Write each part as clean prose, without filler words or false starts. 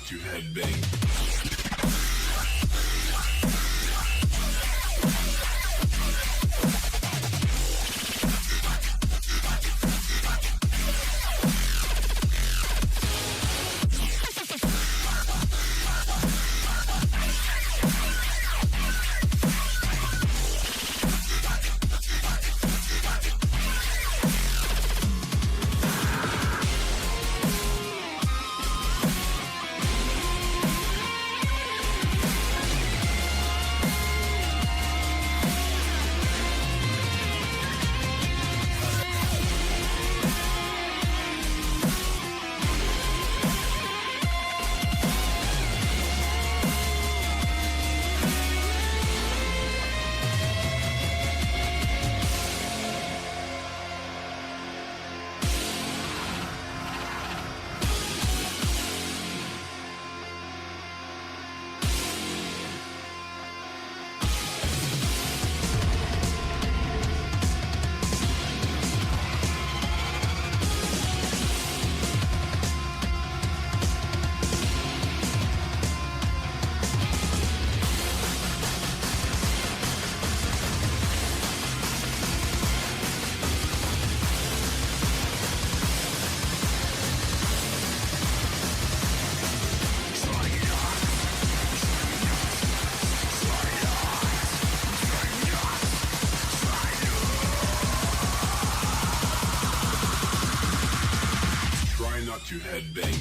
not to headbang. Not to headbang.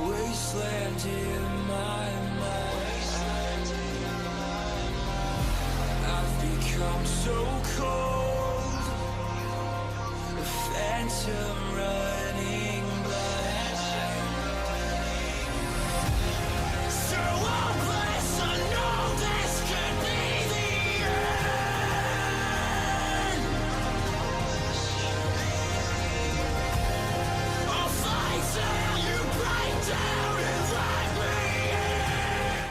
Wasteland in my mind. I've become so cold, a phantom running blind. So hopeless, I know this could be the end. I'll fight till you break down and let me in.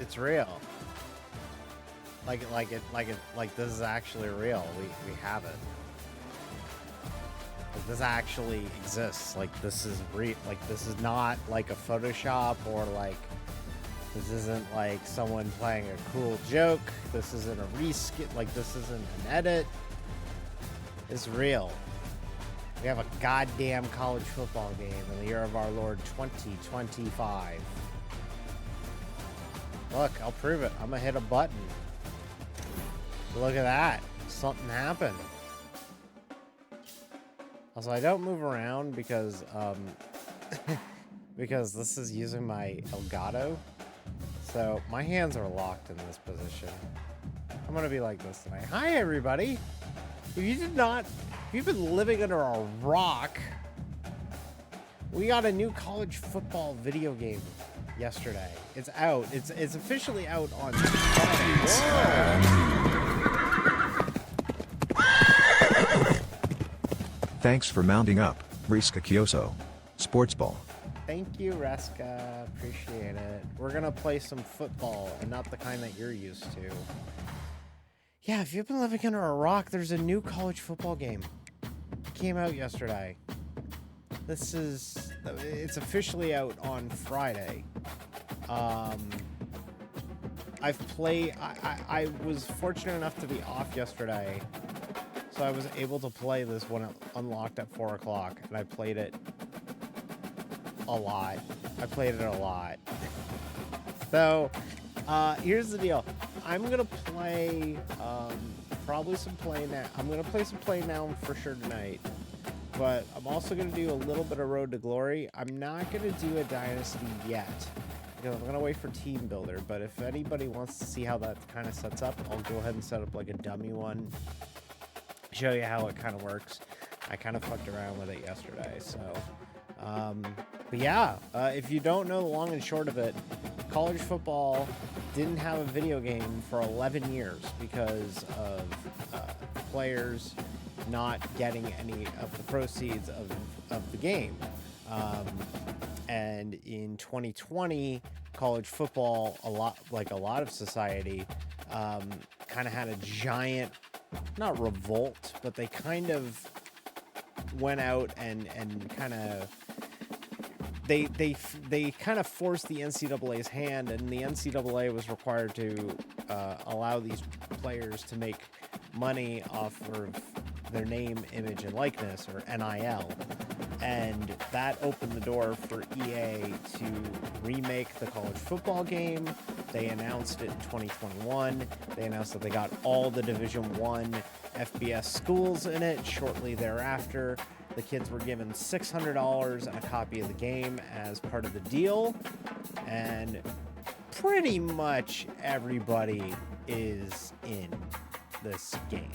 It's real. Like this is actually real. We have it. Like, this actually exists. Like, this is real. Like, this is not like a Photoshop, or like, this isn't like someone playing a cool joke. This isn't a reskin. Like, this isn't an edit. It's real. We have a goddamn college football game in the year of our Lord 2025. Look, I'll prove it. I'm gonna hit a button. Look at that. Something happened. Also, I don't move around because, because this is using my Elgato. So, my hands are locked in this position. I'm gonna be like this tonight. Hi, everybody. If you've been living under a rock, we got a new college football video game yesterday. It's out. It's officially out on Thanks for mounting up, Riska Kyoso. Sports Ball. Thank you, Reska. Appreciate it. We're gonna play some football, and not the kind that you're used to. Yeah, if you've been living under a rock, there's a new college football game. It came out yesterday. It's officially out on Friday. I was fortunate enough to be off yesterday, so I was able to play this when it unlocked at 4 o'clock, and I played it a lot. So, here's the deal. I'm gonna play, probably some play now. I'm gonna play some play now for sure tonight. But I'm also gonna do a little bit of Road to Glory. I'm not gonna do a Dynasty yet, because I'm gonna wait for Team Builder. But if anybody wants to see how that kind of sets up, I'll go ahead and set up like a dummy one. Show you how it kind of works. I kind of fucked around with it yesterday, so... but yeah, if you don't know the long and short of it, college football didn't have a video game for 11 years because of players not getting any of the proceeds of the game. And in 2020, college football, a lot of society, kind of had a giant, not revolt, but they kind of went out and kind of they kind of forced the NCAA's hand, and the NCAA was required to allow these players to make money off of their name, image, and likeness, or NIL. And that opened the door for EA to remake the college football game. They announced it in 2021. They announced that they got all the Division I FBS schools in it shortly thereafter. The kids were given $600 and a copy of the game as part of the deal. And pretty much everybody is in this game.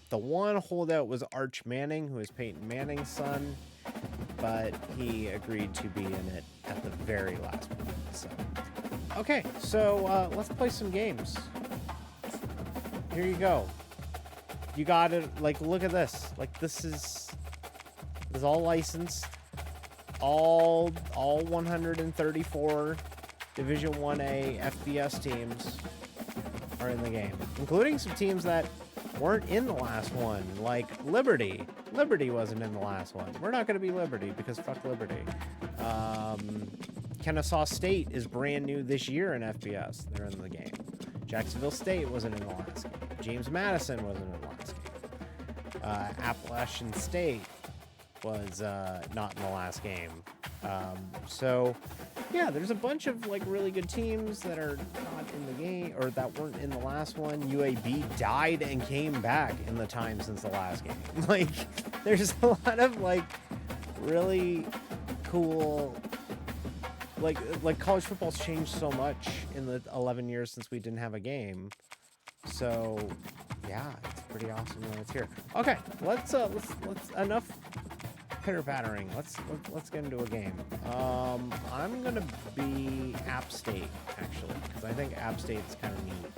The one holdout was Arch Manning, who is Peyton Manning's son, but he agreed to be in it at the very last moment. So, okay, so let's play some games. Here you go. You got it. Like, look at this. Like, this is all licensed. All 134 Division 1A FBS teams are in the game, including some teams that weren't in the last one, like Liberty. Liberty wasn't in the last one. We're not going to be Liberty because fuck Liberty. Kennesaw State is brand new this year in FBS. They're in the game. Jacksonville State wasn't in the last game. James Madison wasn't in the last game. Appalachian State was not in the last game. So, yeah, there's a bunch of like really good teams that are not in the game, or that weren't in the last one. UAB died and came back in the time since the last game. Like, there's a lot of like really cool, like college football's changed so much in the 11 years since we didn't have a game. So, yeah, it's pretty awesome when it's here. Okay, let's enough pitter-pattering. Let's get into a game. I'm gonna be App State, actually, because I think App State's kind of neat.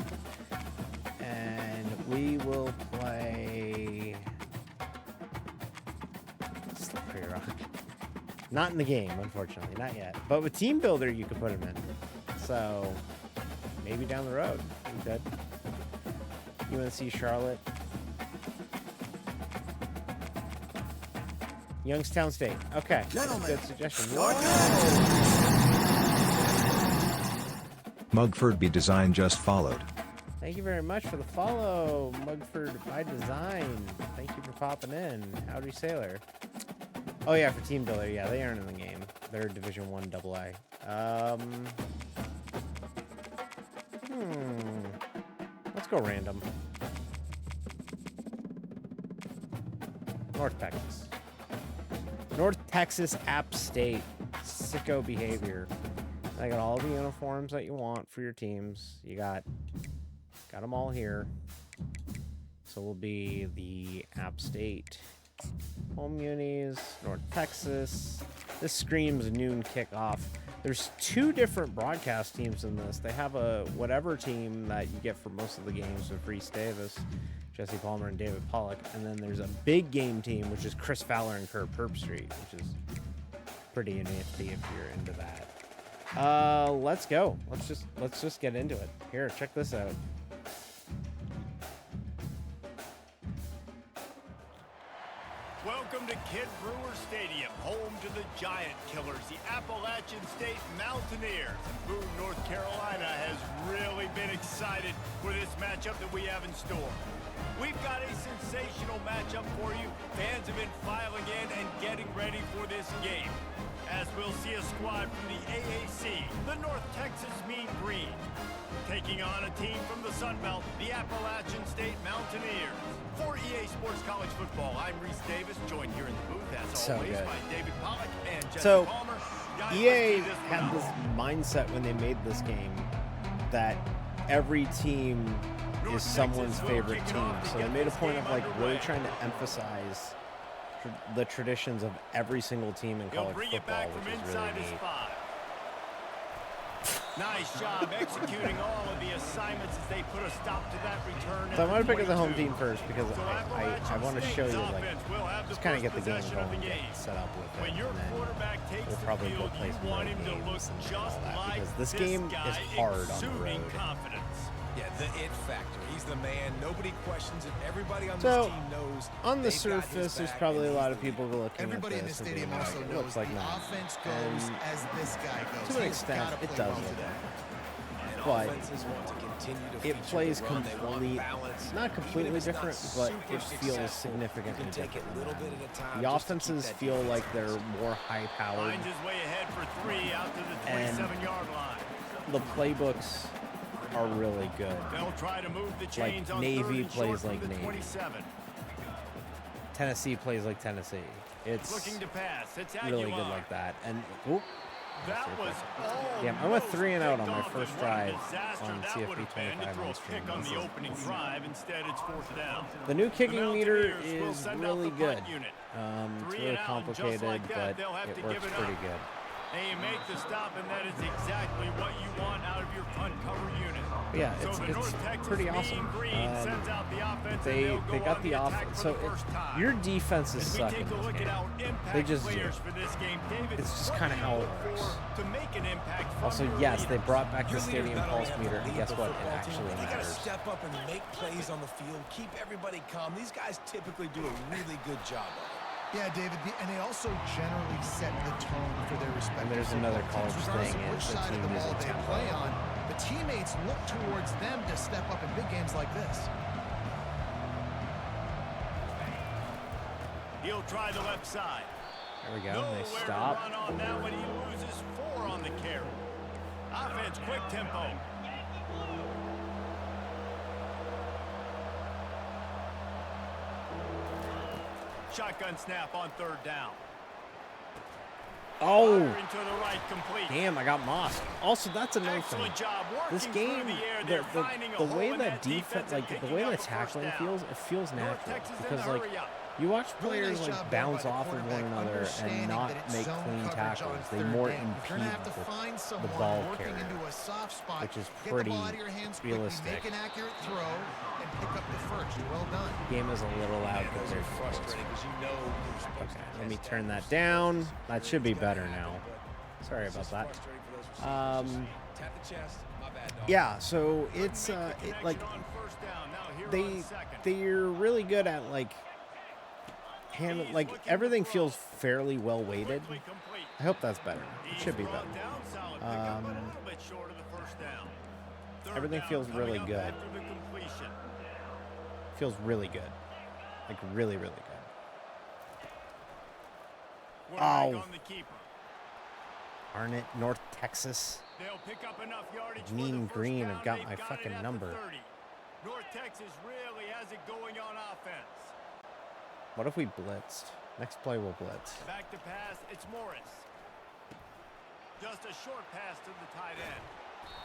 And we will play Slippery Rock. Not in the game, unfortunately, not yet. But with Team Builder, you could put him in. So maybe down the road, we could. UNC Charlotte. Youngstown State. Okay. Gentlemen, Good suggestion. Mugford by Design just followed. Thank you very much for the follow, Mugford by Design. Thank you for popping in. Howdy, Sailor. Oh yeah, for Team Builder. Yeah, they aren't in the game. They're Division I AA. Let's go random. North Texas. North Texas App State. Sicko behavior. I got all the uniforms that you want for your teams. You got Got them all here. So we'll be the App State home unis, North Texas. This screams noon kickoff. There's 2 different broadcast teams in this. They have a whatever team that you get for most of the games with Reese Davis, Jesse Palmer, and David Pollock. And then there's a big game team, which is Chris Fowler and Kurt Perpstreet, which is pretty nifty if you're into that. Let's go. Let's just get into it. Here, check this out. Welcome to Kid Brewer Stadium, home to the Giant Killers, the Appalachian State Mountaineers. And Boone, North Carolina has really been excited for this matchup that we have in store. We've got a sensational matchup for you. Fans have been filing in and getting ready for this game, as we'll see a squad from the AAC, the North Texas Mean Green, taking on a team from the Sun Belt, the Appalachian State Mountaineers. For EA Sports College Football, I'm Reese Davis, joined here in the booth, as So always, good. by David Pollock and Jesse So, Palmer. Guys, EA let's do this had one this out. mindset when they made this game that every team is someone's favorite team. So they made a point of like really trying to emphasize the traditions of every single team in He'll college bring it football, back from which is inside really his neat. 5. Nice job executing all of the assignments as they put a stop to that return. So at I'm going to pick up the home 22. team first because So I Appalachian want to State's show you, like, offense will have the just kind of first get the game possession of going, the get game. set up with When it, your and then quarterback takes we'll the probably go field, play you some want road him to look games and just all that, like because this game guy, is hard on the exuding road. confidence. Yeah, the it factor. He's the man. Nobody questions it. Everybody on So, this team knows. on the they've got his surface, there's back, probably a and lot he's of the people leader. looking Everybody at in this the and being stadium like, also it knows looks like the nothing. offense goes And as this guy goes. to an He has extent, gotta it play does well look today. And but offenses want to continue to it feature plays the run. They want completely, balance. not Even completely if it's not different, but super it feels successful, significantly you can take it different. a little bit at a time. The just to keep offenses that feel defense like they're honest. more high-powered. Finds his way ahead for 3 out to the And 27-yard line. The playbooks are really good. They'll try to move the chains on Navy 3rd and plays short from like the Navy. 27. Tennessee plays like Tennessee. It's Looking to pass. It's really good Aguilar. like that. And whoop, That was damn, I went almost 3 and out on picked my off, first and what a drive disaster on that would have been to CFB25 throw on a stream. kick on This the is- opening drive. Instead, it's 4th down. The new kicking meter Mountaineers will is send out really the good. punt unit. It's 3 really and out, and just complicated, like that, but they'll have it to works give it pretty up. good. They make the stop, and that is exactly what you want out of your punt cover unit. Yeah, So it's the North Texas pretty Mean awesome. Green sends out the offense, and They they'll they go got on the attack offense. for So the first time. your defense is As we sucking take a this look at game. our impact They just do. players for this game, David, It's just what kinda do how you it look works. for to make an impact from Also, your yes, they leaders? brought back the Your leaders stadium not only pulse have to meter, and lead guess the what? It football team, actually but they gotta matters. step up and make plays on the field, keep everybody calm. These guys typically do a really good job of it. Yeah, David, and they also generally set the tone for their respective And there's another football teams. college Regardless thing of which is the side of the team ball is a they tempo. play on, the teammates look towards them to step up in big games like this. He'll try the left side. There we go. Nowhere Nice to stop. run on that one. He loses 4 on the carry. Offense, quick tempo. Shotgun snap on 3rd down. Oh, Fire into the right, complete. damn! I got mossed. Also, that's another thing. Excellent job working This through game, the air. the, They're finding a the hole way in that defense, defense and like the picking way up that a first tackling down. feels, it feels North natural Texas in because the like hurry up. you watch Really players nice like job there bounce by the off of one quarterback, another and understanding not that it's make zone clean coverage on tackles. They third more down. You're gonna impede have to find the someone ball working carrier, into a soft spot, which is get pretty the ball out of your hands quickly, realistic. make an accurate throw, and pick up the first. Well done. Game is a little loud Man, those compared are to frustrating because you know you're supposed Okay, to let me test turn out. that down. That should be better It's now. gotta happen, but Sorry it's about just that. frustrating for those receivers. Um, Tap the chest. My bad, dog. Yeah, so it's Make the it connection like on 1st down. Now here they on 2nd. they're really good at like He's like looking everything to throw. feels fairly well weighted. Quickly complete. I hope that's better. It He's should be brought better. down solid. Pick up a little bit short of the 1st down. 3rd Everything down feels coming really up good. after the completion. Feels really good, like really good. Quarterback Oh. on the keeper. Arnett, North Texas. They'll pick up enough yardage for Mean the first Green down. have got They've my it fucking at the number. 30. North Texas really has it going on offense. What if we blitzed? Next play we'll blitz. Back to pass, it's Morris. Just a short pass to the tight end.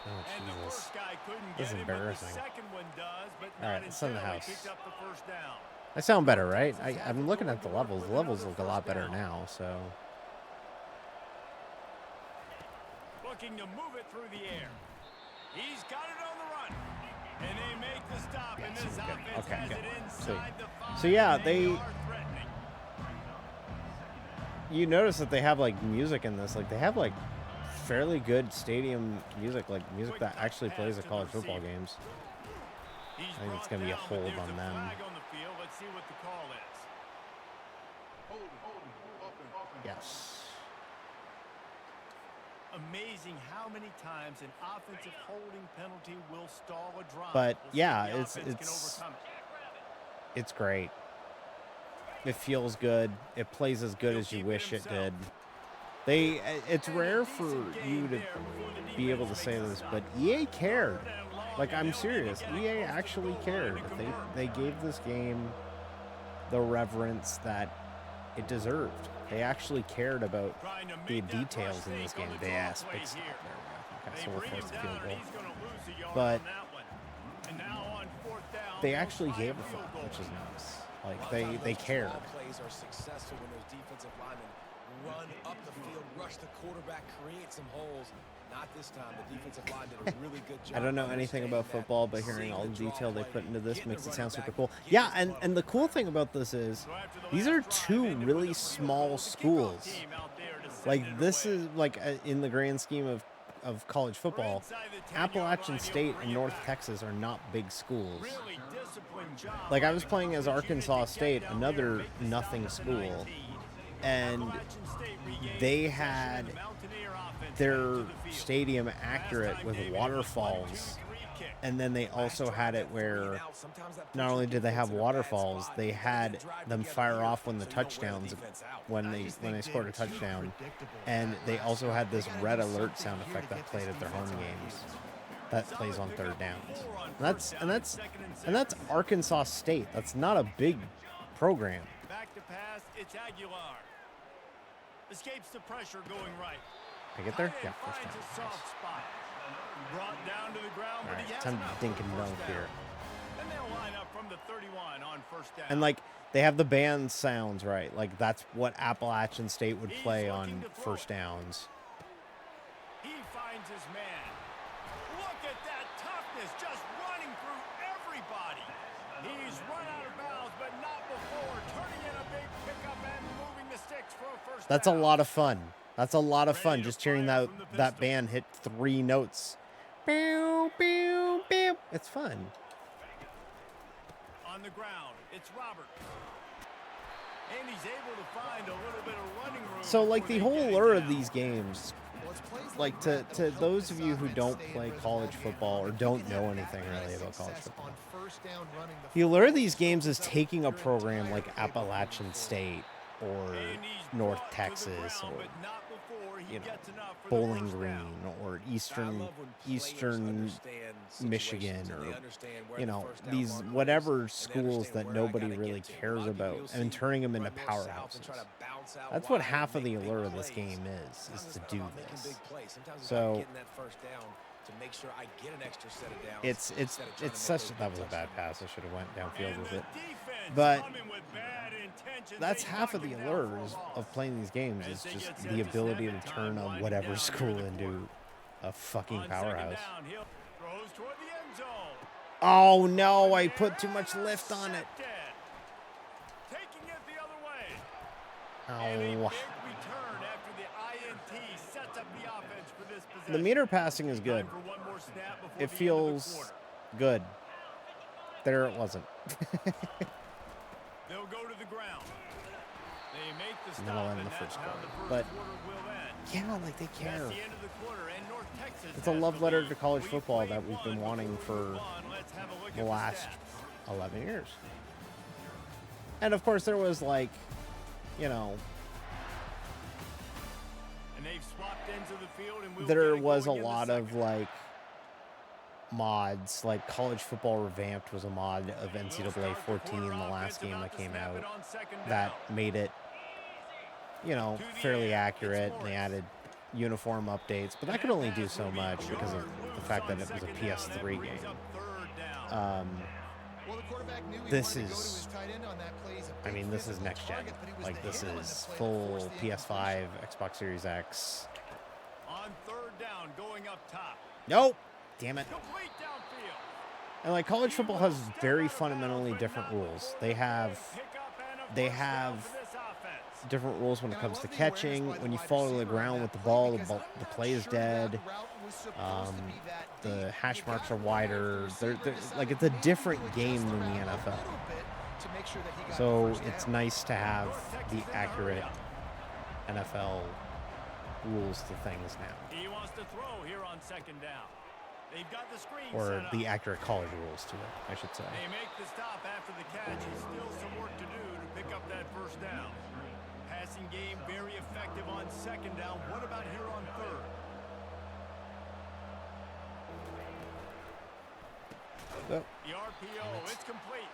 Oh, And the Jesus. first guy couldn't This is get it, but the embarrassing. second one does, but All not right, let's send the until he house. picked up the first down. I sound better, right? I'm looking at the levels. The levels look a lot better now, so... Looking to move it through the air. He's got it on the run. And they make the stop, and Yes, this good. offense Okay, has good. it inside the 5. So yeah, and they- are threatening. You notice that they have, like, music in this. Like, they have, like, fairly good stadium music. Like, music that actually plays at college football games. He's I think it's brought gonna be a down, but hold there's on a them. flag on the field. Let's see what the call is. Yes. Amazing how many times an offensive holding penalty will stall a drive. But, We'll see yeah, if the it's- offense can it's- overcome it. It's great. It feels good. It plays as good He'll as you keep it wish it himself. did. It's rare for you to be able to say this, but EA cared. Like, I'm serious. EA actually cared. They gave this game the reverence that it deserved. They actually cared about Trying to the make that details rush in this fake on game. the They draw asked play big stop. here. There we go. Okay, They so we'll bring force him the field down, goal. and he's gonna lose the yard But on that one. And now on 4th down, they they'll actually try gave a field fuck, goal. which is nice. A Like, lot of they times those cared. draw plays are successful when those defensive linemen run up the field, rush the quarterback, create some holes. Not this time. The defensive line did a really good job. I don't know anything about understanding football, that, but hearing seeing all the draw detail they play, put into this getting makes the it sound running super back, cool. getting Yeah, his and the cool thing about this is So after the these last are drive, two ended with really a field small goal. The kickoff schools. team out there to send Like, it this away. is like in the grand scheme of college football, inside the 10-yard Appalachian line, State he'll bring and it North back. Texas are not big schools. Really disciplined job Like, by I was the playing as coverage unit Arkansas to get State, down there and another make the nothing stop at the school, 19. and Appalachian State regains they possession had and the Mountaineer offense their headed to the field. stadium Last accurate time, with David, it was 1, 2, waterfalls, 3 kick. and then they also had it where not only did they have waterfalls, they had them fire off when the touchdowns, when they scored a touchdown, and they also had this red alert sound effect that played at their home games, that plays on 3rd downs. And that's Arkansas State. That's not a big program. Back to pass, it's Aguilar. Escapes the pressure going right. I get there? Tight Yeah, end first finds down. a soft spot. Brought down to the ground, All but right, he has time enough to for dink the and first dunk down. here. And they'll line up from the 31 on 1st down. And like they have the band sounds right. Like that's what Appalachian State would He's play looking on to throw first it. downs. He finds his man. Look at that toughness, just running through everybody. He's run out of bounds, but not before turning in a big pickup and moving the sticks for a first That's a down. lot of fun. That's a lot of Ready fun to just hearing fire that from the that pistol. band hit 3 notes. Pew, pew, pew. It's fun. On the ground, it's Robert. And he's able to find a little bit of running room. So like before the they whole get it allure of down. these games, Well, it's plays like that to help those this of you who offense don't stay in play rhythm college and football or you don't can know have anything that really about college success football, on first down running the allure of these football. games is So taking a your program entire like playbook Appalachian moving forward. State or And he's North brought to the Texas ground, or but not before he you know, gets enough for the Bowling first Green down. or I Eastern love when players Eastern understand Michigan situations and they or understand where you the know first down these marker is, whatever and they schools understand that where I nobody gotta really get to. A cares lot of people about you'll and see turning them into run north south and try powerhouses. to bounce out That's what wide half of and the make allure big of this plays. game is Sometimes to it's not do about making this. big plays. Sometimes it's So about getting that first down to make sure I get an extra set of downs. it's instead of trying it's to make such those that big was a bad touchdowns. pass. I should have went downfield And with the it. defense But coming with bad intentions. that's They half of knock the him down for a allures loss. of playing these games As is they just get set the to ability snap to it, turn time a winding whatever down school here in the into a fucking On 2nd powerhouse. down, he'll throws toward the end zone. Oh no, I put too much lift on it. Intercepted. Taking it the other way. And a Ow. big return after the INT sets up the offense for this possession. The meter passing is good. Time for one more snap before It the end of the feels quarter. good. There it wasn't. They'll go to the ground. They make the And then I'll stop, end and the that's first how quarter. the first But quarter will end. yeah, like they That's care. the end of the quarter, and North Texas It's a has love the letter lead. to college We football played that we've been one wanting before we for move on. Let's have a look the at last stats. 11 years. And of course there was like, you know, And they've swapped ends of the field, and we'll there get it was a going in the lot of second. like mods, like College Football Revamped was a mod of And we'll NCAA start 14, the quarter last offense game about that to came snap it out, on second that down. made it, you know, To the fairly air, accurate, it's and they Morris. added uniform updates, but that could only do so much because of the fact that it was a PS3 game. Well, the quarterback knew he This wanted to go to is, his tight end on that play. He's a I big mean, this is physical next gen. target, but he was Like, the this hit on the is play to full force the PS5, Xbox Series X. On third down, going up top. Nope. Damn it. Complete downfield. And like college football has very fundamentally different rules. They have different rules when it comes to catching. When you fall to the ground with the ball, the play is dead. The hash marks are wider. They're like, it's a different game than the NFL. So it's nice to have the accurate NFL rules to things now, He wants to throw here on second down. They've got the screen or set up. the accurate college rules to it, I should say. They make the stop after the catch. Still some work to do to pick up that first down. Passing game very effective on second down. What about here on third? Oh, The RPO, it's complete.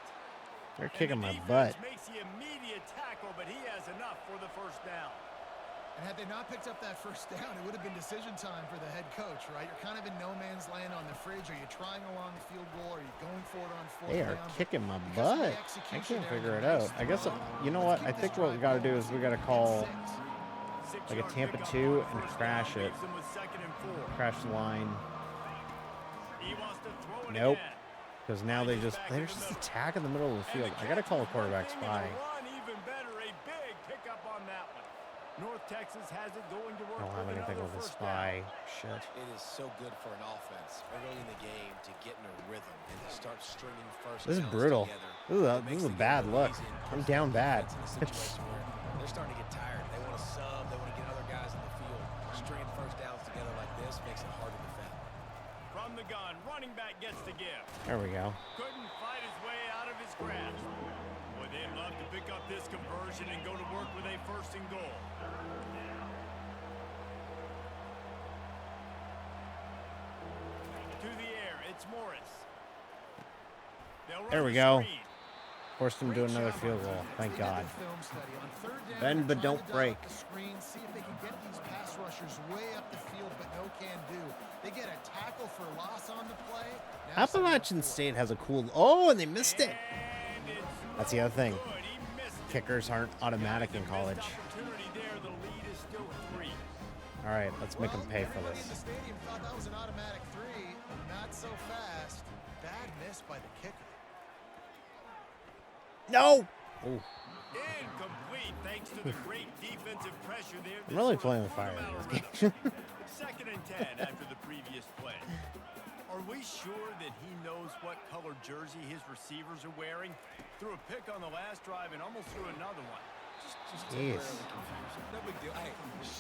they're And kicking the my defense butt. makes the immediate tackle, but he has enough for the first down. And had they not picked up that first down, it would have been decision time for the head coach, right? You're kind of in no man's land on the fridge. Are you trying a long field goal? Are you going for it on fourth They down? are kicking my Because of the butt. I execution can't there, figure it the out. next I guess, throw, you know what? I let's think keep what we this got to drive do is we got to going. call Six. like a 6-yard Tampa pickup 2 on and first crash down, it. leaves them with second and 4. Crash the line. He wants to throw it Nope. again. Because now they're just attack in the middle of the field. I got to call a quarterback spy. Even better, a big pickup on that one. North Texas has it going to work. I don't have anything with a spy. Shit. It is so good for an offense early in the game to get in a rhythm and to start stringing first This is downs brutal. together. This is a bad look. I'm down bad. They're starting to get tired. They want to sub. They want to get other guys in the field. Stringing first downs together like this makes it hard to defend. From the gun, running back gets the give. There we go. Couldn't fight his way out of his grasp. Boy, they'd love to pick up this conversion and go to work with a first and goal. To the air, it's Morris. They'll run There we the go. screen. Forced him to another field goal. Thank God. Film study. On third down, Bend they're but trying don't to dial break. up the screen, see if they can get these pass rushers way up the field, but no can do. They get a tackle for loss on the play. Now Appalachian State has a cool. Oh, and they missed it. And it's That's the other thing. good. He missed it. Kickers aren't automatic in college. Missed opportunity there. The lead is still 3. All right, let's make them pay for Everybody in the this. stadium thought that was an automatic 3. Not so fast. Bad miss by the kicker. No. Oh, Incomplete thanks to the great defensive pressure there. I'm really playing with fire in this game. Second and 10 after the previous play. Are we sure that he knows what color jersey his receivers are wearing? Threw a pick on the last drive and almost threw another one. Just Jeez. temporarily confused. No big deal. Hey,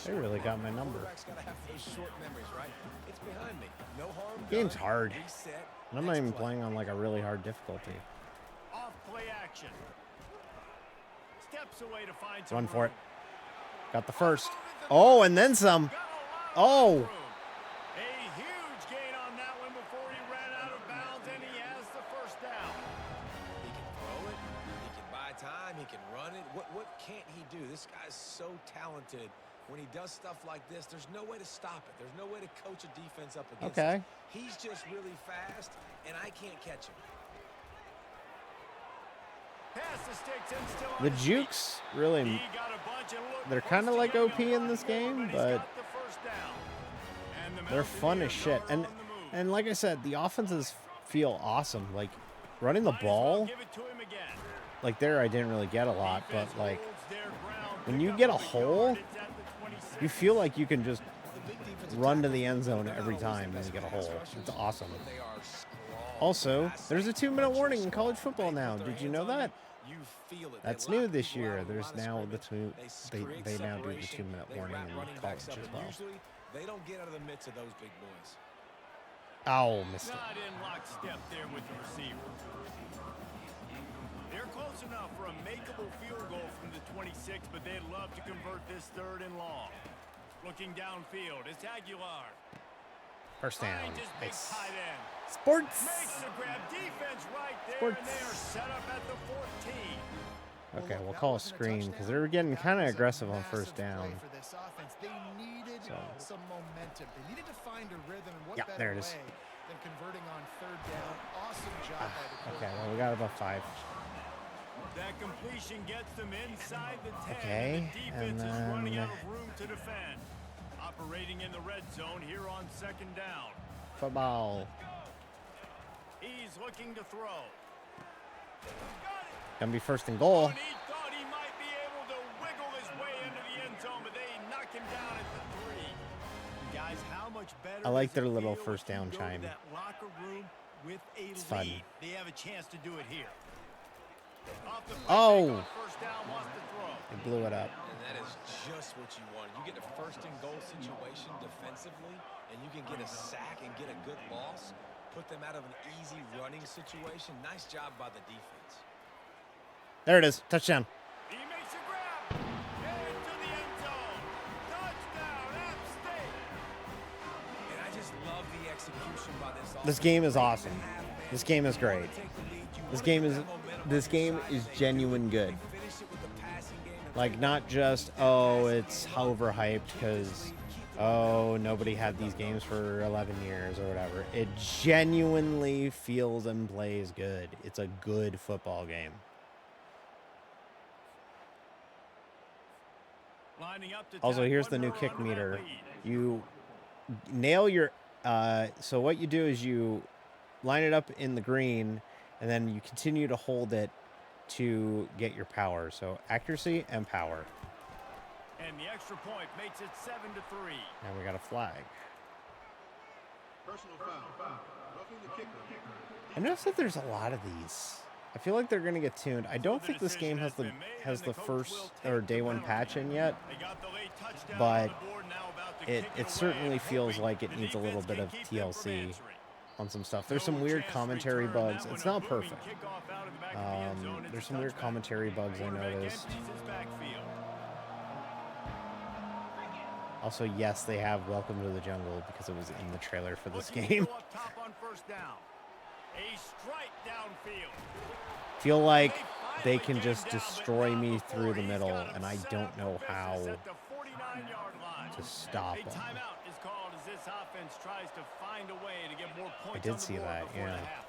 They really got my number. quarterback's got to have those short memories, right? It's behind me. No harm Game's done. hard. Reset. And I'm not Next even play. playing on like a really hard difficulty. Off play action. Steps away to find some Run for it. room. Got the first. Oh, and then some. Got a lot Oh. of room. A huge gain on that one before he ran out of bounds, and he has the first down. He can throw it. He can buy time. He can run it. What can't he do? This guy's so talented. When he does stuff like this, there's no way to stop it. There's no way to coach a defense up against Okay. it. He's just really fast, and I can't catch him. Pass the sticks and still on The his feet. jukes really. He got a bunch and looked They're close kinda to like getting OP a in lot this more, game, he's but got the first down. And the They're fun as Mountaineers shit. are And on the move. and like I said, the offenses feel awesome. Like running the Might as well ball. give it to him again. Like there, I didn't really get a lot, but Defense like holds their ground. when Pick you up get a of the hole, yard. It's at the 26. you feel like you can just The big defensive run to tackles, the end zone they're not every always the time when best you get a pass hole. rushers, It's awesome. but they are strong Also, pass there's a 2-minute punchers. warning in college football They now. put their Did you hands know on you, that? you feel it. That's They new lock this people out year. of the There's line of now the scrimmage. they now do the separation. 2-minute They warning wrap in running backs college up, as and well. Usually, they don't get out of the midst of those big boys. Oh, missed it. Not in lockstep there with the receiver. They're close enough for a makeable field goal from the 26, but they'd love to convert this third and long. Looking downfield, it's Aguilar. First down. Finds his big Nice. tight end. Sports. Makes the grab, defense right there, Sports. and they are set up at the 14. Okay, we'll call a screen because they were getting kind of aggressive on first down. For this offense. They needed So some momentum. They needed to find a rhythm, and what Yeah, better there it is. way than converting on third down. Awesome job by the okay, quarterback. well we got about 5. That completion gets them inside the 10. Okay, and the defense and is running then- out of room to defend. Operating in the red zone here on second down. Football. He's looking to throw. Gonna be first and goal. And he thought he might be able to wiggle his way into the end zone, but they knock him down at the 3. Guys, how much better I like does it their little feel first if you down go to chime. that locker room with a It's lead? fun. They have a chance to do it here. Off the Oh! first down, wants to throw. They blew it up. And that is just what you want. You get a first and goal situation defensively, and you can get a sack and get a good loss, put them out of an easy running situation. Nice job by the defense. There it is. Touchdown. He makes a grab. Into the end zone. Touchdown, App State. And I just love the execution by this offense. This game is awesome. This game is great. This game is genuine good. Like, not just, oh, it's overhyped because, oh, nobody had these games for 11 years or whatever. It genuinely feels and plays good. It's a good football game. Lining up to Also, tack here's one the new more kick onto that meter. lead. You nail your, so what you do is you line it up in the green, and then you continue to hold it to get your power. So accuracy and power. And the extra point makes it 7-3. And we got a flag. Personal foul. Roughing the kicker. I noticed that there's a lot of these. I feel like they're gonna get tuned. I don't think this game has the first or day one patch in yet, They got the late touchdown but on the board, now about to it kick it away certainly and feels hoping like it the needs a little defense bit can of keep them from TLC answering. on some stuff. There's No some weird chance to commentary return bugs. that It's one. A not booming perfect. kickoff out of the back of the end zone. It's There's a some weird touchback. commentary bugs I Quarterback noticed. empties his backfield. Also, yes, they have Welcome to the Jungle because it was in the trailer for this Looking to game. go up top on first down. A strike downfield. Feel like they finally can get just him down, but destroy not me before through the he's middle, got him and I set don't up know for how business at the 49-yard line. to stop A them. timeout is called as this offense tries to find a way to get more points did on the see board that, before the yeah. half.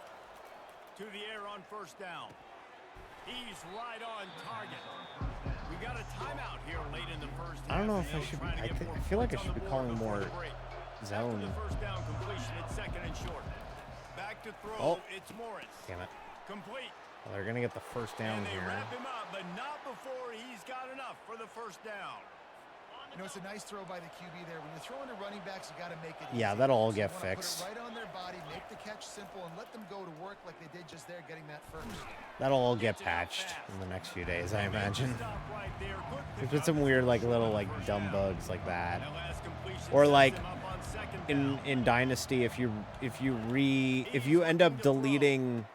To the air on first down. He's right on target. We got a timeout here late in the first half. I don't know if I and should be. trying to get more I feel like I points should on be the calling board more before the break. After zone. the first down completion, it's second and short. Back to throw, Oh. it's Morris. Damn it. Complete. Well, they're gonna get the first down And they here. wrap him up, but not before he's got enough for the first down. You know, it's a nice throw by the QB there. When you're throwing to running backs, you got to make it Yeah, easy. that'll all So you get wanna put it fixed. right on their body, make the catch simple, and let them go to work like they did just there, getting that first. That'll all get patched in the next few days, I imagine. Stop right there. Good There's been pickup. some weird, like, little, On like, first dumb down. bugs like that. That last completion Or, sets like, him up on second In down. Dynasty, if you end up deleting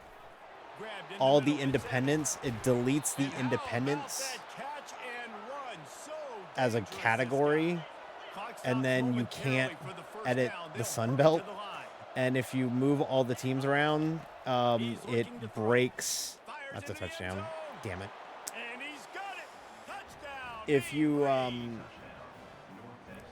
Grabbed in all middle, the it's independents, it deletes the And how independents about that catch and run? So as a dangerous, this category, guy. Clock and stops then you momentarily can't for the first edit down. the They'll Sun work it Belt. to the line. And if you move all the teams around, it looking to throw. breaks. Fires That's a into the end touchdown. zone. Damn it. And he's got it. Touchdown. If you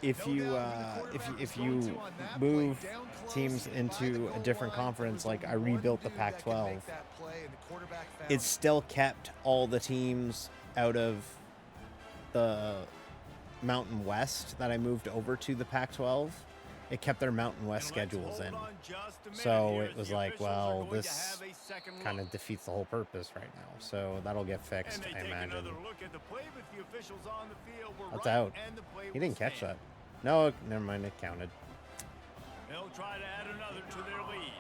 if No doubt who the quarterback was going you to on that move play, down close, teams by the into goal a different line, there conference, was like I only one rebuilt the dude that could Pac-12, make that play, and the quarterback found it still kept all the teams out of the Mountain West that I moved over to the Pac-12. It kept their Mountain West And let's schedules hold in. on just a minute So here it as was the like, officials are well, going to this have a second kind look. of defeats the whole purpose right now. So that'll get fixed, And they I take imagine. another look at the play, but the officials on the field were That's right, out. and the play He didn't will catch stand. that. No, never mind. It counted. They'll try to add another to their lead.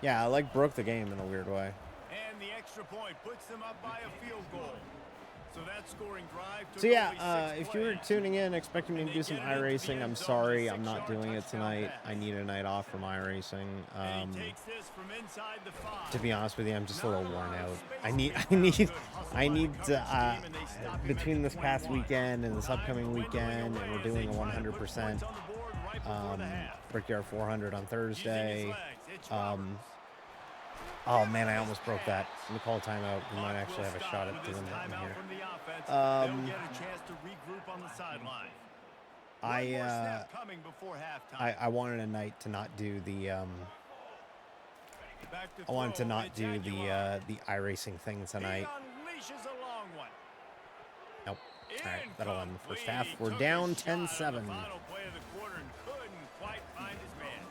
Yeah, I like broke the game in a weird way. And the extra point puts them up by a field goal. So that scoring drive took So yeah, only 6 if you were plays. tuning in expecting me to do some And they get it into the iRacing, end I'm zone sorry, with a I'm not 6-yard doing it touchdown tonight. pass. I need a night off from iRacing. And he takes this from inside the 5. To be honest with you, I'm just a little Not a worn lot of out. space I to need, be I found. need, Good hustle I by the need coverage to. team, and they stop him at Between the this past 21. weekend and this Time upcoming dwindling weekend, away and we're as they doing a try to put 100% points on the board right before the half. Brickyard 400 on Using his Thursday. legs, it's Um, Roberts. Oh man, I almost broke that. Let me call a timeout. We might actually have a shot at doing that in Timeout here. from the offense. Um, They'll get a chance to regroup on the sideline. One I more snap coming before halftime. I wanted tonight to not do the Back to I wanted to throw, not it's do Aguilar. the iRacing thing tonight. He unleashes a long one. Nope. All right, that'll end the first half. We're Took down a shot on 10-7. the final play of the quarter and couldn't quite find his man.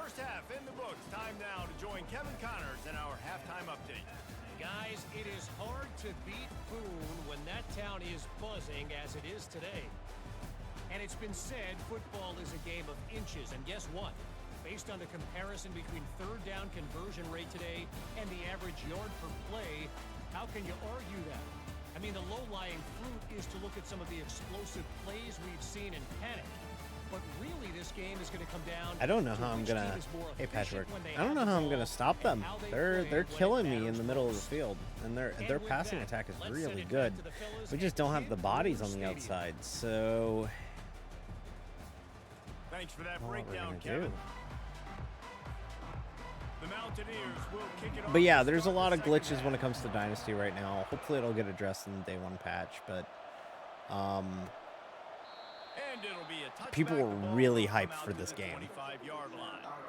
First half in the books. Time now to join Kevin Connors in our halftime update. Guys, it is hard to beat Boone when that town is buzzing as it is today. And it's been said football is a game of inches. And guess what? Based on the comparison between third down conversion rate today and the average yard per play, how can you argue that? I mean, the low-lying fruit is to look at some of the explosive plays we've seen and panic. But really, this game is going to come down. I don't know to how I'm which gonna. team is more Hey Patrick, efficient when they I don't have know the how I'm ball gonna stop and them. how they They're play when it killing me in matters the middle of the most. field, and their And with passing that, attack is let's really send it good. back to the fellas We just at don't have the Kid bodies on Boomer the Stadium. outside, so Thanks for that I don't know what we're breakdown, gonna Kevin. do. The Mountaineers will kick it off. But yeah, to there's a start lot the of second glitches half. when it comes to Dynasty right now. Hopefully it'll get addressed in the day one patch, but And it'll be a touchback. people were The ball really will come hyped out for to this the game. 25-yard line.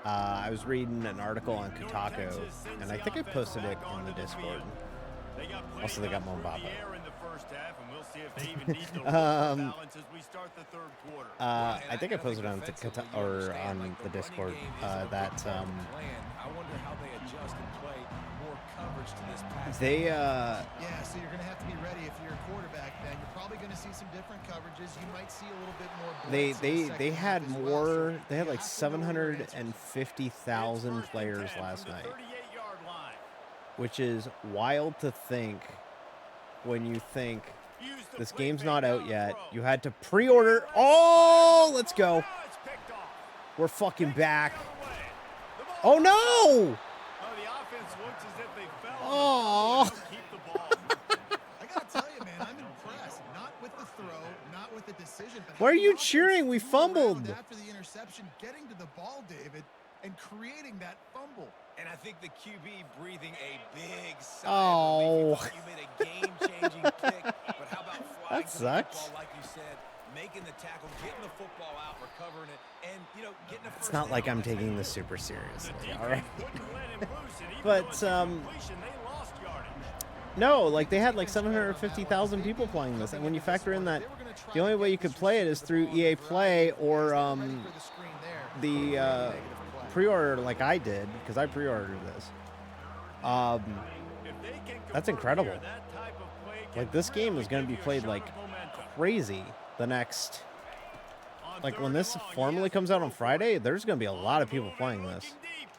I was reading an article on North Kotaku, Texas sends and I the think I offense posted it back in onto the Discord. field. They got plenty Also, they got done through Mombaba. the air in the first half, and we'll see if they even need to look for balance as we start the third quarter. I think I posted on the Discord that I wonder how they adjust and play more coverage to this pass. they Yeah, so you're going to have to be ready if you're a quarterback. Then you're probably going to see some different coverages. You might see a little bit more. they blitz in the they second had half as well. more. So They had you like have to know your answers. 750,000 It's first and players 10 last from the night, 38-yard line. which is wild to think. When you think Use the this play game's fake not down out yet, throw. you had to pre-order. Oh, let's go. Now it's picked off. We're fucking Takes it back. the other way. The ball- Oh no! Oh, the offense looks as if they fell. Aw. on the field. They'll keep the ball. I got to tell you, man, I'm impressed. Not with the throw, not with the decision. But Why are how the you offense cheering? We flew around fumbled. after the interception, getting to the ball, David, and creating that fumble. And I think the QB breathing a big sigh Oh. of relief. He thought you made a game-changing pick, but how about flying That to the sucks. football, like you said, making the tackle, getting the football out, recovering it, and getting a first It's not like down. I'm That's how taking you this do it. super seriously. The All right. defense wouldn't let him loose, and even But, though it's a completion, they lost yardage. No, like they had like 750,000 people playing this, and when you factor in that the only way you could play it is through EA Play or the pre-order like I did because I pre-ordered this. If they can That's convert incredible. here, that type of play can Like this game really is going to give be you a played shot like of momentum. crazy the next. On Like third when and this long, he formally has to comes out go on for it. Friday, there's going to be a lot of On people the playing move and this. looking deep.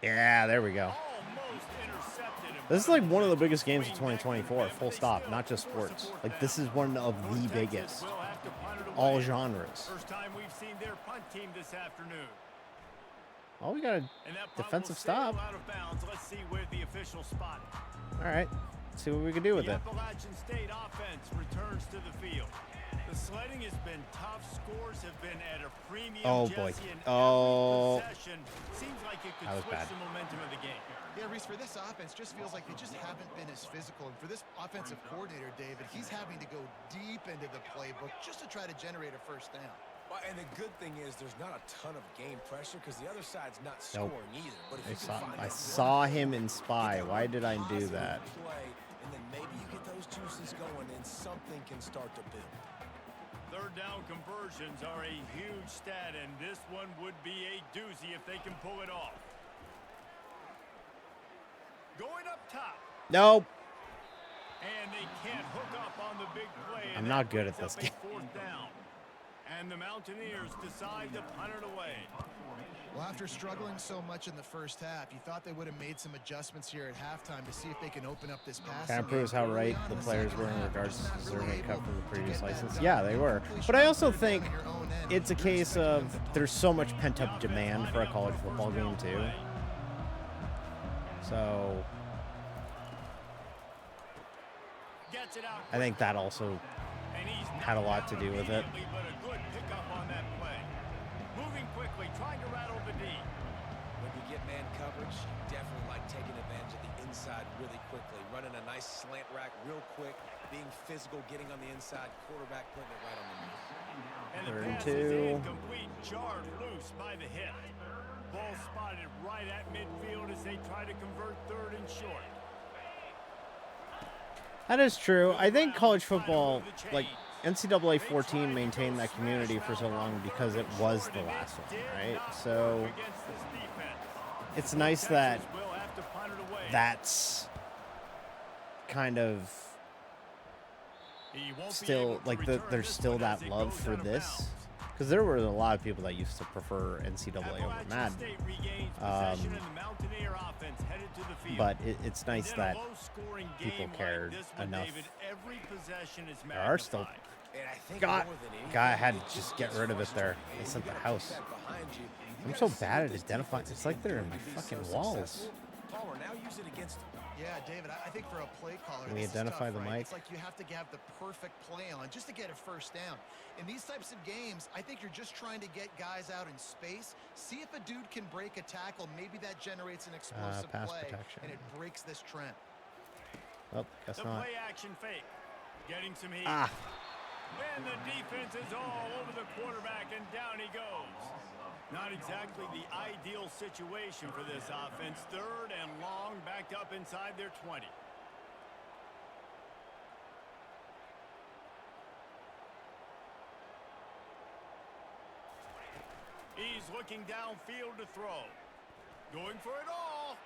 Yeah, there we go. Almost intercepted him. This is like one of the biggest games of 2024, full stop, not just sports. Like this is one of the North Texas biggest, will have to punt it all away. genres. First time we've seen their punt team this afternoon. Oh, we got a And that punt defensive will sail stop. out of bounds. Let's see where the official spot it. All right, see what we can do with The it. Appalachian State offense returns to the field. The sledding has been tough. Scores have been at a premium. Oh, boy. Jesse, and Oh. every possession seems like it could That was switch bad. the momentum of the game. Yeah, Reese, for this offense, just feels like they just haven't been as physical. And for this offensive coordinator, David, he's having to go deep into the playbook just to try to generate a first down. Well, and the good thing is there's not a ton of game pressure because the other side's not Nope. scoring either. But if you can find I that saw one him in get Spy. that Why one did I do positive that? Play, and then maybe you get those juices going and something can start to build. Third down conversions are a huge stat, and this one would be a doozy if they can pull it off. Going up top, Nope. and they can't hook up on the big play. and I'm that not good at brings this up a fourth down. And the Mountaineers decide to punt it away. Well, after struggling so much in the first half, you thought they would have made some adjustments here at halftime to see if they can open up this pass. Kind of proves how right the players were in regards to deserving a cut from the previous license. Yeah, they were. But I also think it's a case of there's so much pent-up demand for a college football game too. So Gets it out I think that also and he's had a lot to do with it. immediately, but a good pickup on that play. Moving quickly, trying to rattle the D. When you get man coverage, you definitely running a nice slant rack real quick, being physical, getting on the inside, quarterback putting it right on the money. And the 3rd and pass is 2. incomplete, jarred loose by the hit. Ball spotted right at midfield as they try to convert 3rd and short. That is true. I think college football, like NCAA 14, maintained that community for so long because it was the last one, right? So it's nice that that's kind of still, like, there's still that love for this. Because there were a lot of people that used to prefer NCAA over Madden. But it's nice that people cared enough. There are still... God, guy had to just get rid of it there. It's at the house. I'm so bad at identifying. It's like they're in my fucking walls. Yeah, David, I think for a play caller, Can we this is identify tough, the right? mic? It's like you have to have the perfect play on just to get a first down. In these types of games, I think you're just trying to get guys out in space, see if a dude can break a tackle. Maybe that generates an explosive pass play, protection. and it breaks this trend. Oh, guess The not. play action fake, getting some heat. Ah, And the defense is all over the quarterback, and down he goes. Not exactly the ideal situation for this offense. 3rd and long, backed up inside their 20. He's looking downfield to throw. Going for it all.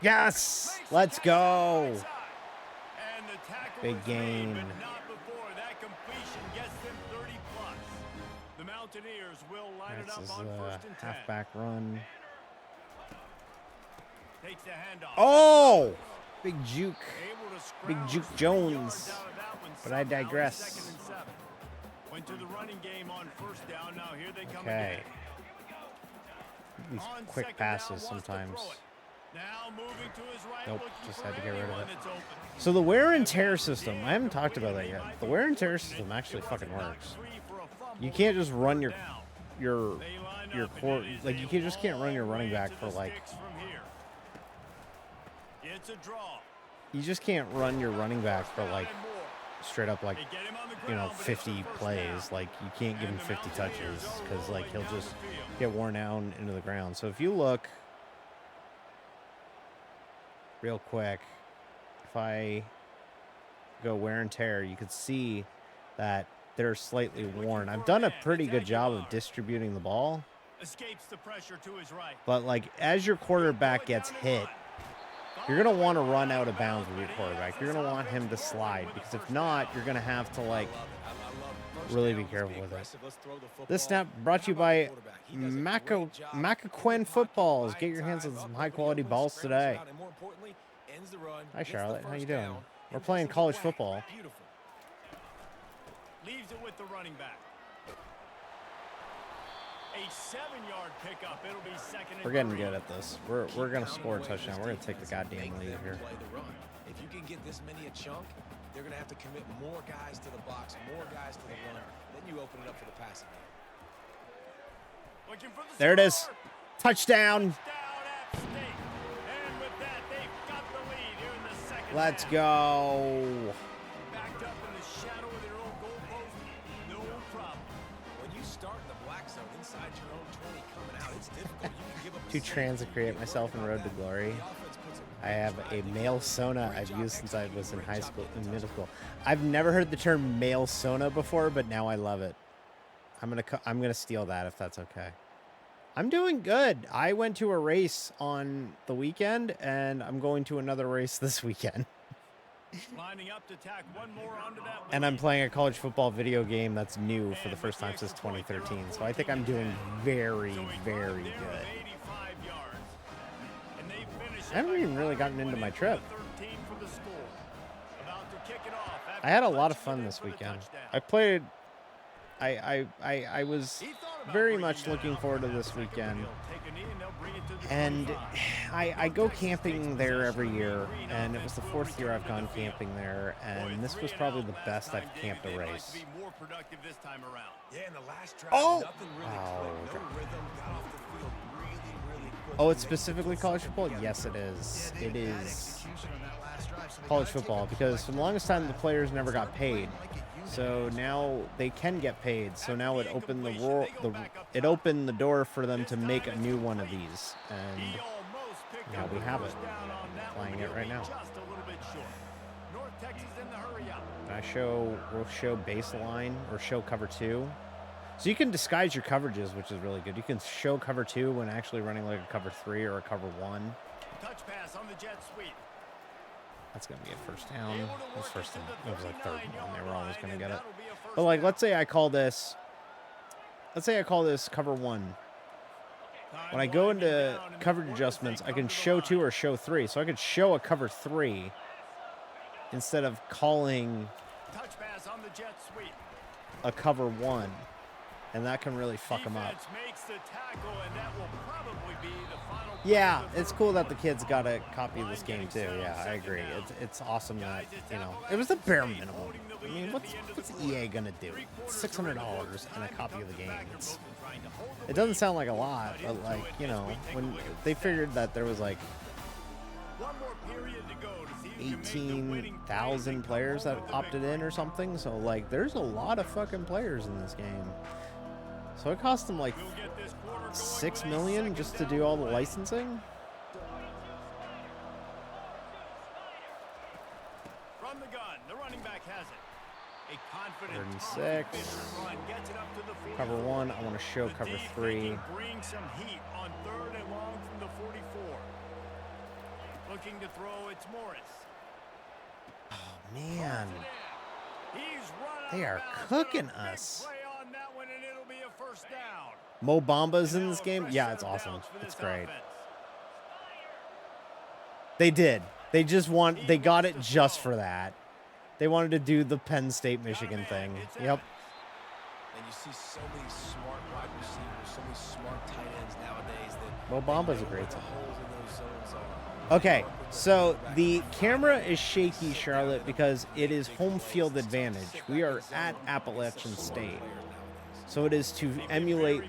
yes! Let's go! And the tackle Big was made, gain. but not before. That completion gets them 30 plus. The Mountaineers will line it This up is on a 1st and 10. halfback run. Takes the handoff. Oh! Big juke. Able to Big scrounge Juke 3 Jones. yards out of that one But I somehow in digress. 2nd and 7. Went to the running game on 1st down. Now here they come Okay. again. These On quick 2nd down, passes wants to sometimes. throw it. Now moving to his right, Nope, looking just for had to get rid of anyone it. that's open. So the wear and tear system, I haven't talked about that yet. The wear and tear system actually fucking works. You can't just run your core, like you just can't run your running back for like, It's a draw. you just can't run your running back for like straight up like, you know, 50 plays. Like you can't give him 50 touches because like he'll just get worn down into the ground. So if you look real quick, if I go wear and tear, you could see that they're slightly worn. I've done a pretty good job of distributing the ball, Escapes the pressure to his right. but like as your quarterback gets hit, you're going to want to run out of bounds with your quarterback. You're going to want him to slide because if not, you're going to have to like really be careful with it. This snap brought to you by Macaquin Footballs. Get your hands on some high quality balls today. Hi Charlotte, how you doing? We're playing college football. Leaves it with the running back. A 7-yard pickup. It'll be 2nd and We're getting 3. good at this. We're going to score a touchdown. We're going to take the goddamn lead here. If you can get this many a chunk, they're going to have to commit more guys to the box, more guys to the run. Then you open it up for the passing game. Looking for the There it is. score. Touchdown. Down at stake. And with that, they've got the lead here in the 2nd Let's half. go. Backed up in the shadow of their own goalpost. No problem. When you start in the black zone inside your own 20 coming out, it's difficult. You can give up a Too sack. trans to create myself in Road to Glory. The offense puts it I have a male Sona I've used since I was in high school, in middle school. I've never heard the term male Sona before, but now I love it. I'm gonna steal that if that's okay. I'm doing good. I went to a race on the weekend, and I'm going to another race this weekend. Lining up to tack one more onto that And I'm lead. playing a college football video game that's new for the first time since 2013. So I think I'm doing very, So he very runs there good. with 85 yards. And they finish I haven't it even really gotten into my trip. 13 for the score. About to kick it off after I had a lot of punching fun it in this for the weekend. touchdown. I played. I was He thought about very bringing much that looking out forward for to that this second, but weekend. he'll take a knee and they'll bring it to the And 25. I go camping there every year, and it was the 4th year I've gone camping there, and this was probably the best I've camped a race. Yeah, in the last drive, Oh! nothing really Oh, clicked. No God. rhythm, got off the field really, really quick. Oh, it's specifically college football? Yes, it is. Yeah, It David, that is. execution on that last college football, because for the longest time the players never got paid. So now they can get paid. So now it opened it opened the door for them to make a new one of these, and now we have it. Playing it right now. We'll show baseline or show cover 2. So you can disguise your coverages, which is really good. You can show cover 2 when actually running like a cover 3 or a cover 1. Touch pass on the jet sweep. That's going to be a first down. It was like third down. They were always going to get it. But like, let's say I call this cover 1. When I go into coverage adjustments, I can show 2 or show 3. So I could show a cover 3 instead of calling a cover 1. And that can really fuck them up. Yeah, it's cool that the kids got a copy of this game too. Yeah, I agree. It's awesome that, you know, it was the bare minimum. I mean, what's EA gonna do? $600 and a copy of the game. It doesn't sound like a lot, but like, you know, when they figured that there was like 18,000 players that opted in or something, so like there's a lot of fucking players in this game. So it cost them like $6 million just to do all the licensing. From the gun, the running back has it. A confident 36. Cover 1. I want to show cover 3. Bring some heat on 3rd and long from the 44. Looking to throw, it's Morris. Oh man, they are cooking us. Mo Bamba's in this game. Yeah, it's awesome. It's great. They did. They got it just for that. They wanted to do the Penn State Michigan thing. Yep. And you see so many smart wide receivers, so many smart tight ends nowadays that Mo Bamba's a great time. Okay, so the camera is shaky, Charlotte, because it is home field advantage. We are at Appalachian State. So it is to emulate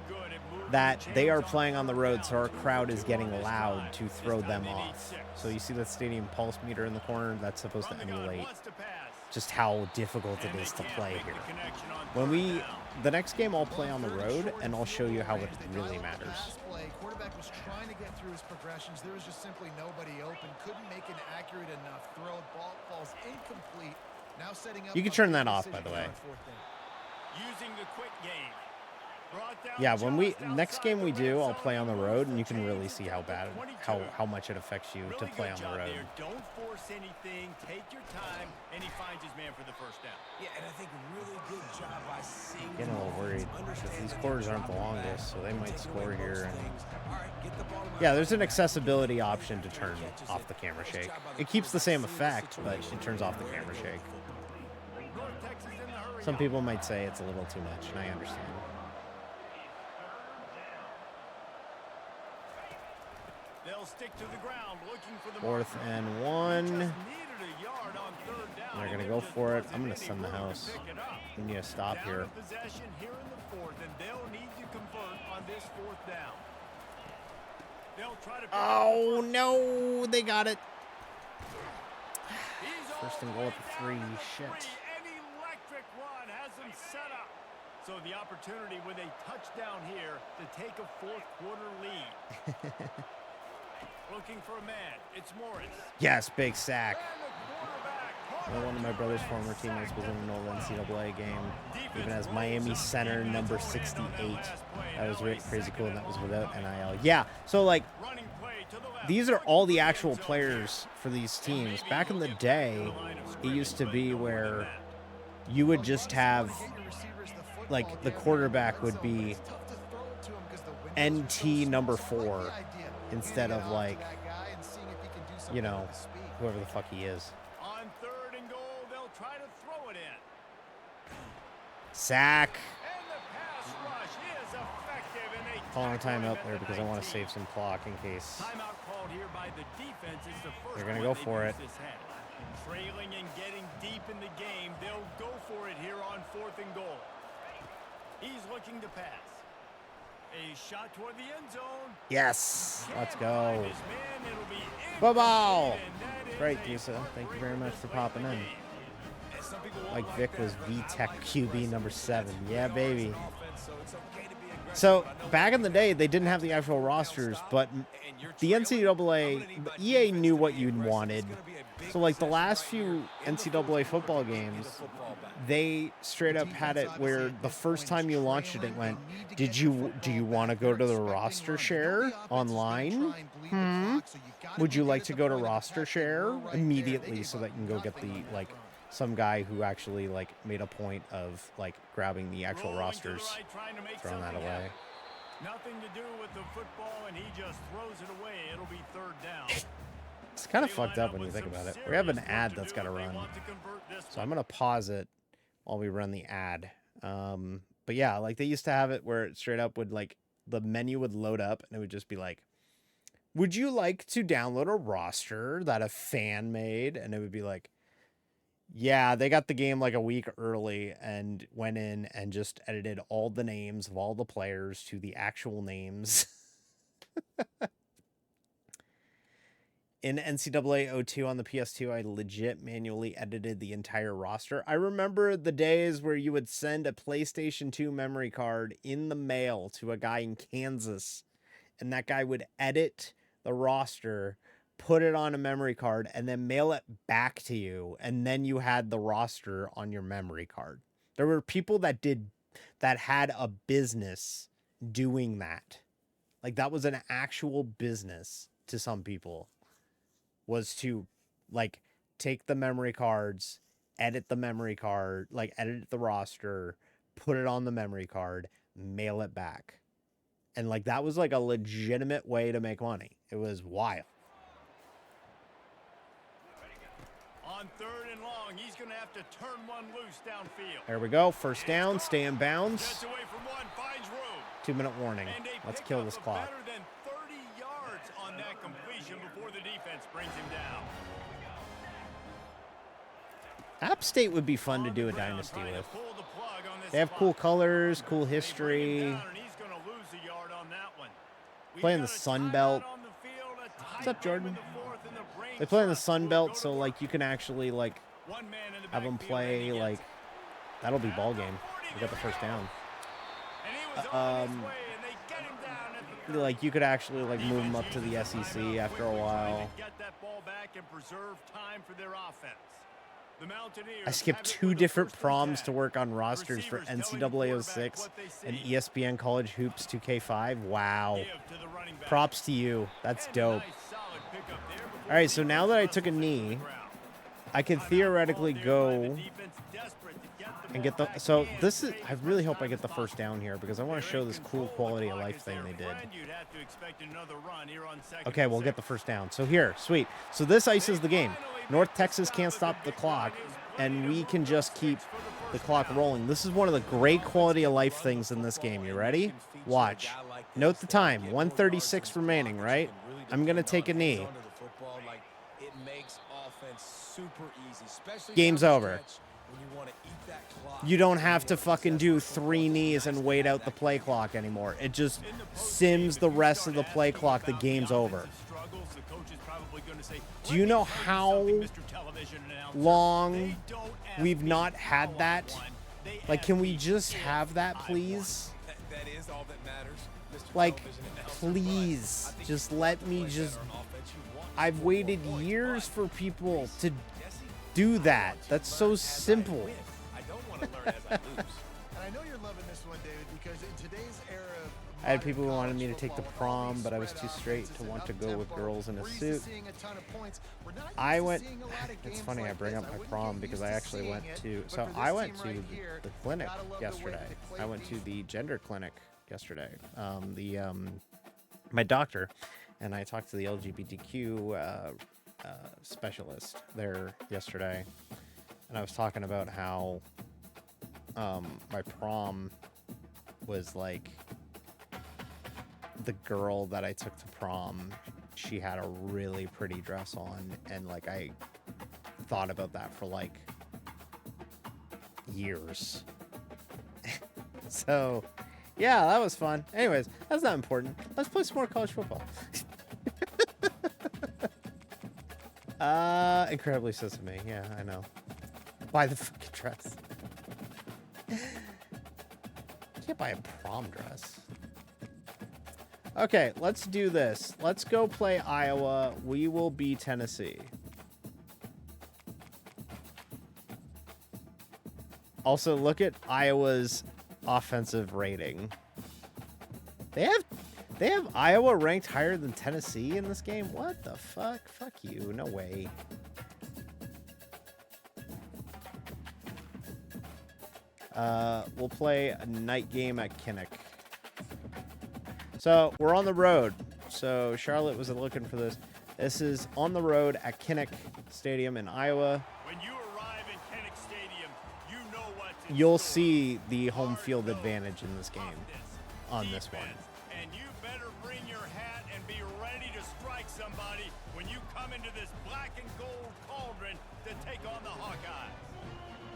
that they are playing on the road, so our crowd is getting loud to throw them off. So you see that stadium pulse meter in the corner? That's supposed to emulate just how difficult it is to play here. The next game I'll play on the road, and I'll show you how it really matters. Quarterback was trying to get through his progressions. There was just simply nobody open. Couldn't make an accurate enough throw. Ball falls incomplete. Now setting up. You can turn that off, by the way. Using the quick game. Yeah, when next game we do, I'll play on the road, and you can really see how much it affects you to play on the road. Don't force anything. Take your time, and he finds his man for the first down. Yeah, and I think really good job by seeing. Getting a little worried because these quarters aren't the longest, so they might score here. And yeah, there's an accessibility option to turn off the camera shake. It keeps the same effect, but it turns off the camera shake. Some people might say it's a little too much, and I understand. They'll stick to the ground, looking for the 4th and 1. They're gonna go for it. I'm gonna send the house. We need to stop here. Possession here in the 4th, and they'll need to convert on this 4th down. They'll try to. Oh no, they got it. First and goal at the 3. Shit. An electric run has them set up. So the opportunity with a touchdown here to take a 4th quarter lead. Looking for a man. It's Morris. Yes, big sack. One of my brother's former teammates was in an old NCAA game, even as Miami center number 68. That was really crazy cool, and that was without NIL. Yeah, so like, these are all the actual players for these teams. Back in the day, it used to be where you would just have, like, the quarterback would be NT number 4 instead of, like, you know, whoever the fuck he is. On 3rd and goal, they'll try to throw it in. Sack. And the pass rush is effective, and they Calling a timeout there because I want to save some clock in case. Timeout called here by the defense. It's the first They're gonna one go for they've it. used this half. Trailing and getting deep in the game, they'll go for it here on 4th and goal. He's looking to pass. A shot toward the end zone. Yes. Let's Can't go. find his man. It'll be Football. incomplete, and that is Great, a Disa. Thank you very heartbreaker much this for late in popping the in. game. And some people won't Like Vic that, was but I VTech like QB aggressive number defense. 7. We Yeah, know it's baby. an offense, so it's okay to be aggressive, So but I know back in the when day, they didn't have the actual rosters, but the NCAA, EA knew what you wanted. So like the last few NCAA football games, they straight up had it where the first time you launched it, it went, do you want to go to the roster share online? Would you like to go to roster share immediately so that you can go get the like some guy who actually like made a point of like grabbing the actual Rolling to the rosters, right, trying to make throwing that something away. happen. Nothing to do with the football, and he just throws it away. It'll be third down. It's kind of They fucked line up when you with think some about it. We have an serious work ad to that's do got to if they run. want to convert this So I'm one. going to pause it while we run the ad. But yeah, like they used to have it where it straight up would like the menu would load up and it would just be like, would you like to download a roster that a fan made? And it would be like, yeah, they got the game like a week early and went in and just edited all the names of all the players to the actual names. In NCAA 02 on the PS2, I legit manually edited the entire roster. I remember the days where you would send a PlayStation 2 memory card in the mail to a guy in Kansas, and that guy would edit the roster, put it on a memory card, and then mail it back to you, and then you had the roster on your memory card. There were people that had a business doing that. Like that was an actual business to some people. Was to like take the memory cards, edit the memory card, like edit the roster, put it on the memory card, mail it back. And like that was like a legitimate way to make money. It was wild. On third and long, he's going to have to turn one loose downfield. There we go. First down, stay in bounds. Gets away from one, finds room. 2-minute warning. And they Let's pick kill up this a clock. better than 30 yards on that completion before the defense brings him down. App State would be fun to do a dynasty with. They have cool colors, cool history. Play in the Sun Belt. What's up, Jordan? They play in the Sun Belt, so like you can actually like have them play like that'll be ball game. We got the first down. Like you could actually like move them up to the SEC after a while. I skipped 2 different proms to work on rosters for NCAA 06 and ESPN College Hoops 2K5. Wow. Props to you. That's dope. All right, so now that I took a knee, I could theoretically go and get the... So this is... I really hope I get the first down here because I want to show this cool quality of life thing they did. Okay, we'll get the first down. So here, sweet. So this ices the game. North Texas can't stop the clock, and we can just keep the clock rolling. This is one of the great quality of life things in this game. You ready? Watch. Note the time. 1:36 remaining, right? I'm going to take a knee. Game's over. You don't have to fucking do 3 knees and wait out the play clock anymore. It just sims the rest of the play clock. The game's over. Do you know how long we've not had that? Like, can we just have that, please? Like, please, just let me just... I've waited years for people to do that. That's so simple. I had people who wanted me to take the prom, but I was too straight to want to go with girls in a suit. I went... It's funny I bring up my prom because I actually went to... So I went to the clinic yesterday. I went to the gender clinic yesterday. My doctor, and I talked to the LGBTQ specialist there yesterday, and I was talking about how my prom was like the girl that I took to prom, she had a really pretty dress on, and like I thought about that for like years. So Yeah, that was fun. Anyways, that's not important. Let's play some more college football. Incredibly sesame. Yeah, I know. Buy the fucking dress. Can't buy a prom dress. Okay, let's do this. Let's go play Iowa. We will be Tennessee. Also, look at Iowa's offensive rating. They have Iowa ranked higher than Tennessee in this game? What the fuck? Fuck you. No way. We'll play a night game at Kinnick. So, we're on the road. So, Charlotte was looking for this. This is on the road at Kinnick Stadium in Iowa. When you arrive in Kinnick Stadium, you know what's in You'll store. see the home field advantage in this game on this one. Defense. And you better bring your hat and be ready to strike somebody when you come into this black and gold cauldron to take on the Hawkeyes.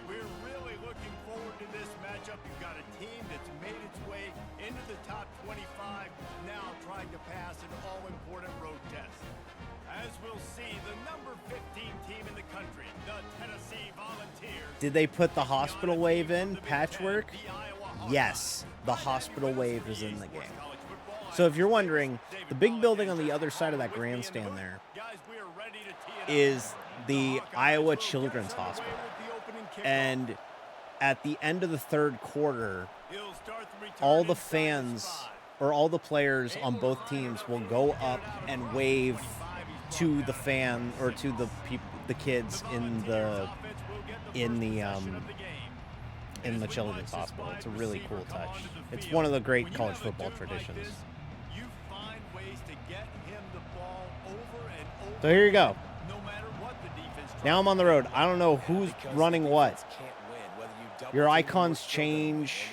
We're really looking forward to this matchup. You've got a team that's made its way into the top 25, now trying to pass an all-important road test. As we'll see, the number 15 team in the country, the Tennessee Volunteers. Did they put the hospital wave in? Patchwork? Yes, the hospital wave is in the game. So if you're wondering, the big building on the other side of that grandstand there is the Iowa Children's Hospital. And at the end of the third quarter, all the fans or all the players on both teams will go up and wave to the fan or to the people, the kids in the Children's Hospital. It's a really cool touch. It's one of the great college football traditions. So here you go. Now I'm on the road. I don't know who's running what. Your icons change.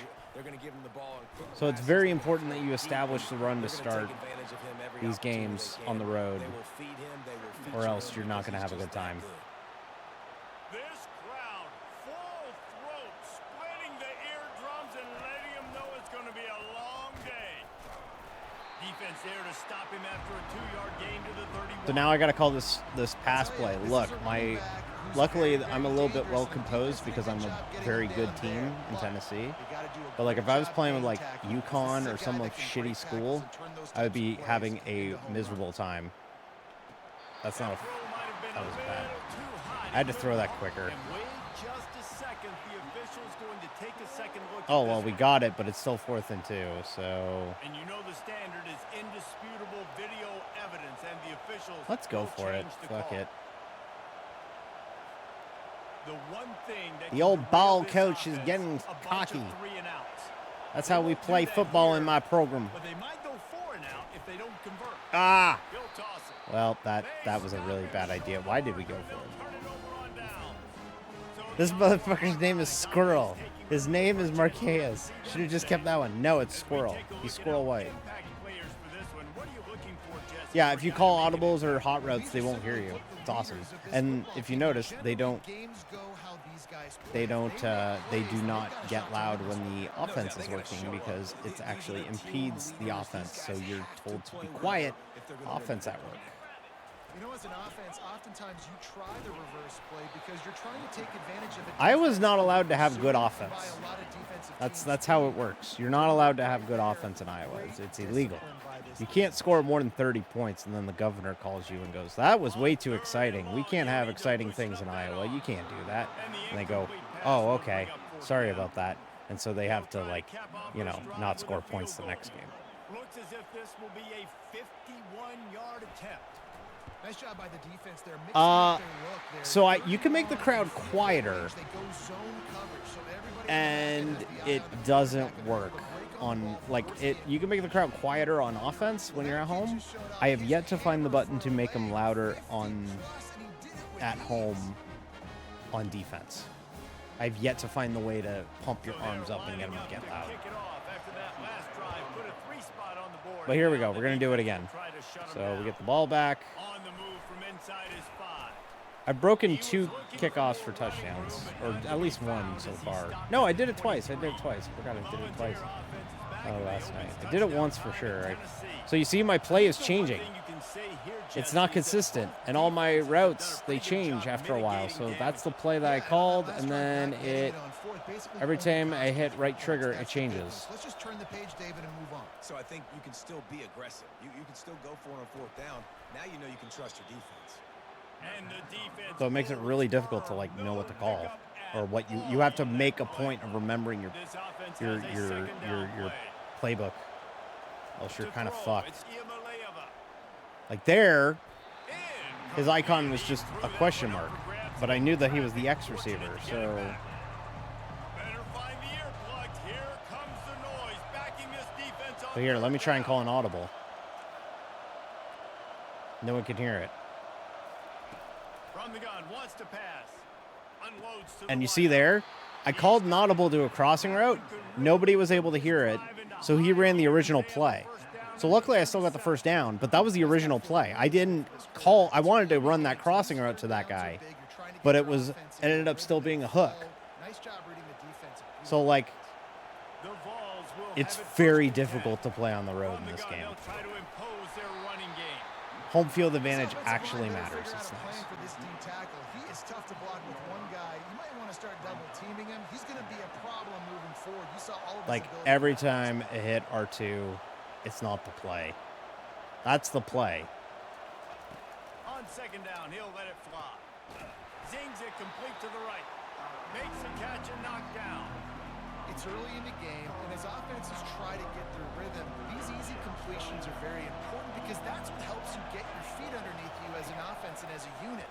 So it's very important that you establish the run to start these games on the road, or else you're not going to have a good time. This crowd, full throat, splitting the eardrums and letting him know it's going to be a long day. Defense there to stop him after a 2-yard gain to the 31. So now I got to call this pass play. Look, luckily I'm a little bit well composed because I'm a very good team in Tennessee. But like if I was playing with like UConn or some like shitty school, I would be having a miserable time. That was bad. I had to throw that quicker. Oh, well, we got it, but it's still 4th and 2, so... And you know the standard is indisputable video evidence, and the officials... Let's go for it. Fuck it. The one thing that the old ball coach is getting cocky. That's how we play football in my program. But they might go 4 and out if they don't convert. Ah! He'll toss it. Well, that was a really bad idea. Why did we go for it? This motherfucker's name is Squirrel. His name is Marquez. Should have just kept that one. No, it's Squirrel. He's Squirrel White. Yeah, if you call audibles or hot routes, they won't hear you. It's awesome. And if you notice, they do not get loud when the offense is working because it actually impedes the offense. So you're told to be quiet. Offense at work. You know, as an offense, oftentimes you try the reverse play because you're trying to take advantage of it. Iowa's not allowed to have good offense. That's how it works. You're not allowed to have good offense in Iowa. It's illegal. You can't score more than 30 points, and then the governor calls you and goes, that was way too exciting. We can't have exciting things in Iowa. You can't do that. And they go, oh, okay. Sorry about that. And so they have to, like, you know, not score points the next game. Looks as if this will be a 51-yard attempt. Nice job by the defense there. So you can make the crowd quieter, and it doesn't work on you can make the crowd quieter on offense when you're at home. I have yet to find the button to make them louder at home on defense. I've yet to find the way to pump your arms up and get them to get loud. But here we go. We're going to do it again. So we get the ball back. I've broken 2 kickoffs for touchdowns, or at least 1 so far. No, I did it twice. I forgot I did it twice. last night. I did it once for sure. So you see, my play is changing. It's not consistent, and all my routes, they change after a while. So that's the play that I called, and then every time I hit right trigger, it changes. Let's just turn the page, David, and move on. So I think you can still be aggressive. You can still go for it on fourth down. Now you know you can trust your defense. And the defense So it makes it really difficult to like know what to call, or what you have to make a point of remembering your playbook. Else you're kind of fucked. Like there, his icon was just a question mark, but I knew that he was the X receiver, so. So here, let me try and call an audible. No one can hear it. From the gun, wants to pass. Unloads to And the you see wide. there, I called an audible to a crossing route. Nobody was able to hear it, so he ran the original play. So luckily I still got the first down, but that was the original play. I didn't call, I wanted to run that crossing route to that guy, but it ended up still being a hook. Nice job reading the defense. So like, The Vols will it's have it very first and 10. difficult to play on the road From in the this gun, game. they'll try to impose their running game. Home field advantage Offensive actually line better matters. figure out It's a plan nice. for this D tackle. He is tough to block with one guy. You might want to start double teaming him. He's going to be a problem moving forward. You saw all of his Like ability. every time it hit R2, it's not the play. That's the play. On second down, he'll let it fly. Zings it complete to the right. Makes the catch and knocked down. It's early in the game, and as offenses try to get their rhythm, these easy completions are very important because that's what helps you get your feet underneath you as an offense and as a unit.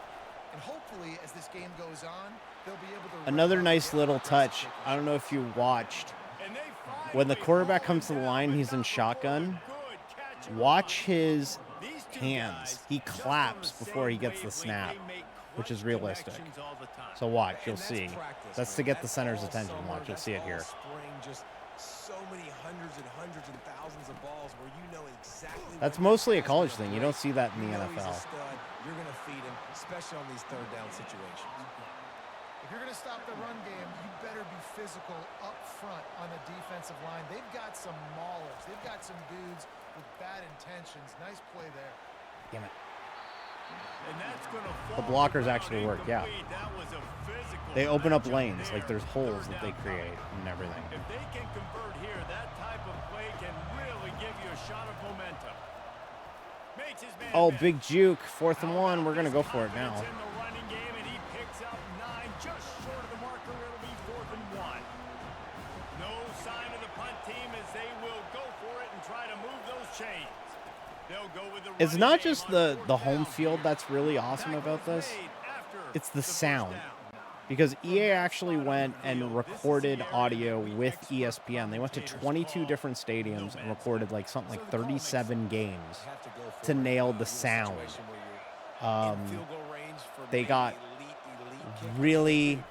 And hopefully, as this game goes on, they'll be able to... Another nice little touch. I don't know if you watched. And they finally When the quarterback comes to the line, he's in shotgun. good catch. Watch his These two hands. guys, He just claps from the before he same gets the wavelength, snap, they make which is quick realistic. connections all the time. So watch, you'll And that's see. practice, That's man. to get the That's center's all attention. summer, Watch, you'll that's see it all here. spring, just so many hundreds and thousands of balls where you know exactly. That's when mostly a that guy's college gonna thing. You break. don't see that in the You know he's a NFL. stud. You're going to feed him, especially on these third down situations. If you're going to stop the run game, you better be physical up front on the defensive line. They've got some maulers. They've got some dudes with bad intentions. Nice play there. Damn it. And that's gonna The fall blockers down actually work, yeah. incomplete. That was a physical They open up matchup lanes. there. Like there's holes Third that they down create coming. and everything. If they can convert here, that type of play can really give you a shot of momentum. Makes his man Oh, miss. big juke. 4th and How 1. about We're going to this go for it now. confidence in the running game, and he picks up 9, just short of the marker. It'll be 4th and 1. No sign of the punt team as they will go for it and try to move those chains. They'll go with the It's running not game just on the 4th home down field here. that's really awesome Tackle about this. made after It's the first sound. down. Because EA actually went and recorded audio with ESPN. They went to 22 different stadiums and recorded like something like 37 games Have to go for to it. nail the You're in a sound. situation where you're in Um, field goal range for they maybe got elite kickers. really, Go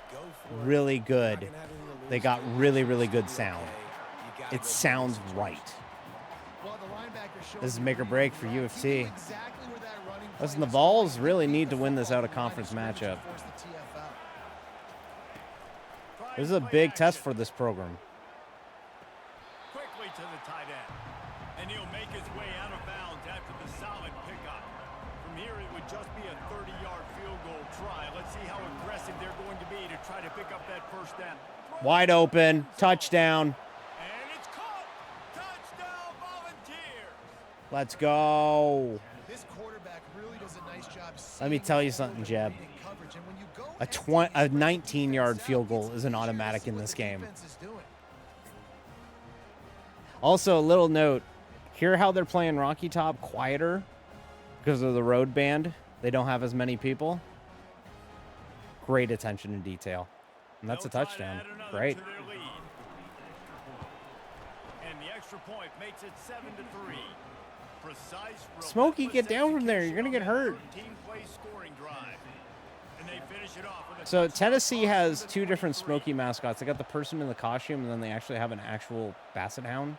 for it. really You're not good. gonna have anything to They lose. got Still really, should really still good be sound. okay. You gotta It go for the sounds situation. right. Well, the linebacker showed This is you make or reading break the for run. U He of knew T. exactly where that running Listen, play the was Vols going. really He need beat to the win this football out of from the line conference scrimmage and matchup. forced the TFL. This is a big test for this program. Quickly to the tight end. And he'll make his way out of bounds after the solid pickup. From here, it would just be a 30-yard field goal try. Let's see how aggressive they're going to be to try to pick up that first down. Wide open. Touchdown. And it's caught. Touchdown, Volunteers. Let's go. This quarterback really does a nice job. Let me seeing tell you the something, field Jeb. and reading coverage. And when you go A empty, 20 a you spread the 19-yard defense field out. goal It's isn't curious automatic in what this the game. defense is doing. Also, a little note. Hear how they're playing Rocky Top quieter because of the road band? They don't have as many people. Great attention to detail. And that's a They'll try to touchdown. add another Great. to their lead. And the extra point makes it 7-3. Precise, Smokey, relentless get down from there. You're gonna get execution on hurt. that 13-play scoring drive. And they finish it off with a So touchdown Tennessee run has to the two different 23. Smokey mascots. They got the person in the costume, and then they actually have an actual basset hound.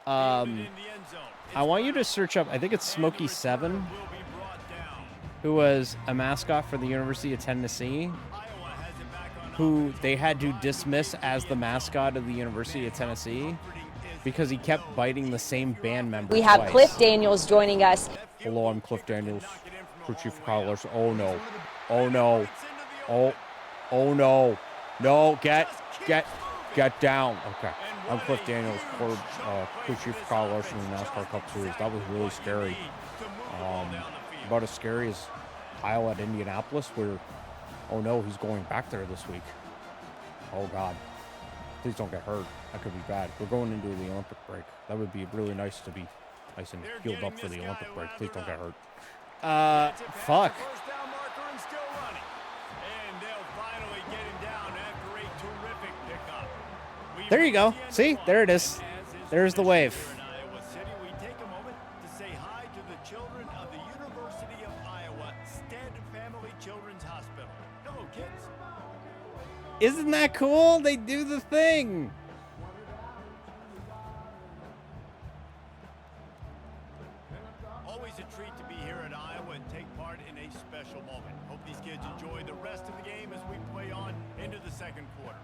Fielded in the end zone. I want you to It's search up, I think it's and the Smokey return 7, will be brought down. who was a mascot for the University of Tennessee, Iowa has it back on who offense. they had to dismiss as the mascot of the University of Tennessee because he kept biting the same band member We have twice. Cliff Daniels joining us. Hello, I'm Cliff Daniels, crew chief for Kyle Larson. Oh no, oh no, oh no, no, get down. Okay, I'm Cliff Daniels, crew chief for Kyle Larson in the NASCAR Cup Series. That was really scary. About as scary as Kyle at Indianapolis, where, oh no, he's going back there this week. Oh God, please don't get hurt. That could be bad. We're going into the Olympic break. That would be really nice to be nice and healed up for the Olympic break. Please don't get hurt. Fuck. First down marker and still running. And they'll finally get him down after a terrific pickup. There you go. See, there it is. There's the wave. Here in Iowa City, we take a moment to say hi to the children of the University of Iowa Stead Family Children's Hospital. Hello, kids. Isn't that cool? They do the thing. Always a treat to be here at Iowa and take part in a special moment. Hope these kids enjoy the rest of the game as we play on into the second quarter.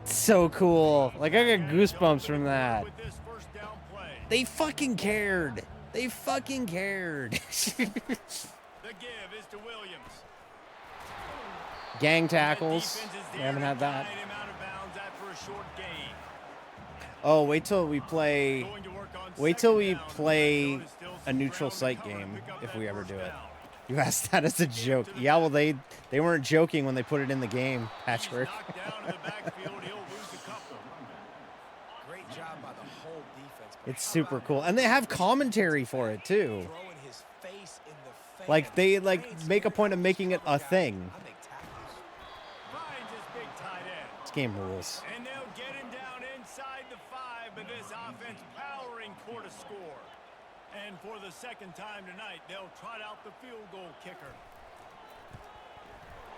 So cool. Like, I got goosebumps from that. With this first down play, They fucking cared. They fucking cared. the give is to Williams. Gang The tackles. defense is We there haven't to had that. guide him out of bounds after a short gain. Oh, wait till we play. Going to work on Wait till second we down. play Zone is still a some neutral ground to site cover and game pick up if that we ever first do it. down. You asked that as a joke. Yeah, well, they weren't joking when they put it in the game, Patrick. He's knocked down in the backfield. He'll lose a couple. Great job by the whole defense. but It's how super about cool, and they have commentary for it too. throwing his face in the fan? Like they Great make a point of skill. making it a Guys, thing. I make tackles. Finds his big tight end. This game rules. And they'll get him down inside the 5, but this offense powering toward a score. And for the second time tonight, they'll trot out the field goal kicker.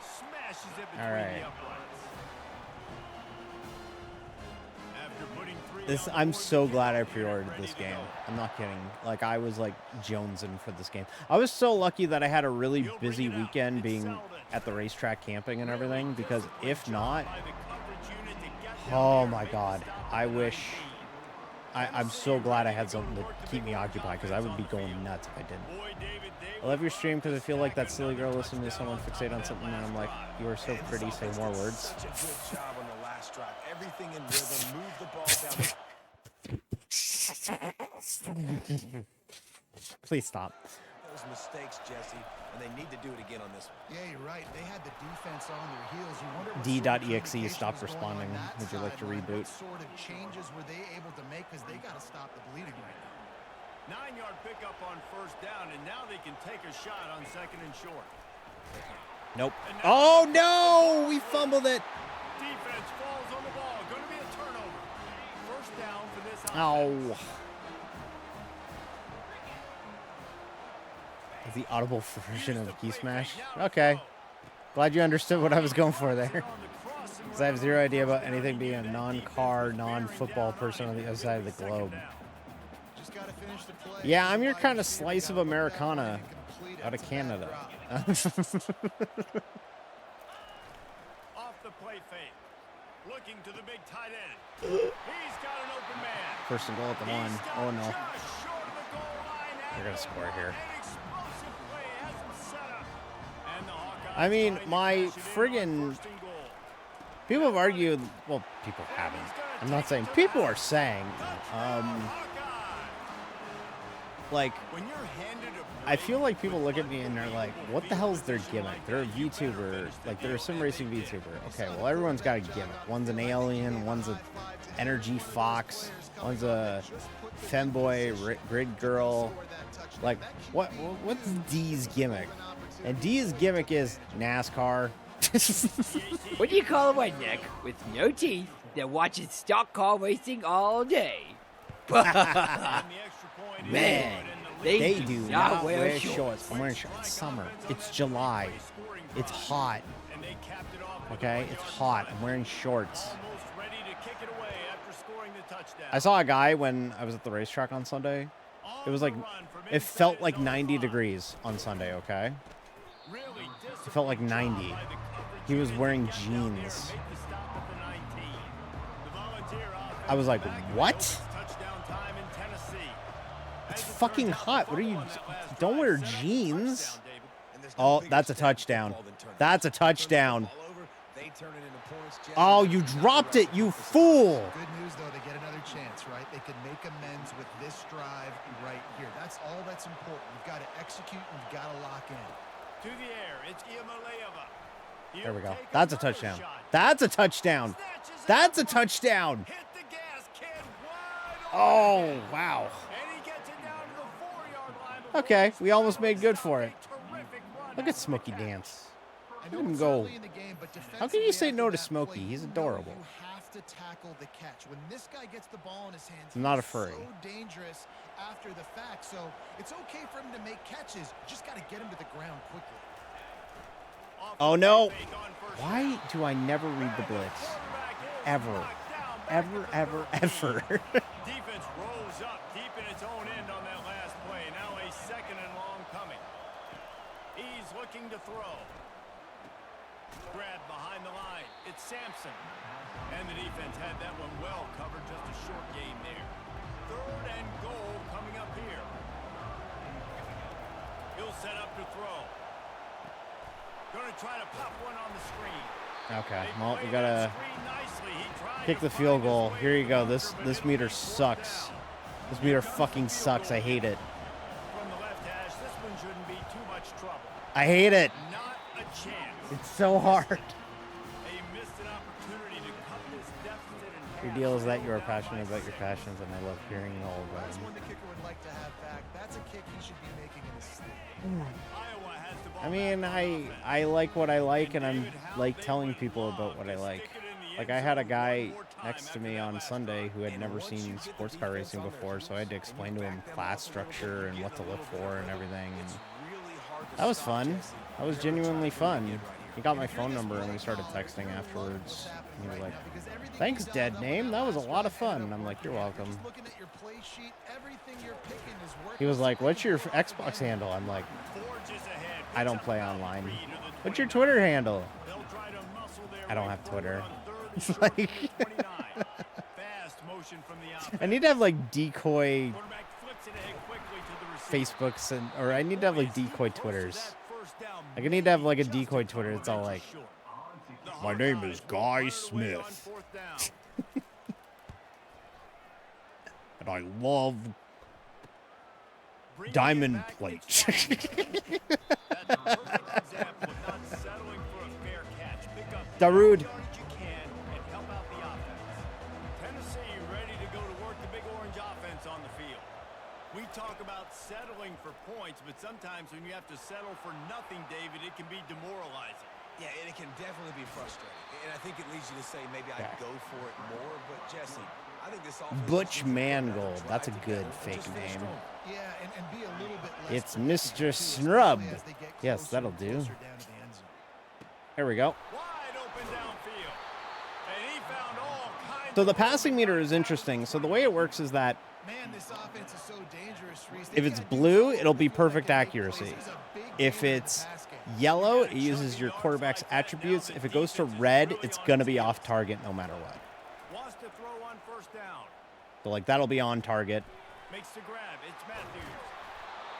Smashes it between All right. the uprights. After putting 3 This on the I'm board, so the glad I Cowboys are pre-ordered ready this to game. go. I'm not kidding. Like I was like jonesing for this game. I was so lucky that I had a really He'll bring busy it out. weekend It's being Selden. at the racetrack camping and everything because Disciplined if job not, by the coverage unit to get down oh there and my make the God, stop I at the wish 19. I'm so glad I had something to keep me occupied because I would be going nuts if I didn't. Boy, David, they I love your stream because I feel like that silly girl listening to someone fixate on something and I'm like, you are so pretty, say more words. Such a good job on the last drive. Everything in rhythm. Move the ball down. Please stop. Those mistakes, Jesse, and they need to do it again on this one. Yeah, you're right. They had the defense on their heels. You wonder what D.exe sort of communication stopped was going on responding. that Would you like to sideline? reboot? What sort of changes were they able to make? Because they got to stop the bleeding right now. 9-yard pickup on first down, and now they can take a shot on second and short. Nope. Oh no, we fumbled it. Defense falls on the ball. Going to be a turnover. First down for this offense. Ow. Is the audible version of Key Smash? Okay. Glad you understood what I was going for there. Because I have zero idea about anything being a non-car, non-football person on the other side of the globe. Just got to finish the play. Yeah, I'm your kind of slice of Americana out of Canada. Off the play fake. Looking to the big tight end. He's got an open man. First and goal at the He's one. stopped Oh no. just short of the goal line. They're gonna score here. An explosive play has him set up. And the Hawkeyes I mean, trying to my cash it in on friggin' first and goal. People have argued, well, people haven't. I'm not saying, people are saying, like, When you're handed a I feel like people look at me and they're like, what the hell's their gimmick? They're a VTuber, like they're a sim racing VTuber. Okay, well everyone's got a gimmick. One's an alien, one's a energy fox, one's a femboy grid girl. Like, what's D's gimmick? And D's gimmick is NASCAR. What do you call a redneck with no teeth that watches stock car racing all day? Man, They do not wear shorts. I'm wearing shorts. It's summer. It's July. It's hot. Okay? It's hot. I'm wearing shorts. almost ready to kick it away after scoring the touchdown. I saw a guy when I was at the racetrack on Sunday. It was like, it felt like 90 degrees on Sunday, okay? It felt like 90. He was wearing jeans. I was like, what? It's fucking hot. What are you? Don't wear jeans. Oh, that's a touchdown. That's a touchdown. Oh, you dropped it, you fool. Good news, though, they get another chance, right? They could make amends with this drive right here. That's all that's important. You've got to execute and you've got to lock in. To the air, it's Iamaleava. There we go. That's a touchdown. That's a touchdown. That's a touchdown. Hit the gas, kid. Oh, wow. And he gets it down to the 4-yard line. Okay, we almost made good for it. Look at Smokey dance. Look at him go. How can you say no to Smokey? He's adorable. You have to tackle the catch. When this guy gets the ball in his hands, I'm not a he's furry. so dangerous after the fact. So it's okay for him to make catches. You just got to get him to the ground quickly. Oh, no. Why do I never read the blitz? Ever. Ever, ever, ever. Defense rolls up deep in its own end on that last play. Now a second and long coming. He's looking to throw. Grab behind the line. It's Sampson. And the defense had that one well covered. Just a short gain there. 3rd and goal coming up here. He'll set up to throw. Going to try to pop one on the screen. Okay, well, we gotta kick the field goal. Here you go. This meter sucks. This meter fucking sucks. I hate it. From the left hash, this one shouldn't be too much trouble. I hate it. Not a chance. It's so hard. They missed an opportunity to cut this deficit in Your half. deal is that you are passionate about your passions, and I love hearing all about That's them. one the kicker would like to have back. That's a kick he should be making in his sleep. Iowa has the ball I mean, back on I like what I like, and I'm like telling people about what I like. Like, I had a guy next to me on Sunday who had never seen sports car racing before, so I had to explain to him class structure and what to look for and everything. And that was fun. That was genuinely fun. He got my phone number and we started texting afterwards. And he was like, "Thanks, Dead Name. That was a lot of fun." And I'm like, "You're welcome." Looking at your play sheet, everything you're picking is working. He was like, "What's your Xbox handle?" I'm like, forges ahead. "I don't play online." "What's your Twitter handle?" They'll try to muscle their I don't way have Twitter. forward on 3rd It's and like 29. Fast motion from the I need to have like decoy Quarterback flicks it ahead quickly to the receiver. Facebooks or I need to have like decoy Twitters. Like I need to have like a decoy Twitter. It's all like, "My name is Guy Smith, and I love diamond plate." Darude. Tennessee ready to go to work the big orange offense on the field. We talk about settling for points, but sometimes when you have to settle for nothing, David, it can be demoralizing. Yeah, and it can definitely be frustrating. And I think it leads you to say maybe I'd go for it more. But, Jesse, I think this offense... Butch Mangold. That's a good fake name. Yeah, and be a little bit less It's Mr. Snrub. as they get Yes, closer that'll and do. closer down to the end zone. There we go. Wide open downfield. And he found all kinds So the of passing meter is interesting. So the way it works is that Man, this offense is so dangerous, Reese. if it's blue, it'll be perfect accuracy. If it's yellow, it uses your quarterback's attributes. If it goes to red, it's going to be off target no matter what. wants to throw on 1st down. So like that'll be on target. Makes the grab. It's Matthews.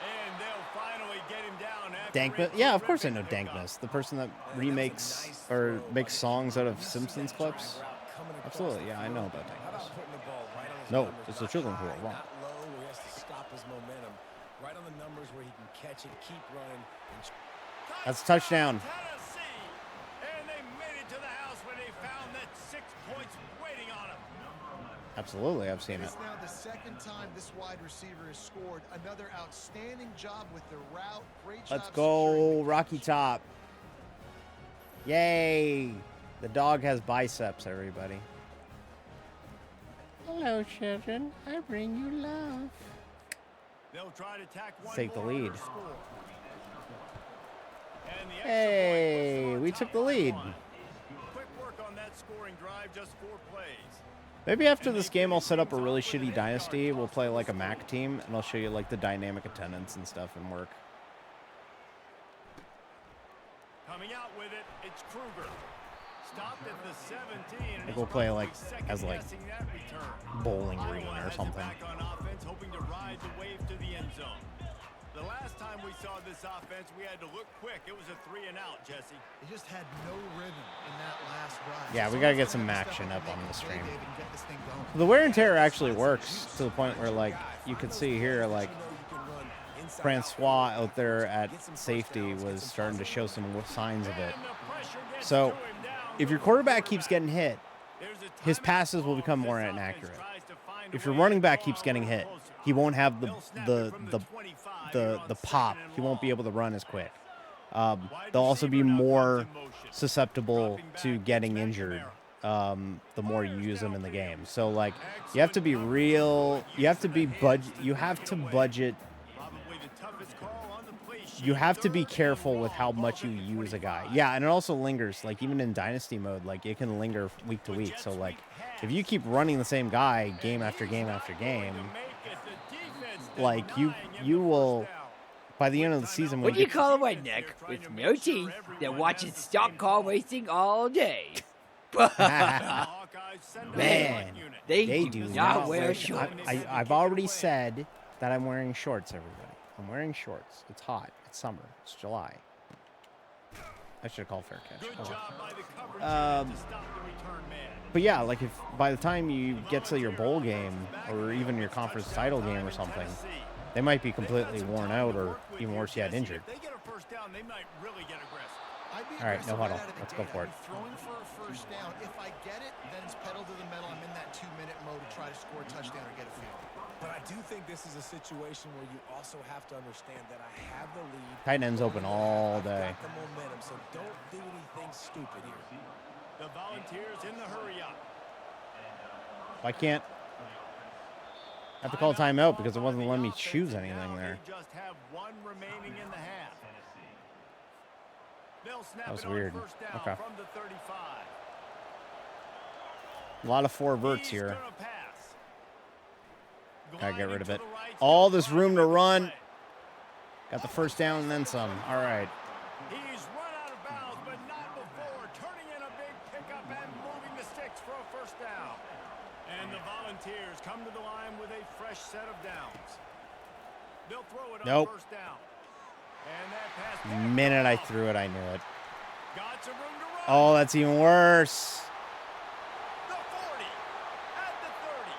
And they'll finally get him down after Dankness? Yeah, of course I know Dankness. The person that remakes or makes songs out of Simpsons clips. Absolutely, yeah, I know about Dankness. No, it's the children who are wrong. Not low where he has to stop his momentum. Right on the numbers where he can catch it, keep running. And That's a touchdown. Tennessee. And they made it to the house when they found that 6 points waiting on them. Absolutely, I've seen it. It's now the second time this wide receiver has scored. Another outstanding job with the route. Great job Let's securing go, the Rocky Top. Yay! The dog has biceps, everybody. Hello, children. I bring you love. They'll try to tack one Take the more lead. underscore. And the extra Hey, point puts we them took on the top by lead. 1. Quick work on that scoring drive, just 4 plays. Maybe after this game, I'll set up a really shitty dynasty. We'll play like a Mac team, and I'll show you like the dynamic attendance and stuff and work. Coming out with it, it's Kruger. Stopped at the 17. And Like we'll he's play probably like second as like guessing that return. Bowling Iowa Green or has it something. back on offense, hoping to ride the wave to the time we saw this offense, we had to look quick. It was a 3 and out, Jesse. They just had no rhythm in that last drive. Yeah, we So gotta get someone's some gonna have to action step up and on make the a play, stream. Dave, and get this thing going. The wear and tear actually works to the point where, like, you could see here, like, Francois out there at safety was starting to show some signs of it. So, if your quarterback keeps getting hit, his passes will become more inaccurate. If your running back keeps getting hit, he won't have the pop. He won't be able to run as quick. They'll also be more susceptible to getting injured the more you use them in the game. So, like, you have to be real. You have to be You have to budget. You have to be careful with how much you use a guy. Yeah, and it also lingers. Like, even in Dynasty mode, like, it can linger week to week. So, like, if you keep running the same guy game after game after game, like, you will, by the end of the season... What do you call a redneck with no teeth that watches stock car racing all day? Man, they do not wear shorts. I've already said that I'm wearing shorts, everybody. I'm wearing shorts. It's hot. It's summer. It's July. I should have called fair catch. But yeah, like, if by the time you get to your bowl game or even your conference title game or something, they might be completely worn out or even worse yet, injured. All right, no huddle. Let's go for it. Throwing for a first down. If I get it, then it's pedal to the metal. I'm in that 2-minute mode to try to score a touchdown or get a field. But I do think this is a situation where you also have to understand that I have the lead. Tight ends open all I've day. got the momentum, so don't do anything stupid here. The Volunteers in the hurry up. I can't. I have to call timeout because it wasn't letting me choose anything there. Just have one remaining in the half. That was weird. Okay. From the 35. A lot of 4 verts He's here. gonna pass. Gotta get rid of it. Gliding to the right, All this room to run. play. Got the first down and then some. All right. He's run out of bounds, but not before. Turning in a big pickup and moving the sticks for a first down. And the Volunteers come to the line with a fresh set of downs. They'll throw it Nope. on first down. And that pass The minute I threw it, I knew it. got some room to run. Oh, that's even worse. The 40, at the 30.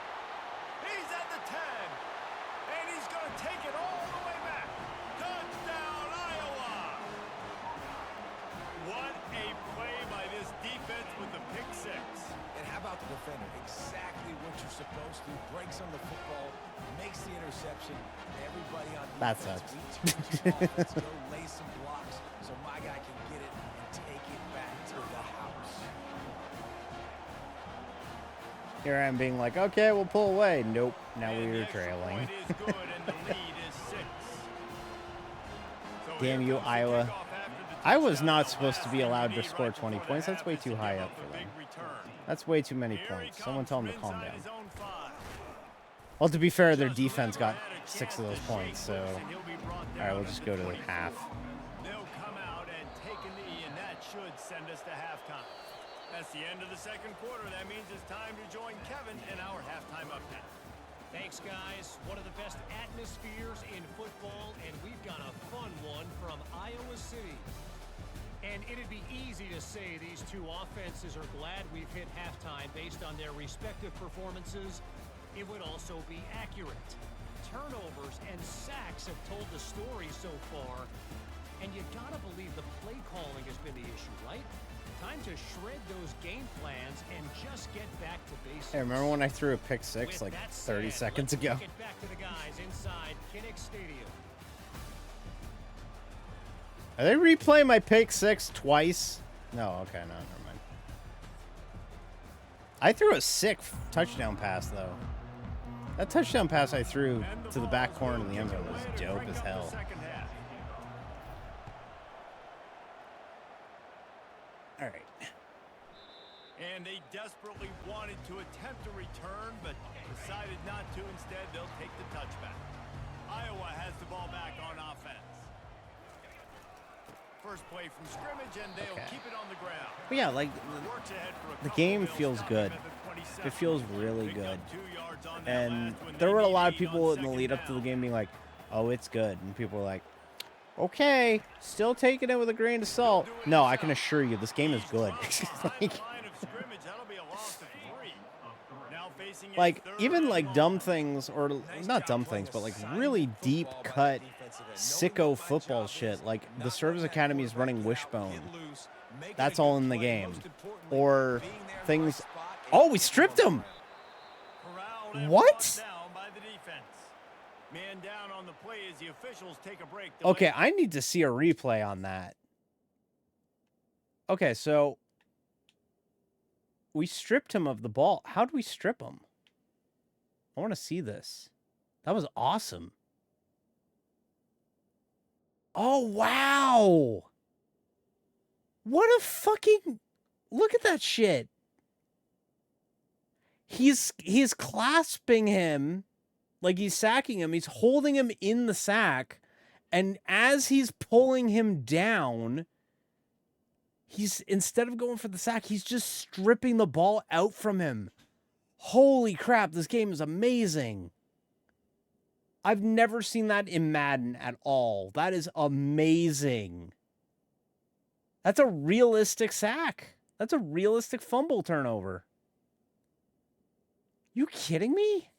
He's at the 10. And he's going to take it all the way back. Touchdown, Iowa. What a play by this defense with the pick 6. And how about the defender? Exactly what you're supposed to. Breaks on the football, makes the interception. Everybody on That defense, sucks. we teach this offense, go lay some blocks so my guy can get it and take it back to the house. Here I am being like, okay, we'll pull away. Nope. Now And we're the extra trailing. point is good, and the lead is 6. So Damn here you, comes the Iowa. kickoff after the I was touchdown. not The supposed to last be thing allowed we to need score right 20 before points. the That's half way is too to high give up for a them. big return. That's way too many Here he points. Someone comes tell them to from calm inside down. his own 5. Well, to be fair, their Just defense got never had a 6 of chance those to points, shake so... loose, and he'll be brought All right, down we'll at just the go to 24. half. They'll come out and take a knee, and that should send us to halftime. That's the end of the second quarter. That means it's time to join Kevin in our halftime update. Thanks, guys. One of the best atmospheres in football, and we've got a fun one from Iowa City. And it'd be easy to say these two offenses are glad we've hit halftime based on their respective performances. It would also be accurate. Turnovers and sacks have told the story so far. And you gotta believe the play calling has been the issue, right? Time to shred those game plans and just get back to basics. Hey, remember when I threw a pick 6 With like that 30 said, seconds let's ago? kick it back to the guys inside Kinnick Stadium. Are they replaying my pick 6 twice? No, okay, no, never mind. I threw a sick touchdown pass, though. That touchdown pass I threw to the back corner of the end zone was dope as hell. All right. And they desperately wanted to attempt a return, but decided not to. Instead, they'll take the touchback. Iowa has the ball back on offense. First play from scrimmage, and they'll Okay. keep it on the ground. But yeah, like, Works ahead for a the couple. game They'll feels stop good. him at the 27. It feels really Picked up good. 2 yards on that And last one. there They were a need lot a of lead on people in the second lead up to the down. game being like, oh, it's good. And people were like, Okay, still taking it with a grain of salt. No, I can assure you, this game is good. like even like dumb things, or not dumb things, but like really deep cut sicko football shit. Like the Service Academy is running Wishbone. That's all in the game. Or things. Oh, we stripped him. What? Man down on the play as the officials take a break. Okay, I need to see a replay on that. Okay, so we stripped him of the ball. How do we strip him? I want to see this. That was awesome. Oh, wow. What a fucking... Look at that shit. He's clasping him. Like he's sacking him. He's holding him in the sack. And as he's pulling him down, he's, instead of going for the sack, he's just stripping the ball out from him. Holy crap, this game is amazing. I've never seen that in Madden at all. That is amazing. That's a realistic sack. That's a realistic fumble turnover. You kidding me?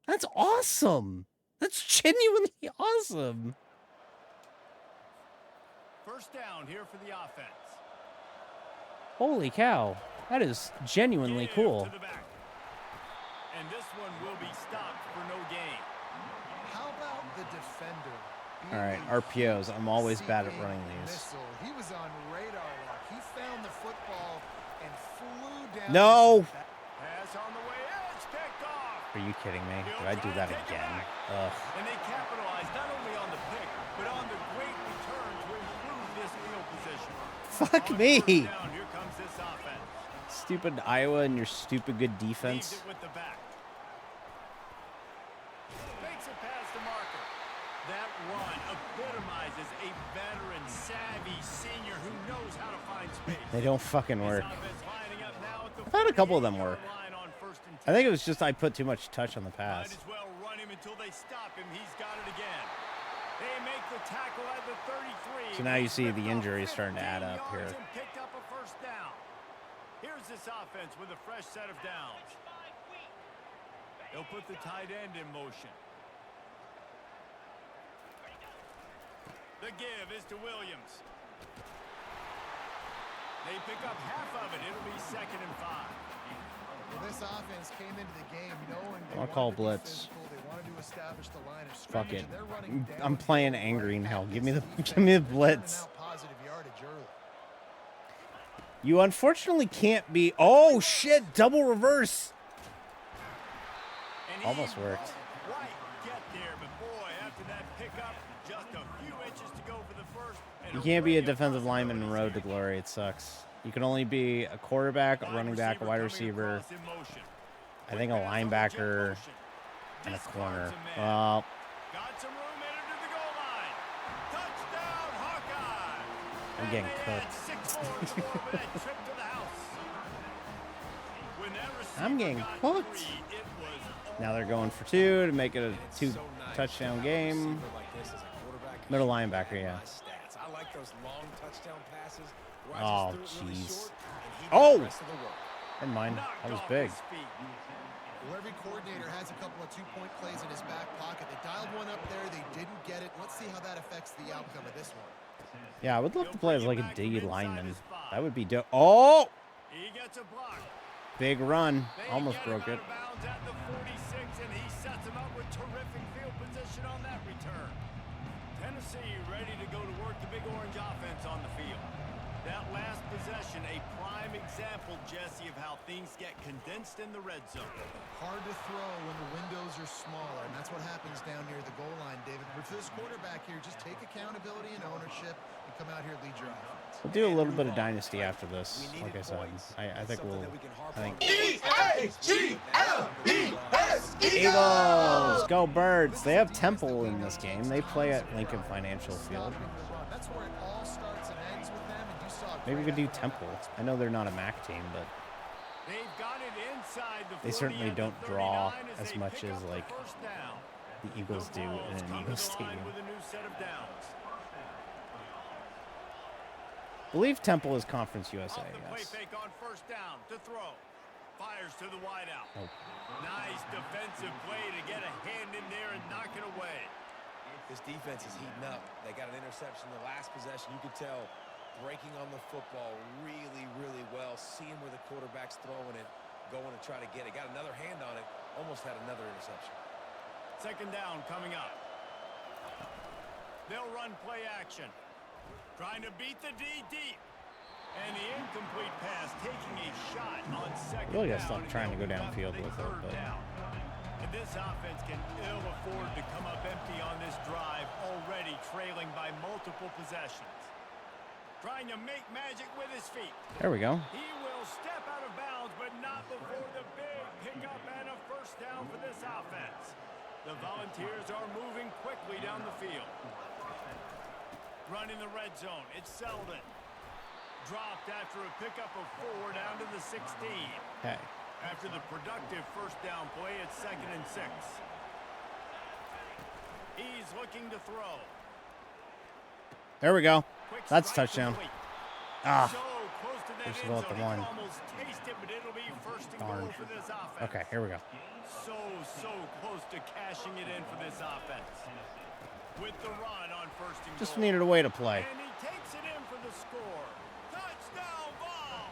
That's awesome. That's genuinely awesome. First down here for the offense. Holy cow. That is genuinely cool. And this one will be stopped for no gain. How about the defender? All right, RPOs. I'm always bad at running these. He was on radar lock. He found the football and flew down. No. Pass on the way. It's picked off. Are you kidding me? Did I do that again? Ugh. And they capitalized not only on the pick, but on the great return to improve this field position. Fuck On me. first down, here comes this offense. Stupid Iowa and your stupid good Leaves defense. it with the back. Makes it past the marker. That run epitomizes a veteran, savvy senior who knows how to find space. They don't fucking work. This offense lining up now at the I've had a couple of them 48-yard work. line on first and I think it was just I put too much touch on the Might pass. as well run him until they stop him. He's got it again. They make the tackle at the 33. So now you see the He's ripped injuries off starting to add 15 up here. yards and picked up a first down. Here's this offense with a fresh set of downs. They'll put the tight end in motion. The give is to Williams. They pick up half of it. It'll be 2nd and 5. Well, this offense came into the game knowing they I'll wanted call to be blitz. physical, they wanted to establish the line of Fuck scrimmage, it. and they're running down I'm playing the angry now. Give me the defense. give me the They're blitz. turning out positive yardage early. You unfortunately can't be. Oh shit! Double reverse. And he Almost worked. won't quite get there, but boy, after that pickup, just a few inches to go for the first. And You can't be a radio defensive first lineman down in is road to here. glory. It sucks. You can only be a quarterback, a running back, a wide receiver, coming across in motion. I think a Quick pass on the jet linebacker, motion. and a Discards corner. a man. Well, Got some room in to the goal line. Touchdown, Hawkeye. I'm getting And they add cooked. 6 more to score with that trip to the house. When that I'm receiver getting got cooked. 3, it was now they're going for 2 to make it a It's 2 so nice touchdown to have a game. receiver like this as a quarterback who Middle should linebacker, have yeah. my stats. I like those long touchdown passes where I Oh, just threw it really jeez. short, and he did Oh! the rest of the work. Never mind. knocked That was off big. his feet. Well, every coordinator has a couple of two-point plays in his back pocket. They dialed one up there. They didn't get it. Let's see how that affects the outcome of this one. Yeah, I would love to play as like a D He'll bring it back from lineman. inside his spot. That would be dope. Oh! He gets a block. Big run. They Almost get broke him it. out of bounds at the 46, and he sets him up with terrific field position on that return. Tennessee ready to go to work the Big Orange offense on the field. That last possession, a prime example, Jesse, of how things get condensed in the red zone. Hard to throw when the windows are smaller, and that's what happens down near the goal line, David. But for this quarterback here, just take accountability and ownership and come out here and lead your offense. We'll do a little bit of dynasty after this. Like I said, I think we'll. I think Eagles go Birds. They have Temple in this game. They play at Lincoln Financial Field. That's where it all starts and ends with them, and you saw Maybe we could do Temple. I know they're not a MAC team, but They've got it inside the they 40 certainly at the don't draw 39 as they much pick as up the like first down. the Eagles do in an Come to Eagles the line stadium. with a new set of downs. Believe Temple is Conference USA, Off the play yes. fake on first down to throw. Fires to the wideout. Oh. Nice defensive play to get a hand in there and knock it away. This defense is heating up. They got an interception the last possession. You could tell breaking on the football really, really well, seeing where the quarterback's throwing it, going to try to get it. Got another hand on it, almost had another interception. Second down coming up. They'll run play action. Trying to beat the D deep. And the incomplete pass taking a shot on second Really down. gotta stop trying to go downfield with it, Third but down. And this offense can ill afford to come up empty on this drive, already trailing by multiple possessions. Trying to make magic with his feet. there we go. He will step out of bounds, but not before the big pickup and a first down for this offense. The Volunteers are moving quickly down the field. Running the red zone. It's Selden. Dropped after a pickup of 4 down to the 16. Hey. After the productive first down play, it's 2nd and 6. He's looking to throw. There we go. Quick That's strike touchdown. complete. Ah. So close to that First of end all, zone. the He one. could almost taste it, but it'll be first and Darn. goal for this offense. Okay, here we go. So close to cashing it in for this offense. With the run on first and Just goal. needed a way to play. And he takes it in for the score. Touchdown ball.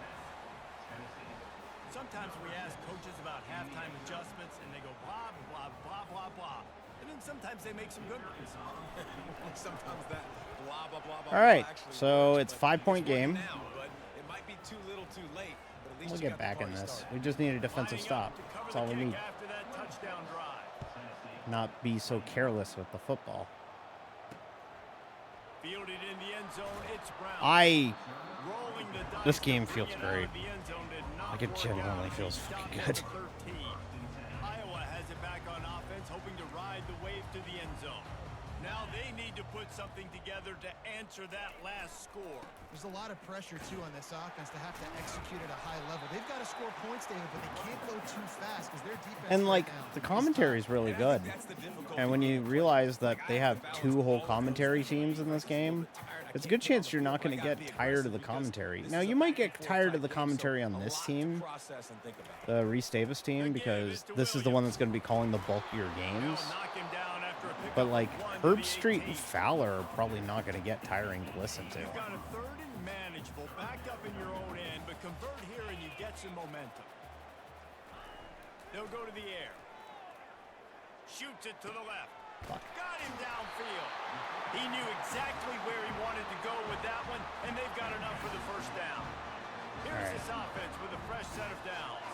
Sometimes we ask coaches about halftime adjustments, and they go blah, blah, blah, blah, blah. And then sometimes they make some good ones. Sometimes that blah, blah, blah, blah. All right, actually so works, it's but 5-point it's working game. now, but it might be too little too late. But at least We'll you get got the back in party this. started. We just need a defensive Lining stop. up to cover That's the all we kick need. after that touchdown drive. Not be so careless with the football. Fielded in the end zone, it's Brown. Rolling the dice this game to bring feels it out great. of the end zone did not Like, it work genuinely out. feels He's fucking down good. to 13. Iowa has it back on offense, hoping to ride the wave to the end zone. Now they need to put something together to answer that last score. There's a lot of pressure, too, on this offense to have to execute at a high level. They've got to score points, David, but they can't go too fast because their defense And, like, right now the is commentary is really good. That's the difficulty. And when you realize that they have 2 whole commentary teams in this game, it's a good chance you're not going to get tired of the commentary. Now, you might get tired of the commentary on this team, the Reese Davis team, because this is the one that's going to be calling the bulk of your games. Knock him down after a pickup But, like, of 1 to Herb the Street 18. and Fowler are probably not going to get tiring to listen to. You've got a 3rd and manageable, backed up in your own end, but convert here and you get some momentum. They'll go to the air. Shoots it to the left. Fuck. Got him downfield. He knew exactly where he wanted to go with that one, and they've got enough for the first down. Here's right. this offense with a fresh set of downs.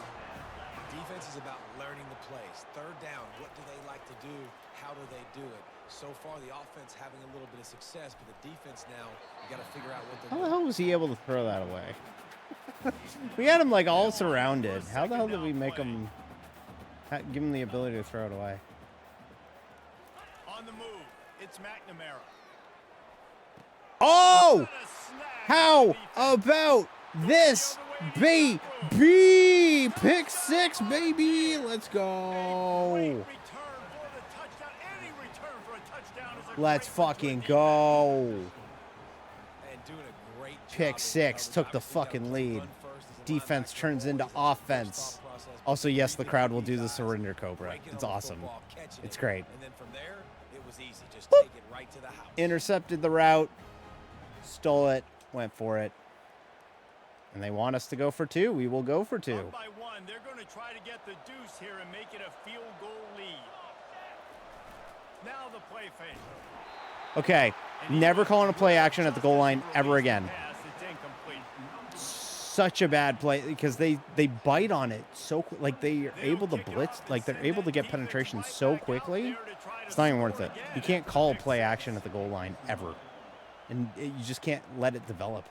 Defense is about learning the plays. 3rd down, what do they like to do? How do they do it? So far, the offense having a little bit of success, but the defense now, you got to figure out what How they're the doing. hell was he able to throw that away? We had him, like, all surrounded. How the hell did we make him... give him the ability to throw it away? On the move, it's McNamara. Oh! What a snag How by defense. about this, baby? Pick 6, baby. Let's go. Return for the touchdown. Any return for a touchdown is a Let's great one to a fucking defense. go. And doing a great job Pick in 6 coverage. took the Obviously, you gotta fucking play lead. run first as a Defense linebacker. turns into Always a first offense. thought process. Also, yes, the Read crowd will key do the guys, surrender cobra. breaking It's on the awesome. football, catching It's it, great. And then from there, it was easy. Just Woo! take it right to the house. Intercepted the route, stole it, went for it. And they want us to go for 2. We will go for 2. Up by 1, they're going to try to get the deuce here and make it a field goal lead. Now the play fake. Okay, never calling a play action at the goal line ever again. Pass, it's incomplete. Such a bad play because they bite on it so like they are able to blitz, like they're able to get penetration so quickly. It's not even worth it. You can't call a play action at the goal line ever, and you just can't let it develop.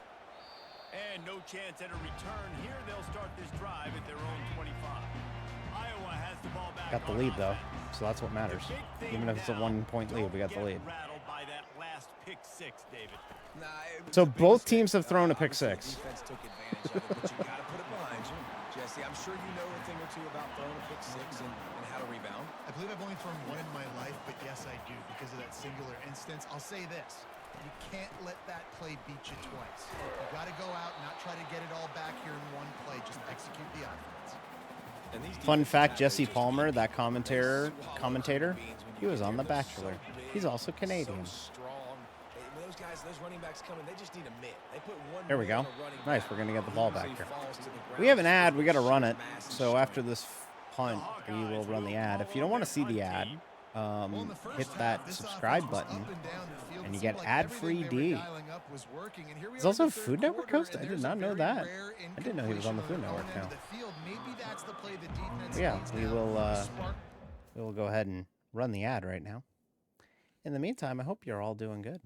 And no chance at a return here. They'll start this drive at their own 25. Iowa has the ball back. Got the on lead though, offense. so that's what matters. Big thing Even if it's a now, 1-point lead, we got the don't lead. get rattled by that last pick 6, David. Nah, it was So a big both mistake. teams have thrown a pick Obviously, the 6. defense took advantage of it, but you got to put it behind you. Jesse, I'm sure you know a thing or two about throwing a pick six and how to rebound. I believe I've only thrown one in my life, but yes, I do because of that singular instance. I'll say this. You can't let that play beat you twice. You got to go out and not try to get it all back here in one play. Just execute the offense. Fun fact, Jesse Palmer, that commentator, he was on The Bachelor. He's also Canadian. Those guys, those running backs coming, they just need a mitt. They put one There we go. man on a running Nice, back. we're going to get the He ball usually back here. falls to the ground. We have an ad, we got to run it. Massive So strength. after this punt, we will run the ad. If you don't want to see the ad, hit that subscribe button, and you get ad-free D. There's also a Food Network host? I did not know that. I didn't know he was on the Food Network now. But yeah, we will go ahead and run the ad right now. In the meantime, I hope you're all doing good.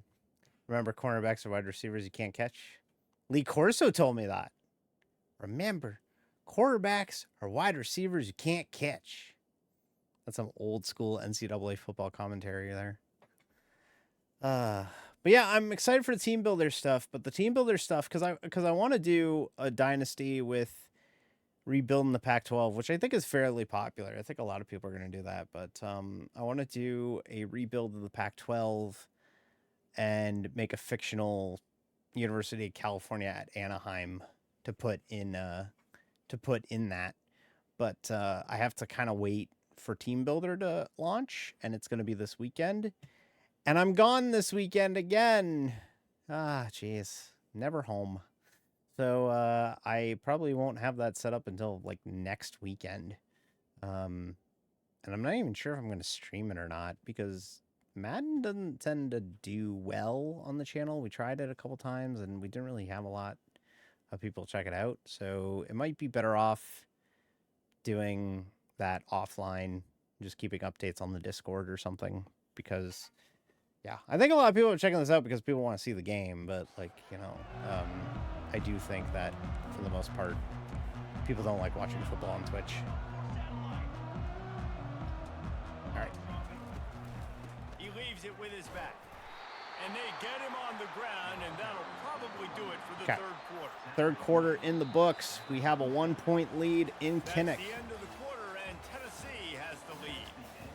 Remember, cornerbacks are wide receivers you can't catch. Lee Corso told me that. Remember, quarterbacks are wide receivers you can't catch. That's some old school NCAA football commentary there. But yeah, I'm excited for the team builder stuff. But the team builder stuff, because I want to do a dynasty with rebuilding the Pac-12, which I think is fairly popular. I think a lot of people are going to do that. But I want to do a rebuild of the Pac-12 and make a fictional University of California at Anaheim to put in that. But I have to kind of wait for Team Builder to launch, and it's going to be this weekend. And I'm gone this weekend again. Jeez. Never home. So I probably won't have that set up until like next weekend. And I'm not even sure if I'm going to stream it or not, because Madden doesn't tend to do well on the channel. We tried it a couple times, and we didn't really have a lot of people check it out. So it might be better off doing that offline, just keeping updates on the Discord or something, because yeah, I think a lot of people are checking this out because people want to see the game, but like, you know, I do think that for the most part, people don't like watching football on Twitch. All right. He leaves it with his back. And they get him on the ground, and that'll probably do it for the Okay. third quarter. Third quarter in the books. We have a 1-point lead in That's Kinnick. the end of the quarter, and Tennessee has the lead.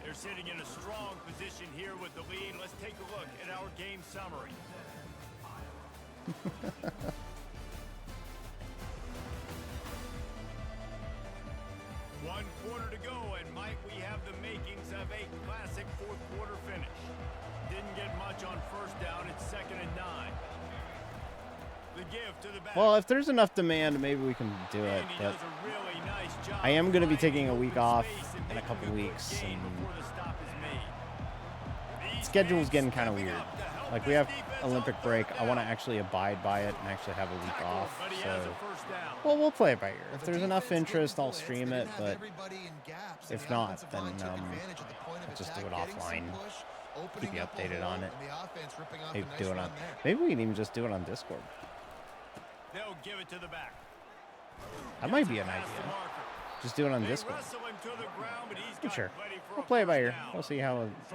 They're sitting in a strong position here with the lead. Let's take a look at our game summary. One quarter to go, and Mike, we have the makings of a classic fourth quarter finish. Didn't get much on first down. It's 2nd and 9. The give to the back. Well, if there's enough demand, maybe we can do it. And he But does a really nice job I am going to be finding taking a week open off space and in a making couple good weeks, gain and before the stop is made. These schedule's fans getting kind of stepping weird. up to help Like, we this have defense Olympic on break. third I want to down. actually abide by it and actually have a week Tackled, off. but he has So, a first down. well, we'll play it by ear. If there's enough interest, I'll stream it. But if not, then I'll just do it offline. Keep you updated on it. Maybe do it on. Maybe we can even just do it on Discord. They'll give it to the back. That might be an Past the idea. marker. Just do it on They Discord. wrestle him to the ground, but he's got Sure. plenty for We'll a play it by first ear. down. We'll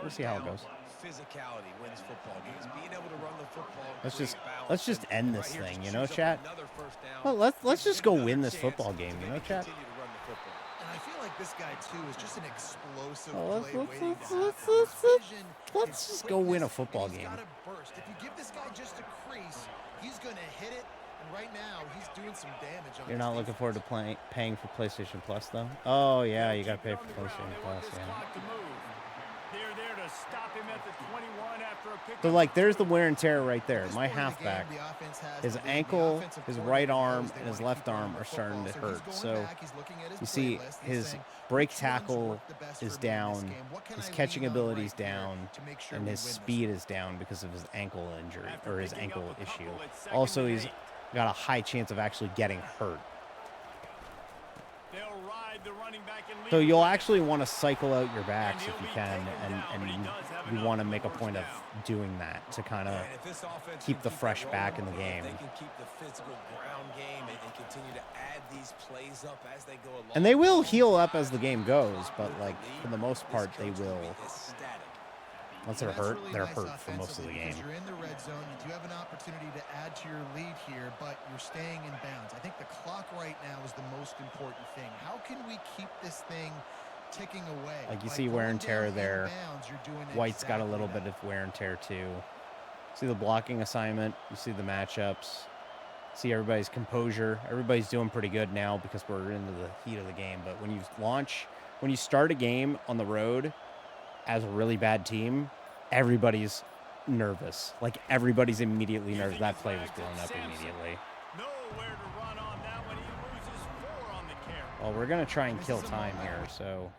see how it goes. Physicality wins football games. Being able to run the football. Let's just end this thing, you know, chat. Well, Well, let's just go win this football game, you know, chat. And I feel like this guy too is just an explosive Well, play waiting to let's just go win a football game. Burst. If you give this guy just a crease, he's going to hit it. And right now, he's doing some damage on You're this not looking defense. forward to paying for PlayStation Plus, though? Oh, yeah, you got to pay Keep for it on the ground. PlayStation They want Plus, this yeah. clock to move. They're there to stop him at the 21 after a pick. So, like, there's the wear and tear right there. At this My point in the halfback, game, the offense has his the lead. The ankle, offensive his coordinator right knows arm, they and his wanna left keep arm running are the starting to football. hurt. He's So, going back, he's looking at his you play see list, he's his saying, break "Which ones tackle work the best is for me in this down, game? What can his I catching lean on ability is right here down, to make sure and we his win this speed one?" is down because of his ankle injury, After or his picking up ankle a couple, issue. it's 2nd Also, and he's 8. got a high chance of actually getting hurt. They'll ride the running back and lead So you'll with it. actually want to cycle out your backs And if he'll you be can, taken down, but he and does have we enough want to for make a first point of down. doing that to kind of And if this offense keep can the that fresh rolling back in the if game. They can keep the physical ground game and continue to add these plays up as they go along. And they will heal up as the game goes, but like for the most part, they This coach will will. be ecstatic. Once And they're that's hurt, really they're nice hurt for most of the offensively game. because you're in the red zone. You do have an opportunity to add to your lead here, but you're staying in bounds. I think the clock right now is the most important thing. How can we keep this thing ticking away? Like you By see wear going and tear down in there. bounds, you're doing White's got a exactly little that. bit of wear and tear too. See the blocking assignment. You see the matchups. See everybody's composure. Everybody's doing pretty good now because we're into the heat of the game. But when you start a game on the road as a really bad team, everybody's nervous. Like everybody's immediately nervous. That play was blown up immediately. Nowhere to run on that when he loses 4 on the carry. Well, we're gonna try and kill time here, so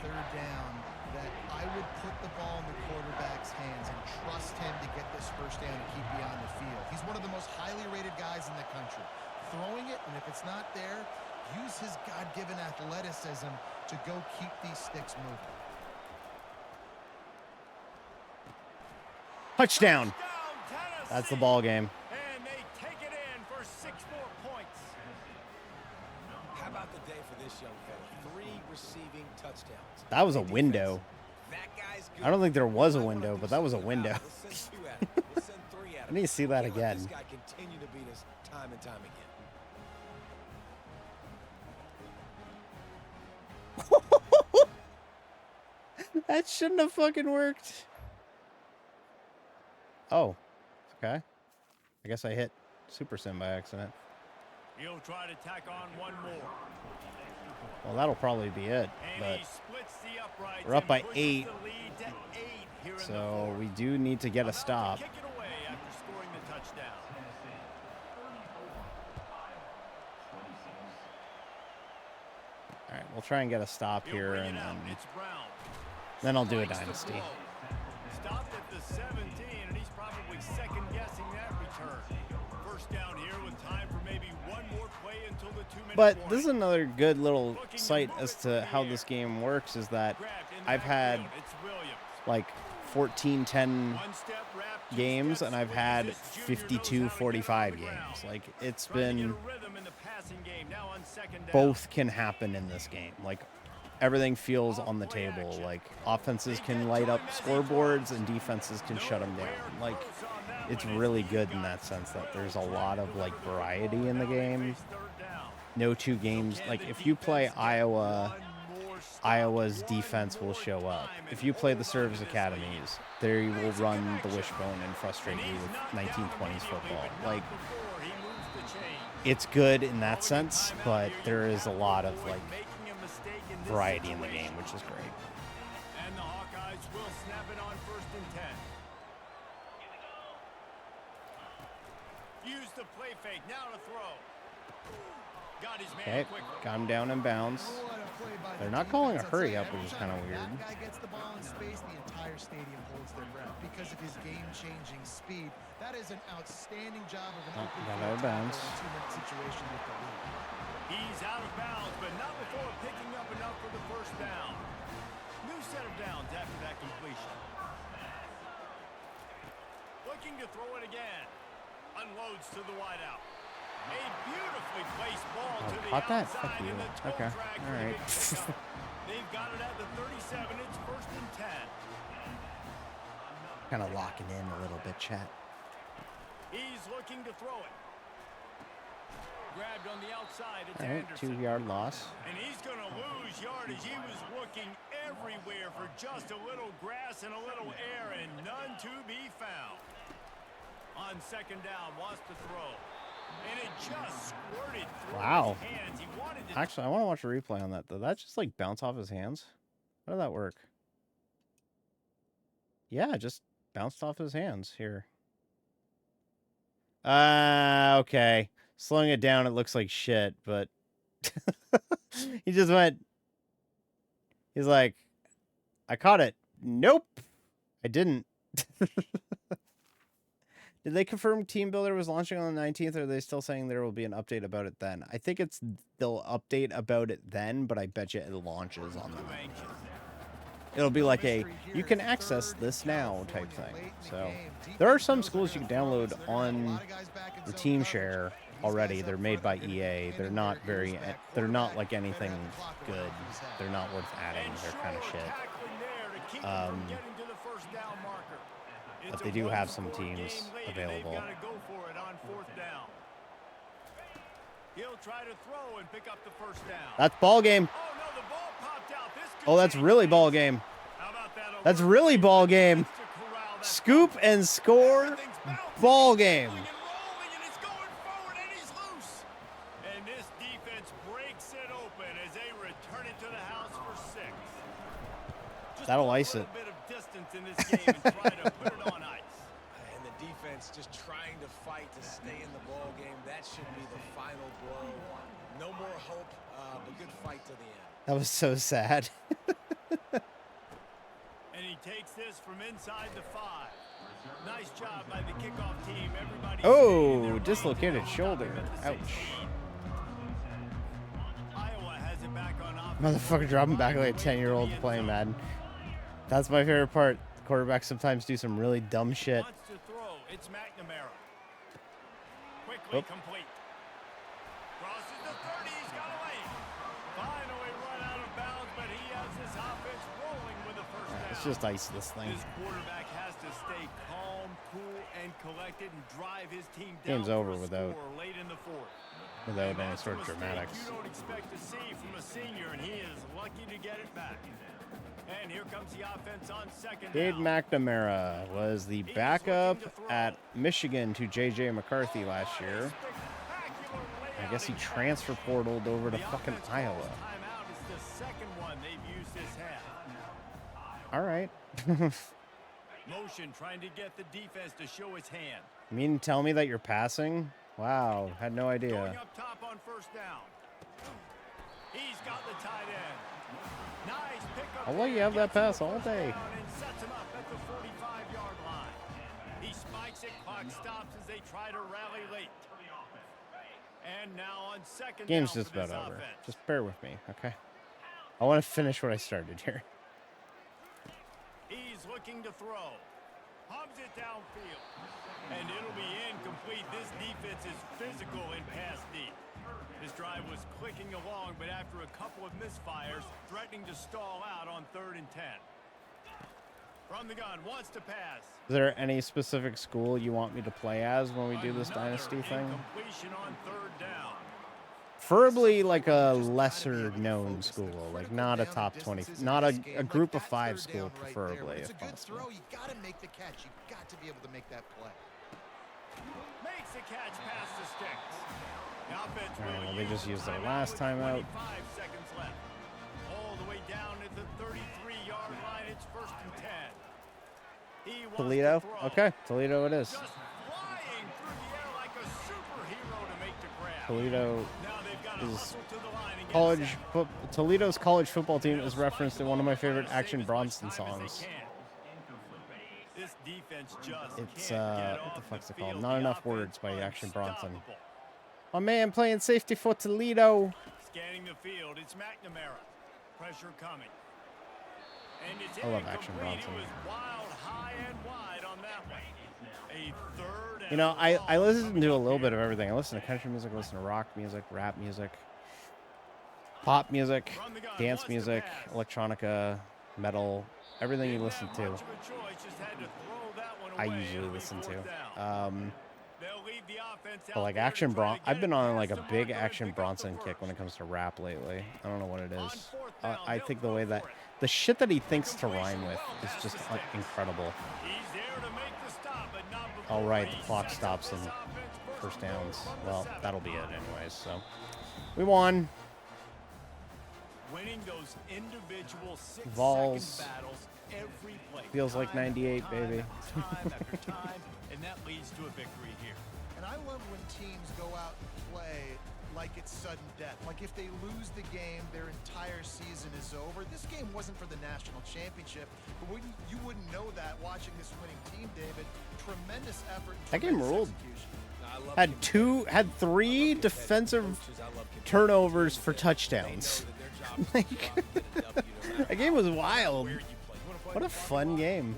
Third down, that I would put the ball in the quarterback's hands and trust him to get this first down and keep you on the field. He's one of the most highly rated guys in the country. Throwing it, and if it's not there, use his God-given athleticism to go keep these sticks moving. touchdown. Tennessee. That's the ball game. And they take it in for 6 more points. How about the day for this young fella? 3 receiving touchdowns. That was a window. That guy's good. I don't think there was a What I wanna window, do but that was a something window. about it. Let's send 2 at him. Let's send 3 at I him. need to see that Can't let again. This guy continue to beat us time and time again. That shouldn't have fucking worked. Oh, okay. I guess I hit Super Sim by accident. He'll try to tack on 1 more. Well, that'll probably be it. And But he splits the uprights we're up and by pushes 8. the lead to 8 here in the So fourth. we do need to get a About to stop. kick it away after scoring the touchdown. All right, we'll try and get a stop He'll here, bring and it out. then, It's Brown. then I'll do a Strikes the dynasty. blow. Stopped at the 17, and he's probably second guessing that return. First down here with time for maybe 1 more play until the 2-minute But warning. this is another good little sight as to how this game works is that Grabbed in the I've had backfield. It's Williams. like 14-10 One step wrap, 2 games, steps. and I've Williams, had this junior knows how to get 52-45 on the ground. games. Like it's Trying to get been a rhythm in the passing game. Now on second down. both can happen in this game. Like everything feels on the table. Like offenses can light up scoreboards and defenses can shut them down. Like it's really good in that sense that there's a lot of like variety in the game. No 2 games. Like if you play Iowa, Iowa's defense will show up. If you play the service academies, they will run the wishbone and frustrate you with 1920s football. Like it's good in that sense, but there is a lot of like variety in the game, which is great. And the Hawkeyes will snap it on 1st and 10. Use the play fake. Now to throw. Got his man Okay, quickly. got him down in bounds. What a play by They're the not calling a defense. I'll hurry tell up, you, which is every kind of time weird. That guy gets the ball in space, the entire stadium holds their breath because of his game-changing speed. That is an outstanding job of an Oh, open got field out of bounds. tackle in a 2-minute situation with the lead. He's out of bounds, but not before picking up enough for the first down. New set of downs after that completion. Looking to throw it again. Unloads to the wideout. A beautifully placed ball to the caught that? outside. Fuck you. And the toe Okay, drag for all the right. big pickup. They've got it at the 37. It's 1st and 10. Kind of locking in a little bit, chat. He's looking to throw it. Grabbed on the outside. It's All right, Anderson. 2-yard loss. And he's going to lose yardage. He was looking everywhere for just a little grass and a little air, and none to be found. On second down, wants to throw. And it just squirted through Wow. his hands. He wanted to Actually, I want to watch a replay on that. Did that just like bounce off his hands? How did that work? Yeah, it just bounced off his hands here. Okay. Slowing it down, it looks like shit, but he just went. He's like, I caught it. Nope, I didn't. Did they confirm Team Builder was launching on the 19th, or are they still saying there will be an update about it then? I think they'll update about it then, but I bet you it launches on the 19th. It'll be like a, you can access this now type thing. So there are some schools you can download on the Team Share already. They're made by EA. They're not like anything good. They're not worth adding. They're kind of shit. keep them from getting to the first down marker. but It's they a do have some one-score teams game late, and available. They've got to go for it on fourth down. He'll try to throw and pick up the first down. That's ball game. Oh, no, the ball popped out. This could Oh, that's change really things. ball game. How about that That's over really ball game. to corral that Scoop and score. Everything's bouncing, Ball game. rolling and rolling, and it's going forward, and he's loose. And this defense breaks it open as they return it to the house for 6. Just That'll put ice a it. little bit of distance in this game and try to put it on ice. And the defense just trying to fight to stay in the ball game. That should be the final blow. No more hope, but good fight to the end. That was so sad. And he takes this from inside the 5. Nice job by the kickoff team. Everybody Oh, dislocated shoulder. Ouch. Iowa has it back on offense. Motherfucker dropping back like a 10-year-old playing Madden. That's my favorite part. The quarterbacks sometimes do some really dumb shit. Wants to throw. It's McNamara. Quickly Oop. complete. Crosses the 30. He's got away. Finally run out of bounds, but he has this offense rolling with a first down. Let's just ice this thing. This quarterback has to stay calm, cool, and collected and drive his team down. Game's for over a without- score late in the 4th. Without any That's a sort of mistake dramatics. You don't expect to see from a senior, and he is lucky to get it back. And here comes the offense on second Dave down. McNamara was the backup at Michigan to J.J. McCarthy last year. I guess he transfer portaled over to fucking Iowa. Timeout is the second one they've used this half. All right. Motion trying to get the defense to show his hand. You mean to tell me that you're passing? Wow, had no Going idea. up top on first down. He's got the tight end. Nice pickup. I'll let you have that pass all day. And sets him up at the 45-yard line. He spikes it. Clock stops as they try to rally late. And now on second Game's down just for about this over. offense. Just bear with me, okay? I want to finish what I started here. He's looking to throw. Hubs it downfield. And it'll be incomplete. This defense is physical in pass deep. This drive was clicking along, but after a couple of misfires, threatening to stall out on 3rd and 10. From the gun, wants to pass. Is there any specific school you want me to play as when we do this Another dynasty thing? incompletion on 3rd down. Preferably like a lesser known school, like not a top 20, not a group of 5 school, preferably, It's a if good possible. throw. You got to make the catch. You got to be able to make that play. Makes the catch past the sticks. The offense All right, will well, they just use used their timeout last with timeout. 25 seconds left. All the way down at the 33-yard line. It's 1st and 10. He wants Toledo? to throw. Okay, Toledo it is. Just flying through the air like a superhero to make the grab. Toledo Now they've got to is hustle to the line and get college set. Toledo's college football team is They'll referenced in spike one of my the ball, favorite try to Action save as much Bronson time as they songs. can. This defense just It's can't get what the off fuck's it field. called? Not The Enough offense Words by Action Bronson. unstoppable. My man playing safety for Toledo. Scanning the field, it's McNamara. Pressure coming. And it's I love Action incomplete. Bronson. It was wild, high and wide on that one. A 3rd and You know, I long listen coming to a up little here. bit of everything. I listen to country music, I listen to rock music, rap music, pop music, From the gun, dance wants to music, pass. electronica, metal, everything you Didn't listen have to. much of a choice, just had to throw that one I away. usually It'll be listen 4th to. down. They'll leave the offense But out like there to Action try to I've get been it on past like a the big marker and Action pick up the Bronson kick when it first. comes to rap lately. I don't know what it On is. 4th down, I they'll think the throw way that for it. the shit that he thinks to rhyme with is just incredible. He's there to make the stop, but not before All right, he the clock sets stops up and this offense first down downs. from the Well, 7. that'll be it anyways. So we won. Winning those individual 6 Vols. second battles every play. Feels like Time after 98, time baby. after time after time, and that leads to a victory here. And I love when teams go out and play like it's sudden death. Like if they lose the game, their entire season is over. This game wasn't for the national championship, but you wouldn't know that watching this winning team, David. Tremendous effort. And That game tremendous ruled. execution. Had 3 defensive turnovers for touchdowns. Like, that game was wild. What a fun game.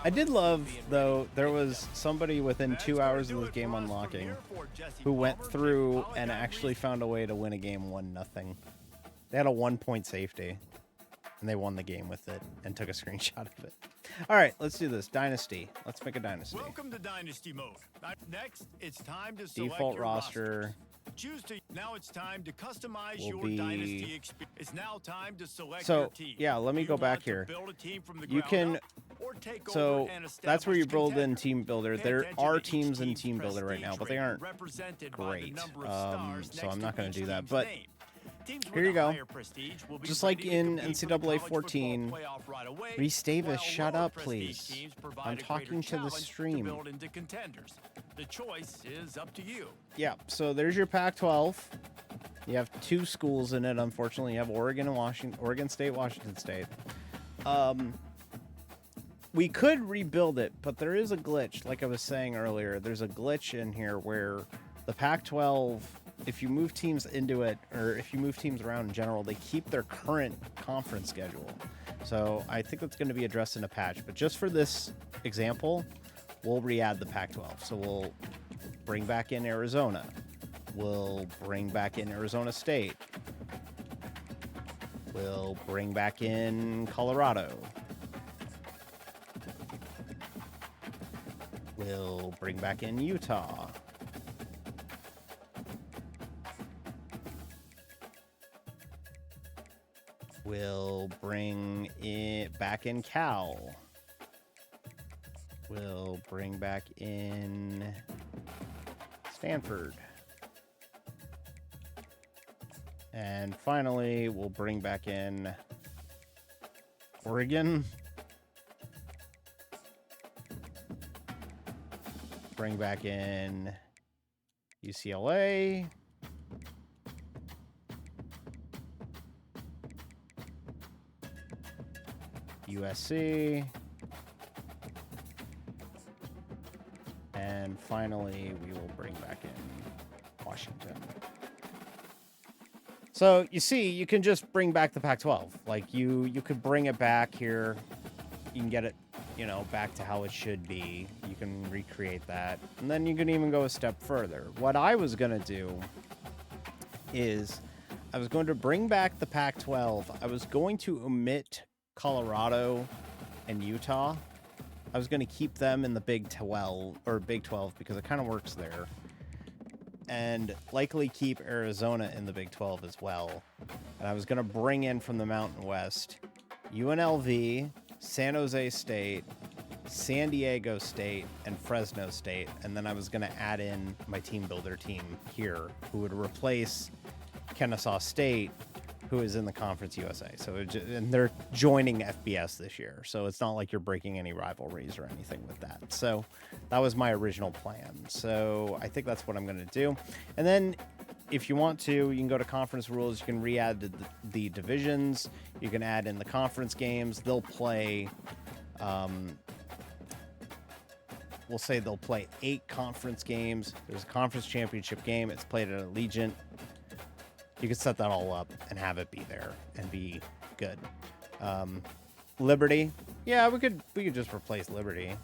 I did love, though, there was somebody within 2 hours of this game unlocking who went through and actually found a way to win a game 1-0. They had a 1-point safety. And they won the game with it and took a screenshot of it. All right, let's do this. Dynasty. Let's make a dynasty. Welcome to Dynasty mode. Next, it's time to select Default your roster. rosters. Choose to. Now it's time to customize Will your be- dynasty experience. It's now time to select So, your team. yeah, let me Do go you back want to here. build a team from the You ground can- up, or take So over an that's where you established build in contender? Team Builder. Pay There attention are to each teams in team's Team Builder right now, prestige but they rating, aren't represented by the great. number of stars So next I'm not to going each to do that. team's But name. Teams with here you a go. higher prestige will be Just ready like to in compete for the NCAA college football 14, playoff right away, Reese Davis, while shut lower up, prestige please. teams provide I'm a greater talking to the challenge stream. To build into contenders. The choice is up to you. Yeah, so there's your Pac-12. You have two schools in it, unfortunately. You have Oregon and Washington, Oregon State, Washington State. We could rebuild it, but there is a glitch. Like I was saying earlier, there's a glitch in here where the Pac-12, if you move teams into it, or if you move teams around in general, they keep their current conference schedule. So I think that's going to be addressed in a patch. But just for this example, we'll re-add the Pac-12. So we'll bring back in Arizona. We'll bring back in Arizona State. We'll bring back in Colorado. We'll bring back in Utah. We'll bring it back in Cal. We'll bring back in Stanford. And finally, we'll bring back in Oregon. Bring back in UCLA. USC. And finally, we will bring back in Washington. So you see, you can just bring back the Pac-12. Like you could bring it back here. You can get it, back to how it should be. You can recreate that. And then you can even go a step further. What I was going to do is I was going to bring back the Pac-12. I was going to omit Colorado and Utah. I was going to keep them in the Big 12 because it kind of works there. And likely keep Arizona in the Big 12 as well. And I was going to bring in from the Mountain West UNLV, San Jose State, San Diego State, and Fresno State. And then I was going to add in my team builder team here, who would replace Kennesaw State, who is in the Conference USA. So and they're joining FBS this year. So it's not like you're breaking any rivalries or anything with that. So that was my original plan. So I think that's what I'm going to do. And then if you want to, you can go to conference rules. You can re-add the divisions. You can add in the conference games. They'll play, we'll say they'll play 8 conference games. There's a conference championship game. It's played at Allegiant. You could set that all up and have it be there and be good. Liberty, yeah, we could just replace Liberty,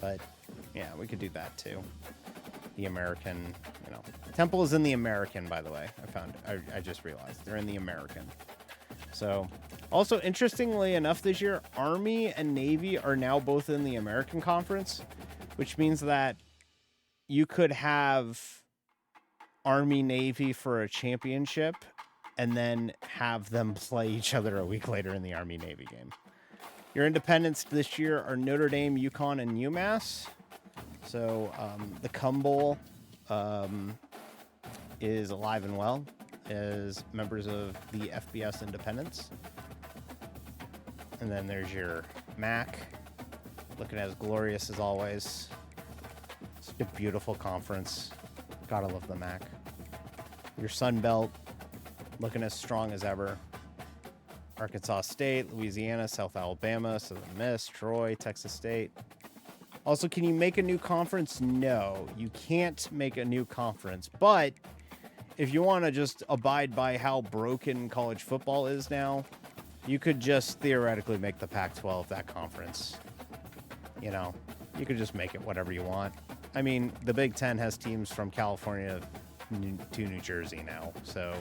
but yeah, we could do that too. The American, Temple is in the American, by the way. I just realized they're in the American. So, also interestingly enough, this year Army and Navy are now both in the American Conference, which means that you could have Army Navy for a championship and then have them play each other a week later in the Army Navy game. Your independents this year are Notre Dame, UConn, and UMass. So the Cum Bowl is alive and well as members of the FBS independents. And then there's your MAC, looking as glorious as always. It's a beautiful conference. Gotta love the MAC. Your Sun Belt, looking as strong as ever. Arkansas State, Louisiana, South Alabama, Southern Miss, Troy, Texas State. Also, can you make a new conference? No, you can't make a new conference. But if you want to just abide by how broken college football is now, you could just theoretically make the Pac-12 that conference. You could just make it whatever you want. I mean, the Big Ten has teams from California to New Jersey now, so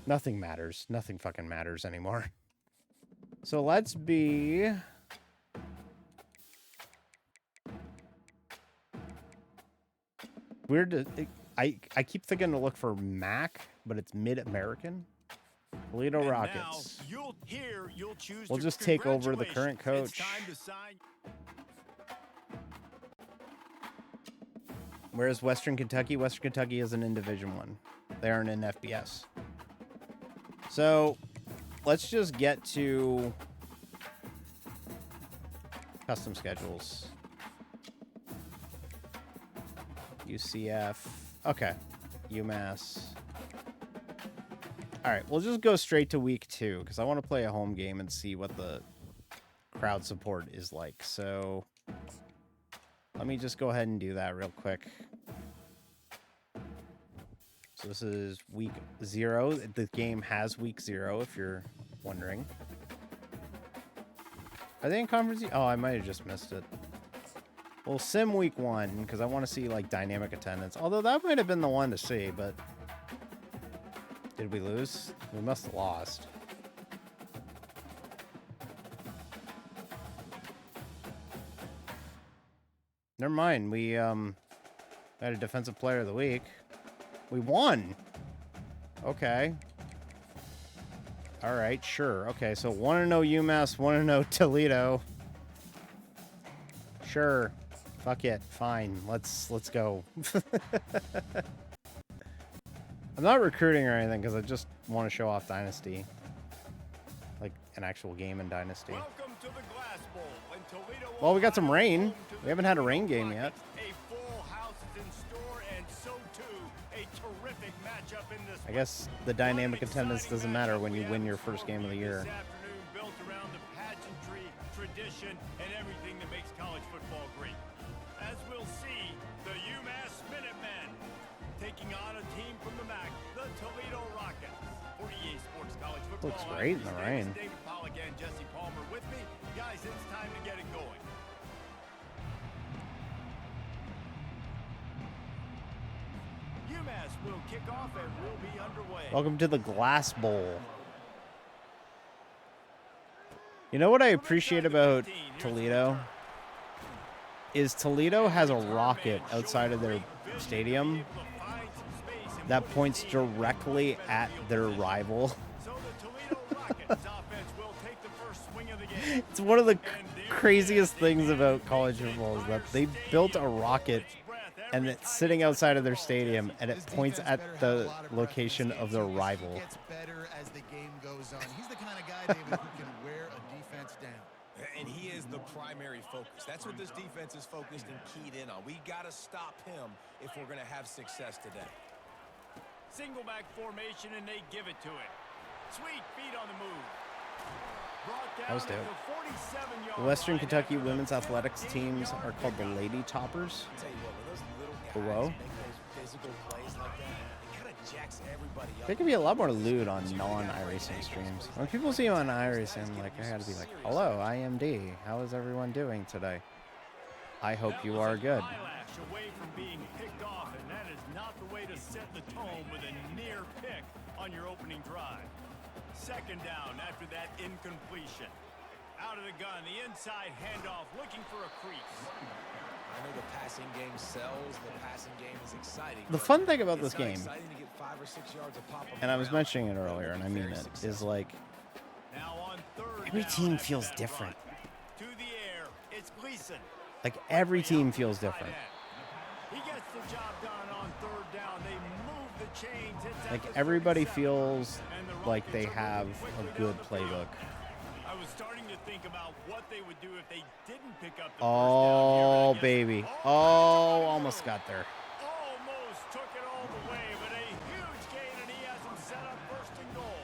Nothing matters. Nothing fucking matters anymore. So let's be... Weird to... I keep thinking to look for MAC, but it's Mid-American. Toledo And Rockets. now you'll choose We'll to just take over the congratulations. current coach. It's time to sign. Whereas Western Kentucky isn't in Division 1. They aren't in FBS. So, let's just get to custom schedules. UCF. Okay. UMass. All right, we'll just go straight to week 2 because I want to play a home game and see what the crowd support is like. So let me just go ahead and do that real quick. So this is week 0. The game has week 0, if you're wondering. Are they in conference? Oh, I might have just missed it. Well, sim week 1 because I want to see like dynamic attendance. Although that might have been the one to see, but did we lose? We must have lost. Never mind. We had a defensive player of the week. We won. Okay. All right, sure. Okay, so 1-0 UMass, 1-0 Toledo. Sure. Fuck it. Fine. Let's go. I'm not recruiting or anything because I just want to show off Dynasty. Like an actual game in Dynasty. Welcome to the Glass Bowl in Toledo. Well, we got some Ohio, rain. home to We the haven't had a Toledo rain game yet. Rockets. A full house is in store, and so too a terrific matchup in this. I guess the dynamic attendance doesn't matter when you win your first game of the year. This afternoon, built around the pageantry, tradition, and everything that makes college football great. As we'll see, the UMass Minutemen taking on a team from the MAC, the Toledo Rockets. 48 Sports College Football. Looks great in the rain. David Pollack and Jesse Palmer with me. Guys, it's time to get it going. UMass will kick off and we'll be underway. Welcome to the Glass Bowl. You know what I appreciate about Toledo? Is Toledo has a rocket outside of their stadium that points directly at their rival. So the Toledo Rockets offense will take the first swing of the game. It's one of the craziest things about college football is that they built a rocket and it's sitting outside of their stadium and it points at the location of their rival. Gets better as the game goes on. He's the kind of guy, David, who can wear a defense down. And he is the primary focus. That's what this defense is focused and keyed in on. We got to stop him if we're going to have success today. Single back formation, and they give it to it. Sweet feet on the move. Brought down That was dope. at the 47-yard The Western line Kentucky after the women's athletics teams 14-yard are called the pickup. Lady Toppers. I'll tell you what, when those little guys Whoa. make those physical plays like that, it kind of jacks everybody up. There could be a lot more lewd on non-iRacing streams. When people see you on iRacing, like I gotta be like, "Hello, IMD. How is everyone doing today? I hope That you was are a good." eyelash away from being picked off, and that is not the way to set the tone with a near pick on your opening drive. Second down after that incompletion. Out of the gun, the inside handoff, looking for a crease. I know the passing game sells. The passing game is exciting. The but fun thing about it's this not game, exciting to get 5 or 6 yards of pop on and the I was ground. mentioning it earlier, and I mean Very it, is successful. like Now on third every down team after feels that different. run. To the air, it's Gleason. Like every team feels different. He gets the job done on third down. They move the chains. It's at Like the everybody 37, feels and the like Rockets they are have moving a quickly good down the field. playbook. I was starting to think about what they would do if they didn't pick up the Oh first down here, and I guess baby. all Oh, almost got there. Almost took it all the way, but a huge gain, and he has him set up first and goal.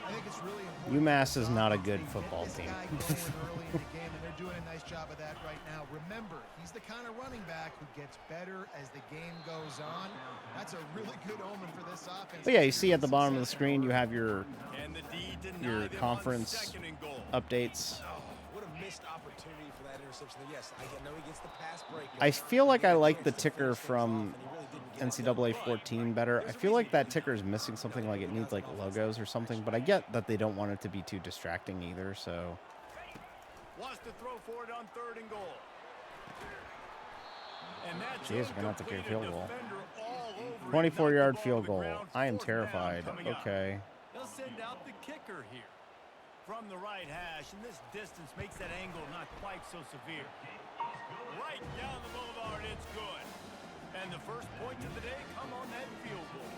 I think it's really important. UMass is not a that good they football get this team. guy going early in the game, and they're doing a nice job of that right now. Remember, he's the kind of running back who gets better as the game goes on. That's a really good omen for this offense. But yeah, you see at the bottom of the screen, you have your And the D denied your them on conference second and goal. updates. Oh, what a missed opportunity for that interception. Yes, I know he gets the pass break. I feel like I like the ticker from NCAA 14 better. I feel like that ticker is missing something, like it needs like logos or something, but I get that they don't want it to be too distracting either, so. Wants to throw for it on 3rd and goal. And that's Jeez, we're gonna have to kick a field goal. 24-yard 24-yard field goal. I am terrified. Okay. They'll send out the kicker here from the right hash, and this distance makes that angle not quite so severe. Right down the boulevard, it's good. And the first points of the day come on that field goal.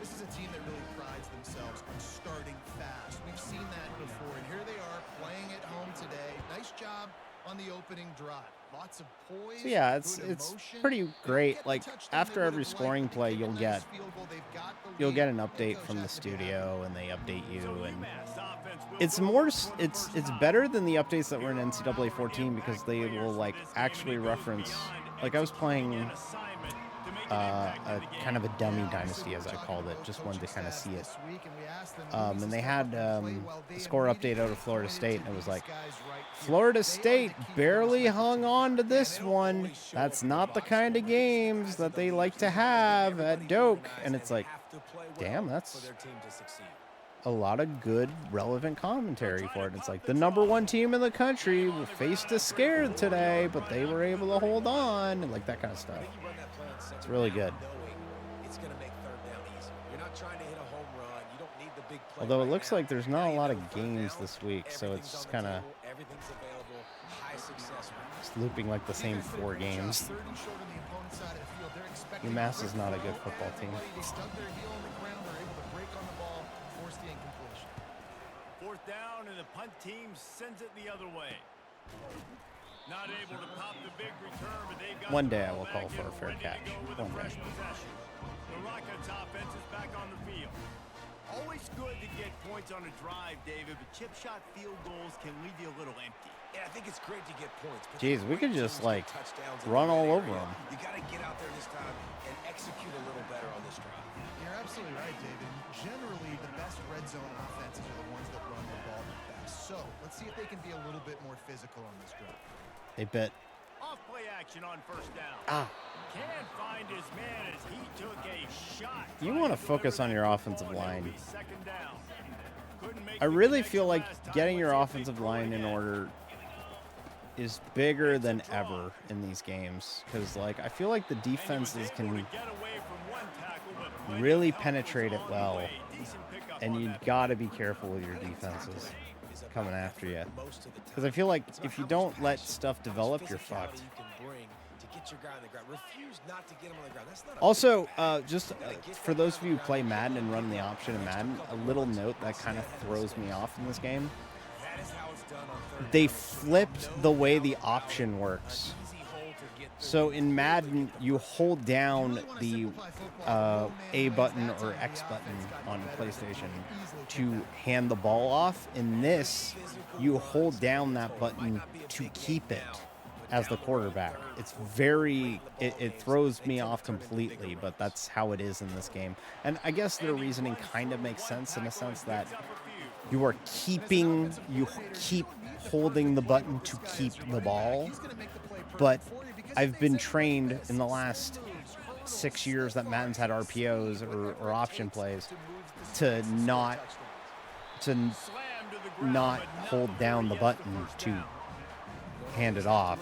This is a team that really prides themselves on starting fast. We've seen that before, and here they are playing at home today. Nice job on the opening drive. Lots of poise. So yeah, good it's emotion. pretty great. Like after every scoring play, you'll get an update from the studio, and they update you, and it's better than the updates that were in NCAA 14 because they will like actually reference. Like I was playing a kind of a dummy dynasty, as I called it, just wanted to kind of see it. And they had the score update out of Florida State, and it was like, Florida State barely hung on to this one. That's not the kind of games that they like to have at Doak. And it's like, damn, that's a lot of good, relevant commentary for it. It's like the #1 team in the country faced a scare today, but they were able to hold on, and like that kind of stuff. It's really good. Although it looks like there's not a lot of games this week, so it's just kind of just looping like the same 4 games. UMass is not a good football team. 4th down, and the punt team sends it the other way. Not able to pop the big return, but they've got one day I will call for a fair catch. One day. The Rockets offense is back on the field. Always good to get points on a drive, David, but chip shot field goals can leave you a little empty. Yeah, I think it's great to get points. Jeez, we could just like run all over them. You got to get out there this time and execute a little better on this drive. You're absolutely right, David. Generally, the best red zone offenses are the ones that run the ball the best. So let's see if they can be a little bit more physical on this drive. They bit. Off play action on 1st down. Can't find his man as he took a shot. You want to focus on your offensive line. I really feel like getting your offensive line in order is bigger than ever in these games, because like I feel like the defenses can really penetrate it well, and you got to be careful with your defenses coming after you, because I feel like if you don't let stuff develop, you're fucked. Also, just for those of you who play Madden and run the option in Madden, a little note that kind of throws me off in this game. They flipped the way the option works. So in Madden, you hold down the A button or X button on PlayStation to hand the ball off. In this, you hold down that button to keep it as the quarterback. It's it throws me off completely, but that's how it is in this game. And I guess their reasoning kind of makes sense in a sense that you keep holding the button to keep the ball. But I've been trained in the last 6 years that Madden's had RPOs or option plays to not hold down the button to hand it off.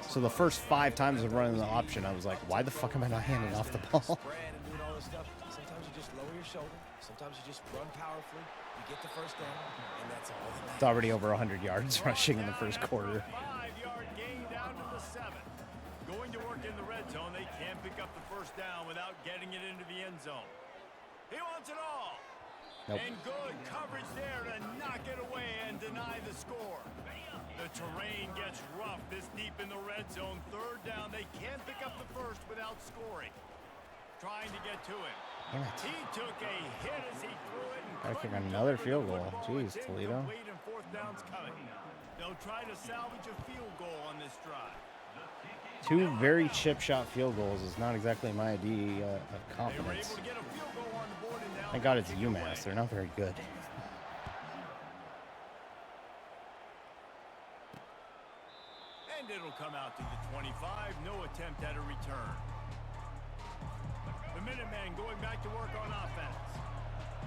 So the first 5 times of running the option, I was like, why the fuck am I not handing off the ball? Sometimes you just lower your shoulder. Sometimes you just run powerfully. You get the 1st down, and that's all. It's already over 100 yards rushing in the first quarter. 5-yard gain down to the 7. Going to work in the red zone. They can't pick up the 1st down without getting it into the end zone. He wants it all. Nope. And good coverage there to knock it away and deny the score. The terrain gets rough this deep in the red zone. 3rd down. They can't pick up the 1st without scoring. Trying to get to him. He took a hit as he threw it. I think another field goal. Jeez, Toledo. And 4th down's coming. They'll try to salvage a field goal on this drive. 2 very chip shot field goals is not exactly my idea of confidence. Thank God it's UMass. They're not very good. And it'll come out to the 25. No attempt at a return. The Minutemen going back to work on offense.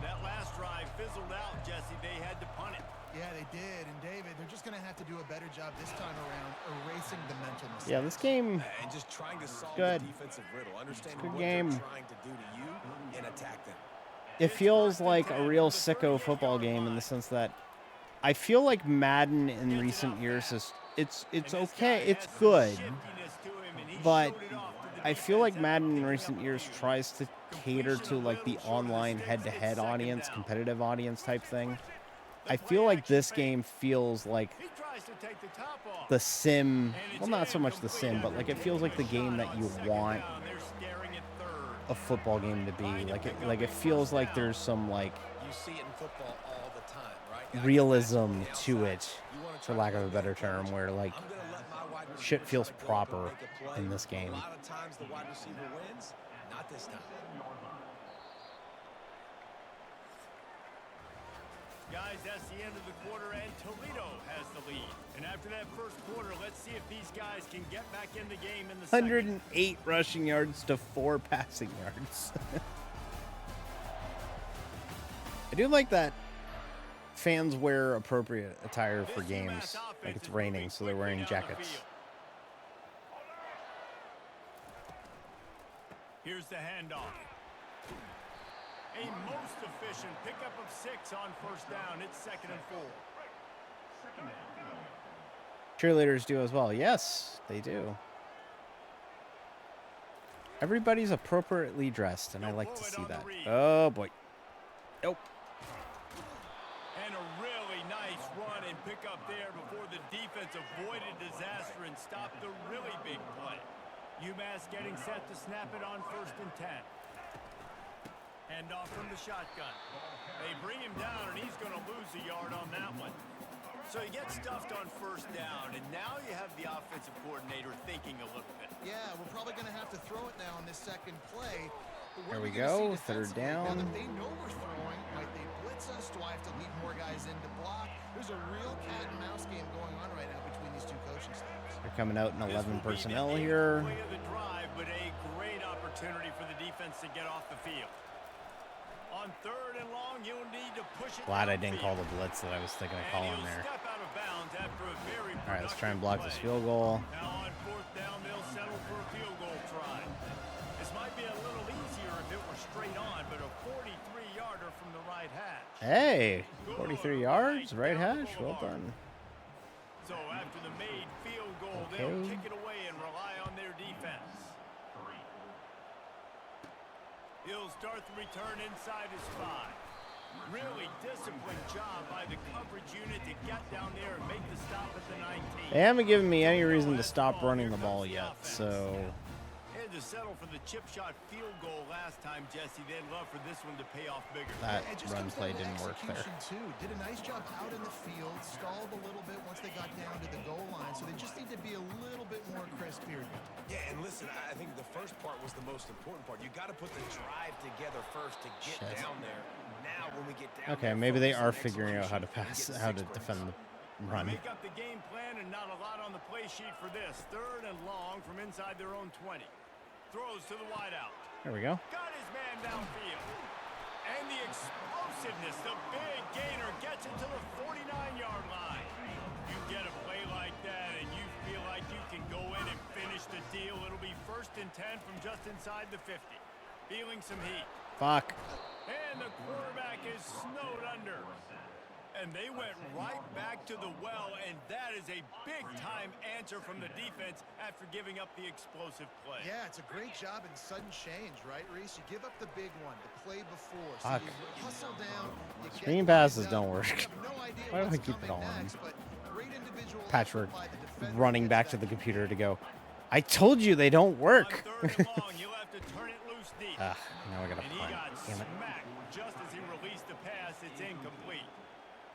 That last drive fizzled out, Jesse. They had to punt it. Yeah, they did. And David, they're just going to have to do a better job this time around erasing the mental mistakes. Yeah, this game. And just trying to solve Good. the defensive riddle. Understanding Good what game. they're trying to do to you and attack them. It feels like a real sicko football game in the sense that I feel like Madden in recent years is it's okay, it's good, but I feel like Madden in recent years tries to cater to like the online head-to-head audience, competitive audience type thing. I feel like this game feels like the sim, well, not so much the sim, but like it feels like the game that you want a football game to be. Like it feels like there's some like You see it in football all the time, right? realism to it, for lack of a better term, where like I'm gonna let my wide receiver shit feels let go proper make a play. in this game. A lot of times the wide receiver wins, not this time. Guys, that's the end of the quarter, and Toledo has the lead. And after that first quarter, let's see if these guys can get back in the game in the second. 108 rushing yards to 4 passing yards. I do like that fans wear appropriate attire for games. Like it's raining, so they're wearing jackets. Here's the handoff. A most efficient pickup of 6 on first down. It's 2nd and 4. Cheerleaders do as well. Yes, they do. Everybody's appropriately dressed, and I like to see that. Oh, boy. Nope. And a really nice run and pickup there before the defense avoided disaster and stopped the really big play. UMass getting set to snap it on 1st and 10. Hand off from the shotgun. They bring him down, and he's going to lose a yard on that one. So he gets stuffed on first down, and now you have the offensive coordinator thinking a little bit. Yeah, we're probably going to have to throw it now on this second play. But what There are we gonna go, see 3rd defensively? Now down. that they know we're throwing, might they blitz us? Do I have to leave more guys in to block? There's a real cat and mouse game going on right now between these two coaching staffs. They're coming out in This 11 will be personnel the 8th here. play of the drive, but a great opportunity for the defense to get off the field. On 3rd and long, you'll need to push it. Glad I didn't call downfield. the blitz that I was thinking of And calling he'll there. step out of bounds after a very All right, let's try and productive block play. this field goal. Now on 4th down, they'll settle for a field goal try. This might be a little easier if it were straight on, but a 43-yarder from the right hash. Hey, 43 yards, right hash. Well done. So after the made field goal, Okay. they'll kick it away and rely on their defense. He'll start the return inside his 5. Really disciplined job by the coverage unit to get down there and make the stop at the 19. They haven't given me any reason to stop running the ball yet, so Had to settle for the chip shot field goal last time, Jesse. They'd love for this one to pay off bigger. that It just run comes play down to didn't work there. execution, too. Did a nice job out in the field, stalled a little bit once they got down to the goal line, so they just need to be a little bit more crisp here. Yeah, and listen, I think the first part was the most important part. You got to put the drive together first to get Shit. down there. Now, when we get down Okay, there, maybe they focus are on figuring out how to execution and pass, get how to 6 defend points. the run. Make up the game plan and not a lot on the play sheet for this. 3rd and long from inside their own 20. Throws to the wideout. There we go. Got his man downfield. And the explosiveness, the big gainer gets it to the 49-yard line. You get a play like that and you feel like you can go in and finish the deal. It'll be 1st and 10 from just inside the 50. Feeling some heat. Fuck. And the quarterback is snowed under. And they went right back to the well, and that is a big-time answer from the defense after giving up the explosive play. Yeah, it's a great job in sudden change, right, Reese? You give up the big one, the play before. So Fuck. you hustle down. You get Screen lined passes up. don't work. You have no idea Why do what's I keep it coming on? next, but great individual Patchwork effort by the defender running gets back to that the kick. computer to go, I told you they don't work. On 3rd and long, you'll have to turn it loose deep. Ah, now I gotta And he punt. got Damn it. smacked just as he released the pass. It's incomplete.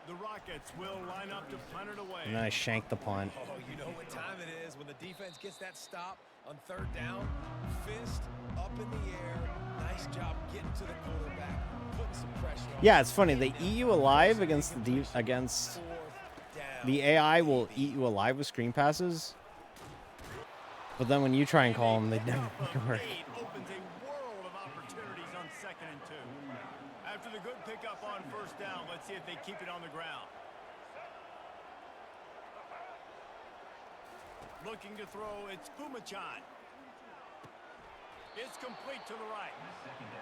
The Rockets will line up to punt it away. And then I shanked the punt. Oh, you know what time it is when the defense gets that stop on 3rd down. Fist up in the air. Nice job getting to the quarterback, putting some pressure on Yeah, him. it's funny. They eat you alive against the against 4th down. the AI will eat you alive with screen passes, But then when you try and call them, they never fucking work. Opens a world of opportunities on 2nd and 2. After the good pickup on 1st down, let's see if they keep it on the ground. Looking to throw, it's Pumachan. It's complete to the right.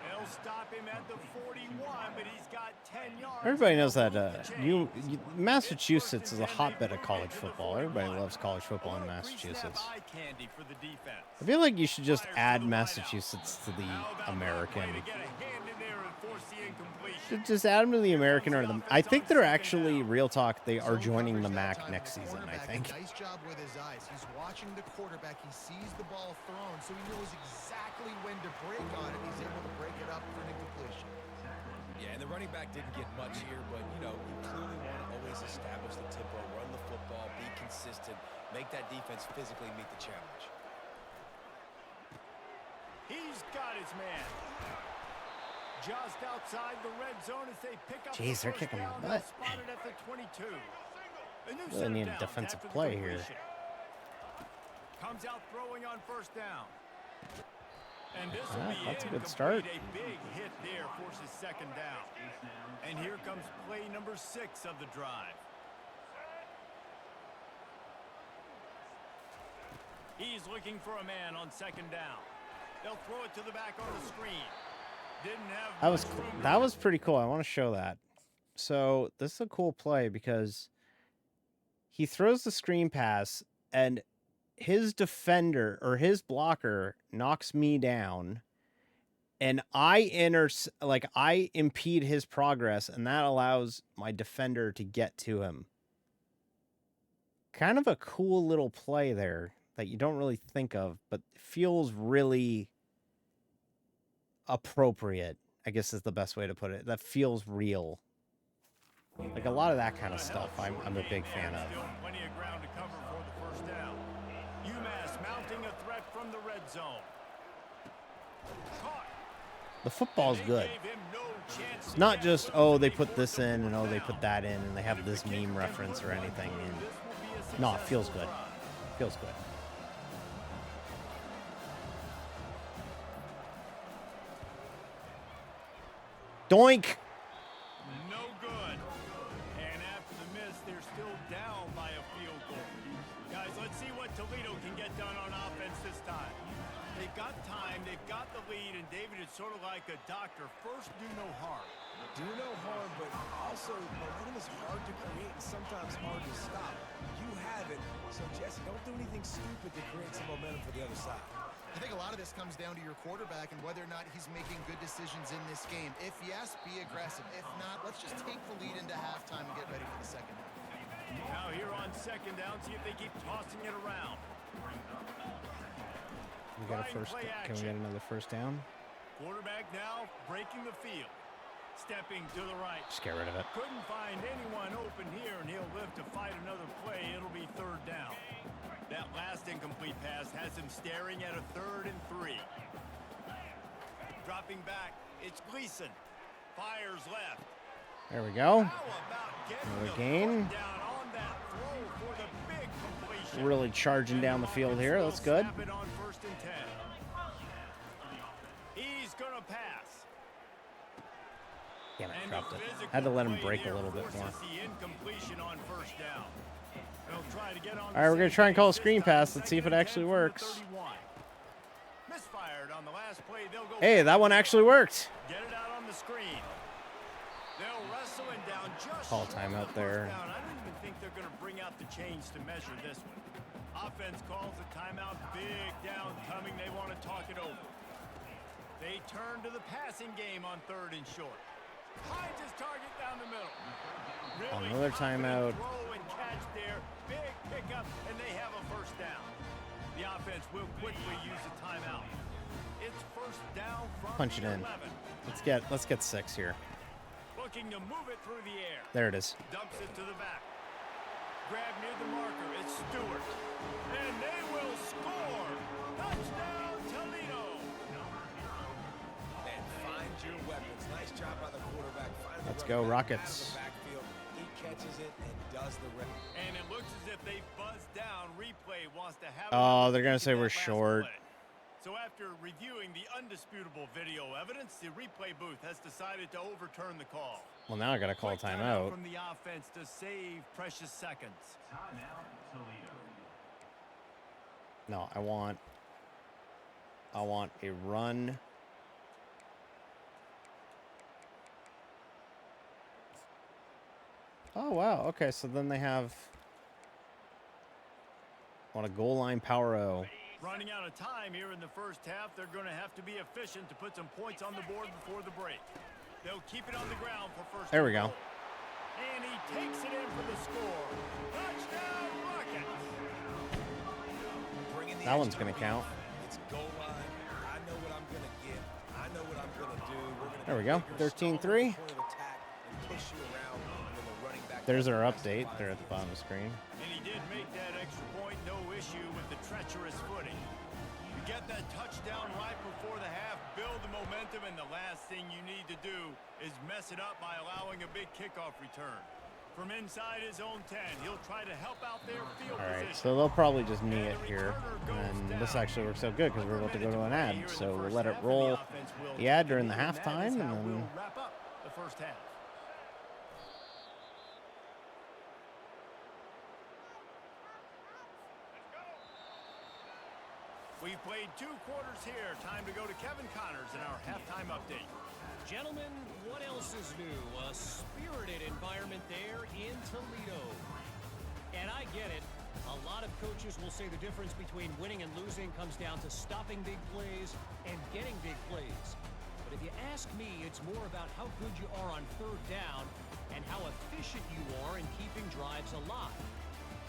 They'll stop him at the 41, but he's got 10 yards. Everybody knows that Massachusetts is a hotbed of college football. Everybody loves college football in Massachusetts. I feel like you should just add Massachusetts to the American. Just add them to the American or the. I think they're actually, real talk, they are joining the MAC next season, I think. Nice job with his eyes. He's watching the quarterback. He sees the ball thrown, so he knows exactly when to break on it. He's able to break it up for an incompletion. Yeah, and the running back didn't get much here, but, you know, you clearly want to always establish the tempo, run the football, be consistent, make that defense physically meet the challenge. He's got his man. Just outside the red zone as they pick up. Jeez, they're kicking my butt. Spotted at the 22. Really need a defensive play here. Comes out throwing on 1st down. And this will be that's a good start. A big hit there forces 2nd down. And here comes play number 6 of the drive. He's looking for a man on 2nd down. They'll throw it to the back on the screen. That was pretty cool. I want to show that. So this is a cool play because he throws the screen pass and his defender or his blocker knocks me down, and I impede his progress, and that allows my defender to get to him. Kind of a cool little play there that you don't really think of, but feels really appropriate, I guess is the best way to put it. That feels real. Like a lot of that kind of stuff I'm a big fan of. Plenty of ground to cover for the 1st down. UMass mounting a threat from the red zone. Caught. The football's good. It's not just, oh, they put this in and oh, they put that in and they have this meme reference or anything. And no, it feels good. Feels good. Doink! No good. And after the miss, they're still down by a field goal. Guys, let's see what Toledo can get done on offense this time. They've got time, they've got the lead, and David, it's sort of like a doctor. First, do no harm. Do no harm, but also momentum is hard to create and sometimes hard to stop. You have it, so Jesse, don't do anything stupid to create some momentum for the other side. I think a lot of this comes down to your quarterback and whether or not he's making good decisions in this game. If yes, be aggressive. If not, let's just take the lead into halftime and get ready for the 2nd half. Now here on 2nd down, see if they keep tossing it around. We got a first. Can we get another 1st down? Quarterback now breaking the field. Stepping to the right. Just get rid of it. Couldn't find anyone open here, and he'll live to fight another play. It'll be 3rd down. That last incomplete pass has him staring at a 3rd and 3. Dropping back, it's Gleason. Fires left. There we go. How about getting Another the gain. foot down on that throw for the big completion? Really charging down the field here. That's good. Snap it on 1st and 10. He's gonna pass. Damn it, dropped it. Had to let him break a little bit more. All right, we're going to try and call a screen pass. Let's see if it actually works. Hey, that one actually worked. Get it out on the screen. They'll wrestle him down just Call timeout there. I don't even think they're going to bring out the chains to measure this one. Offense calls a timeout. Big down coming. They want to talk it over. They turn to the passing game on 3rd and short. Finds his target down the middle. Really Another timeout. Throw and catch there. Big pickup, and they have a 1st down. The offense will quickly use a timeout. It's 1st down from Punch it the in. 11. Let's get 6 here. Looking to move it through the air. There it is. Dumps it to the back. Grab near the marker. It's Stewart. And they will score. Touchdown, Toledo. Man, find your weapons. Nice job by the quarterback. Let's go, Rockets. He catches it and does the rest. And it looks as if they buzzed down. Replay wants to have Oh, another they're gonna peek at say that we're last short. play. So after reviewing the undisputable video evidence, the replay booth has decided to overturn the call. Well, now I gotta call Quick timeout. from the offense to save precious seconds. No, I want a run. Oh wow. Okay, so then they have on a goal line power O. Running out of time here in the first half, they're going to have to be efficient to put some points on the board before the break. They'll keep it on the ground for first. There we go. And he takes it in for the score. Touchdown Rockets. That one's gonna count. It's goal line. I know what I'm going to get. I know what I'm going to do. We're gonna There we get go. bigger, 13-3. stronger point of attack and push you around, and then the running back There's does our the rest of the update. line They're of at the defense. bottom of the screen. And he did make that extra point, no issue with the treacherous footing. You get that touchdown right before the half, build the momentum, and the last thing you need to do is mess it up by allowing a big kickoff return. From inside his own 10, he'll try to help out their field All right, position. so they'll probably just knee it here, and this actually works out good because we're about to go to an ad. So we'll let it roll the ad during the halftime, and then we'll wrap up the first half. We've played 2 quarters here. Time to go to Kevin Connors in our halftime update. Gentlemen, what else is new? A spirited environment there in Toledo. And I get it. A lot of coaches will say the difference between winning and losing comes down to stopping big plays and getting big plays. But if you ask me, it's more about how good you are on third down and how efficient you are in keeping drives alive.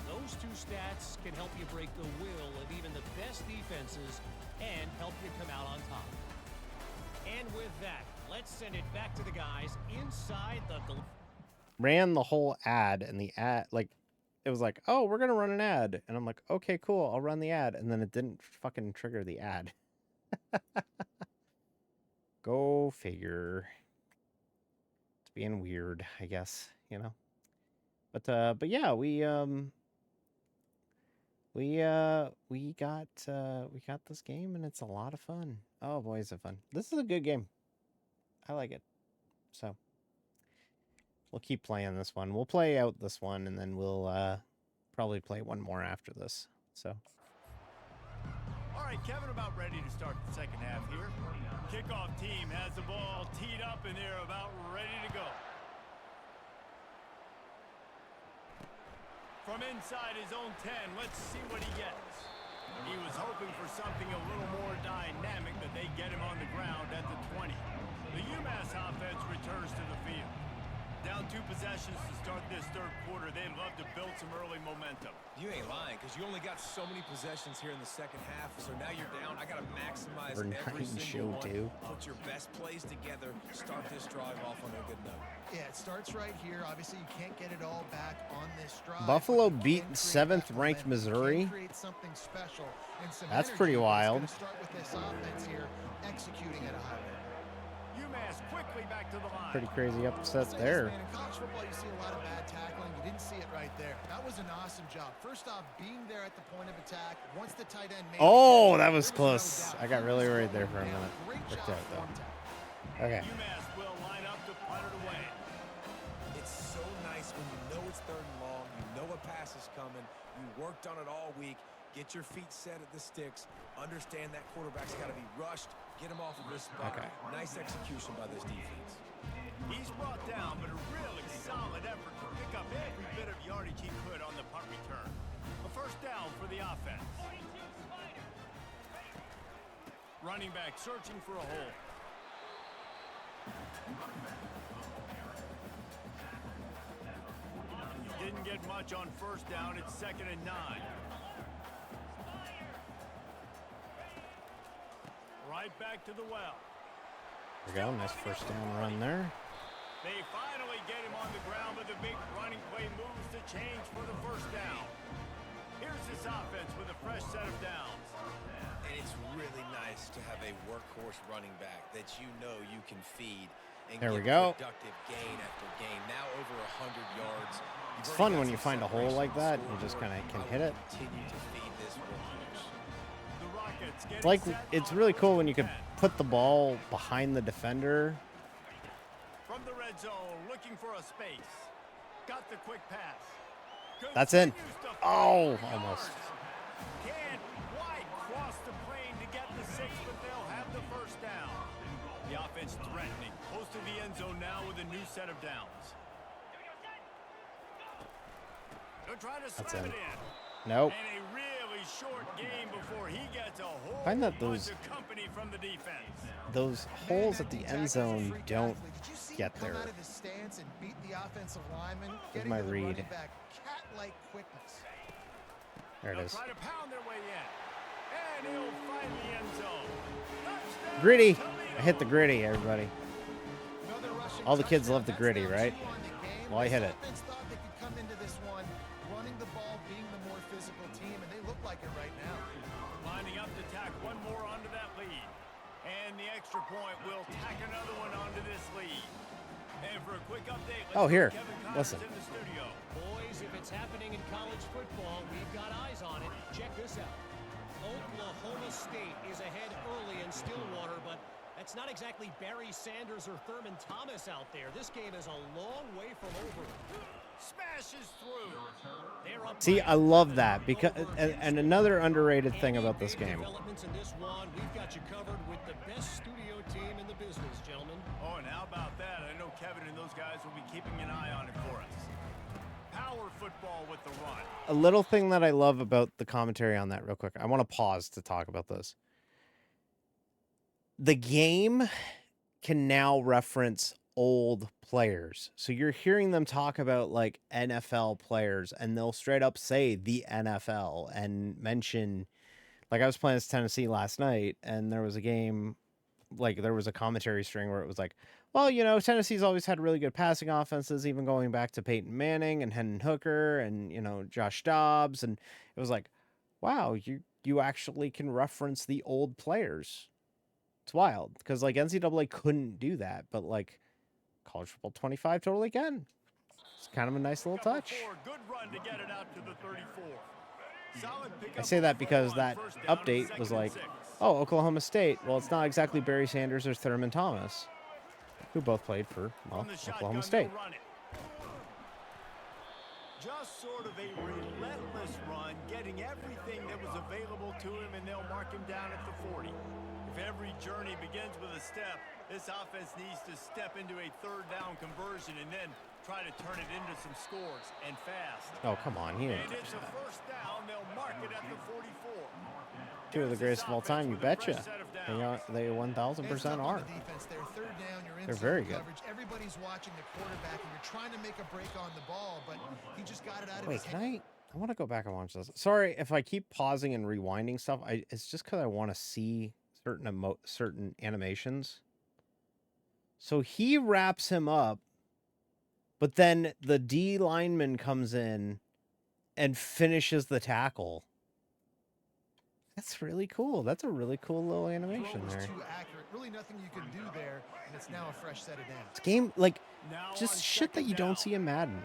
Those 2 stats can help you break the will of even the best defenses and help you come out on top. And with that, let's send it back to the guys inside the... ran the whole ad, and the ad, like, it was like, oh, we're gonna run an ad, and I'm like, okay, cool, I'll run the ad, and then it didn't fucking trigger the ad. Go figure. It's being weird, I guess, you know. But yeah, we got this game, and it's a lot of fun. Oh boy, is it fun. This is a good game. I like it. So we'll keep playing this one. We'll play out this one, and then we'll probably play one more after this. So All right, Kevin, about ready to start the second half here. Kickoff team has the ball teed up, and they're about ready to go. From inside his own 10, let's see what he gets. He was hoping for something a little more dynamic, but they get him on the ground at the 20. The UMass offense returns to the field. Down 2 possessions to start this third quarter. They'd love to build some early momentum. You ain't lying, because you only got so many possessions here in the second half, so now you're down. I got to maximize We're every 9 single show one. 2. Put your best plays together. Start this drive off on a good note. Yeah, it starts right here. Obviously, you can't get it all back on this drive. Buffalo but you beat can create 7th that ranked momentum. You Missouri. can create something special and some That's energy pretty that's wild. gonna start with this offense here, executing at a high level. UMass quickly back to the line. Pretty crazy upset Say this, there. man, in college football, you see a lot of bad tackling. You didn't see it right there. That was an awesome job. First off, being there at the point of attack. Once the tight end made Oh, the catch, that was there close. no doubt. I got He really was worried there holding for a down. minute. Great Worked job out, though. form tackle. Okay. UMass will line up to punt it away. It's so nice when you know it's third and long, you know a pass is coming, you worked on it all week, get your feet set at the sticks, understand that quarterback's got to be rushed, get him off of this spot. Okay. Nice execution by this defense. He's brought down, but a really solid effort to pick up every bit of yardage he could on the punt return. A first down for the offense. Running back searching for a hole. Didn't get much on first down. It's 2nd and 9. Right back to the well. There we go. Nice first down run there. They finally get him on the ground, but the big running play moves the change for the first down. Here's this offense with a fresh set of downs. And it's really nice to have a workhorse running back that you know you can feed and There we get go. productive gain after gain. Now over 100 yards. It's fun when you find a hole like that. You just kind of can hit it. Continue to feed this The Rockets It's like getting set it's on really first cool and when you could 10. put the ball behind the defender. From the red zone, looking for a space. Got the quick pass. That's in. Continues to Oh, find almost. yards. Can't quite cross the plane to get the 6, but they'll have the first down. The offense threatening. Close to the end zone now with a new set of downs. They're trying to That's slam in. it in. Nope. And a really short game before he gets a whole Find that bunch those- of company from the defense. Those holes at the end zone don't Did you see get him come there. out of his stance and beat the offensive lineman? Here's Getting my to the read. running back, cat-like quickness. There it They'll is. try to pound their way in. And he'll find the end zone. Touchdown, Gritty. Toledo. I hit the gritty, everybody. Another rushing All the kids touchdown. love the That's gritty, now right? 2 on the game. Well, I hit This it. offense thought they could come into this one running the ball, being the more physical team, and they look like it right now. Lining up to tack one more onto that lead. And the extra point will tack another one onto this lead. And for a quick update, let's Oh, go to here. Kevin Connors Listen. in the studio. Boys, if it's happening in college football, we've got eyes on it. Check this out. Oklahoma State is ahead early in Stillwater, but that's not exactly Barry Sanders or Thurman Thomas out there. This game is a long way from over. Smashes through. They're up See, by I love 11 that because over and Houston. another underrated thing Any about this big game. Developments in this one, we've got you covered with the best studio team in the business, gentlemen. Oh, and how about that? I know Kevin and those guys will be keeping an eye on it for us. Power football with the run. A little thing that I love about the commentary on that real quick. I want to pause to talk about this. The game can now reference old players. So you're hearing them talk about like NFL players and they'll straight up say the NFL and mention, like I was playing this Tennessee last night and there was a game, like there was a commentary string where it was like, well, you know, Tennessee's always had really good passing offenses, even going back to Peyton Manning and Hendon Hooker and, you know, Josh Dobbs. And it was like, wow, you actually can reference the old players. It's wild because like NCAA couldn't do that, but like College Football 25 totally can. It's kind of a nice little Number touch. 4, good run to get it out to the 34. Solid I pickup say on that the because goal that line, first down and update second was and like, 6. oh, Oklahoma State. Well, it's not exactly Barry Sanders or Thurman Thomas, who both played for, well, From the shotgun, Oklahoma they'll State. run it. Just sort of a relentless run, getting everything that was available to him, and they'll mark him down at the 40. If every journey begins with a step, this offense needs to step into a third down conversion and then try to turn it into some scores, and fast. Oh, come on. He didn't And touch it's a that. first down. They'll mark it at the 44. Two of the greatest of all time, you betcha. They 1,000% Hands up on are. the defense there. Third down, you're in They're zone very good. coverage. Everybody's watching the quarterback, and you're trying to make a break on the ball, but he just got it out of Wait, his can hand. I want to go back and watch this. Sorry if I keep pausing and rewinding stuff. It's just because I want to see certain animations. So he wraps him up, but then the D lineman comes in and finishes the tackle. That's really cool. That's a really cool little animation Throw was there. too accurate. Really nothing you can do there, and it's now a fresh set of downs. This game, like, Now on just shit that second you down. don't see in Madden.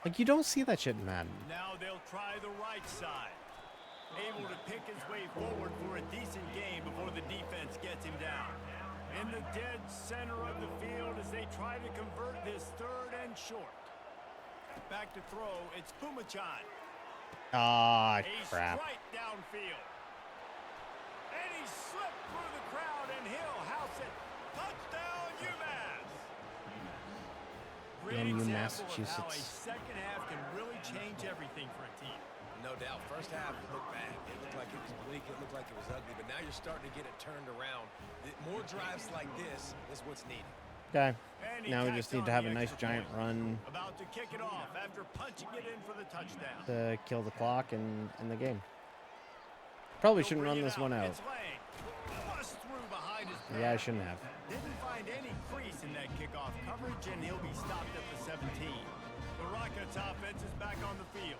Like, you don't see that shit in Madden. Now they'll try the right side. Able to pick his way forward for a decent game before the defense gets him down. In the dead center of the field as they try to convert this third and short. Back to throw, it's Pumachan. Ah, A crap. strike downfield. And he slipped through the crowd and he'll house it. Touchdown, UMass. Great Damn you, example of how a Massachusetts. second half can really change everything for a team. No doubt. First half, it looked bad. It looked like it was bleak. It looked like it was ugly. But now you're starting to get it turned around. More drives like this is what's needed. Okay. And he Now we tacks just need on to have the a nice extra giant point. run About to kick it off after punching it in for the touchdown. to kill the clock and end the game. Probably They'll shouldn't bring run it this one out. It's Lang. Bust through behind his Yeah, I back. shouldn't have. Didn't find any crease in that kickoff coverage, and he'll be stopped at the 17. The Rockets offense is back on the field.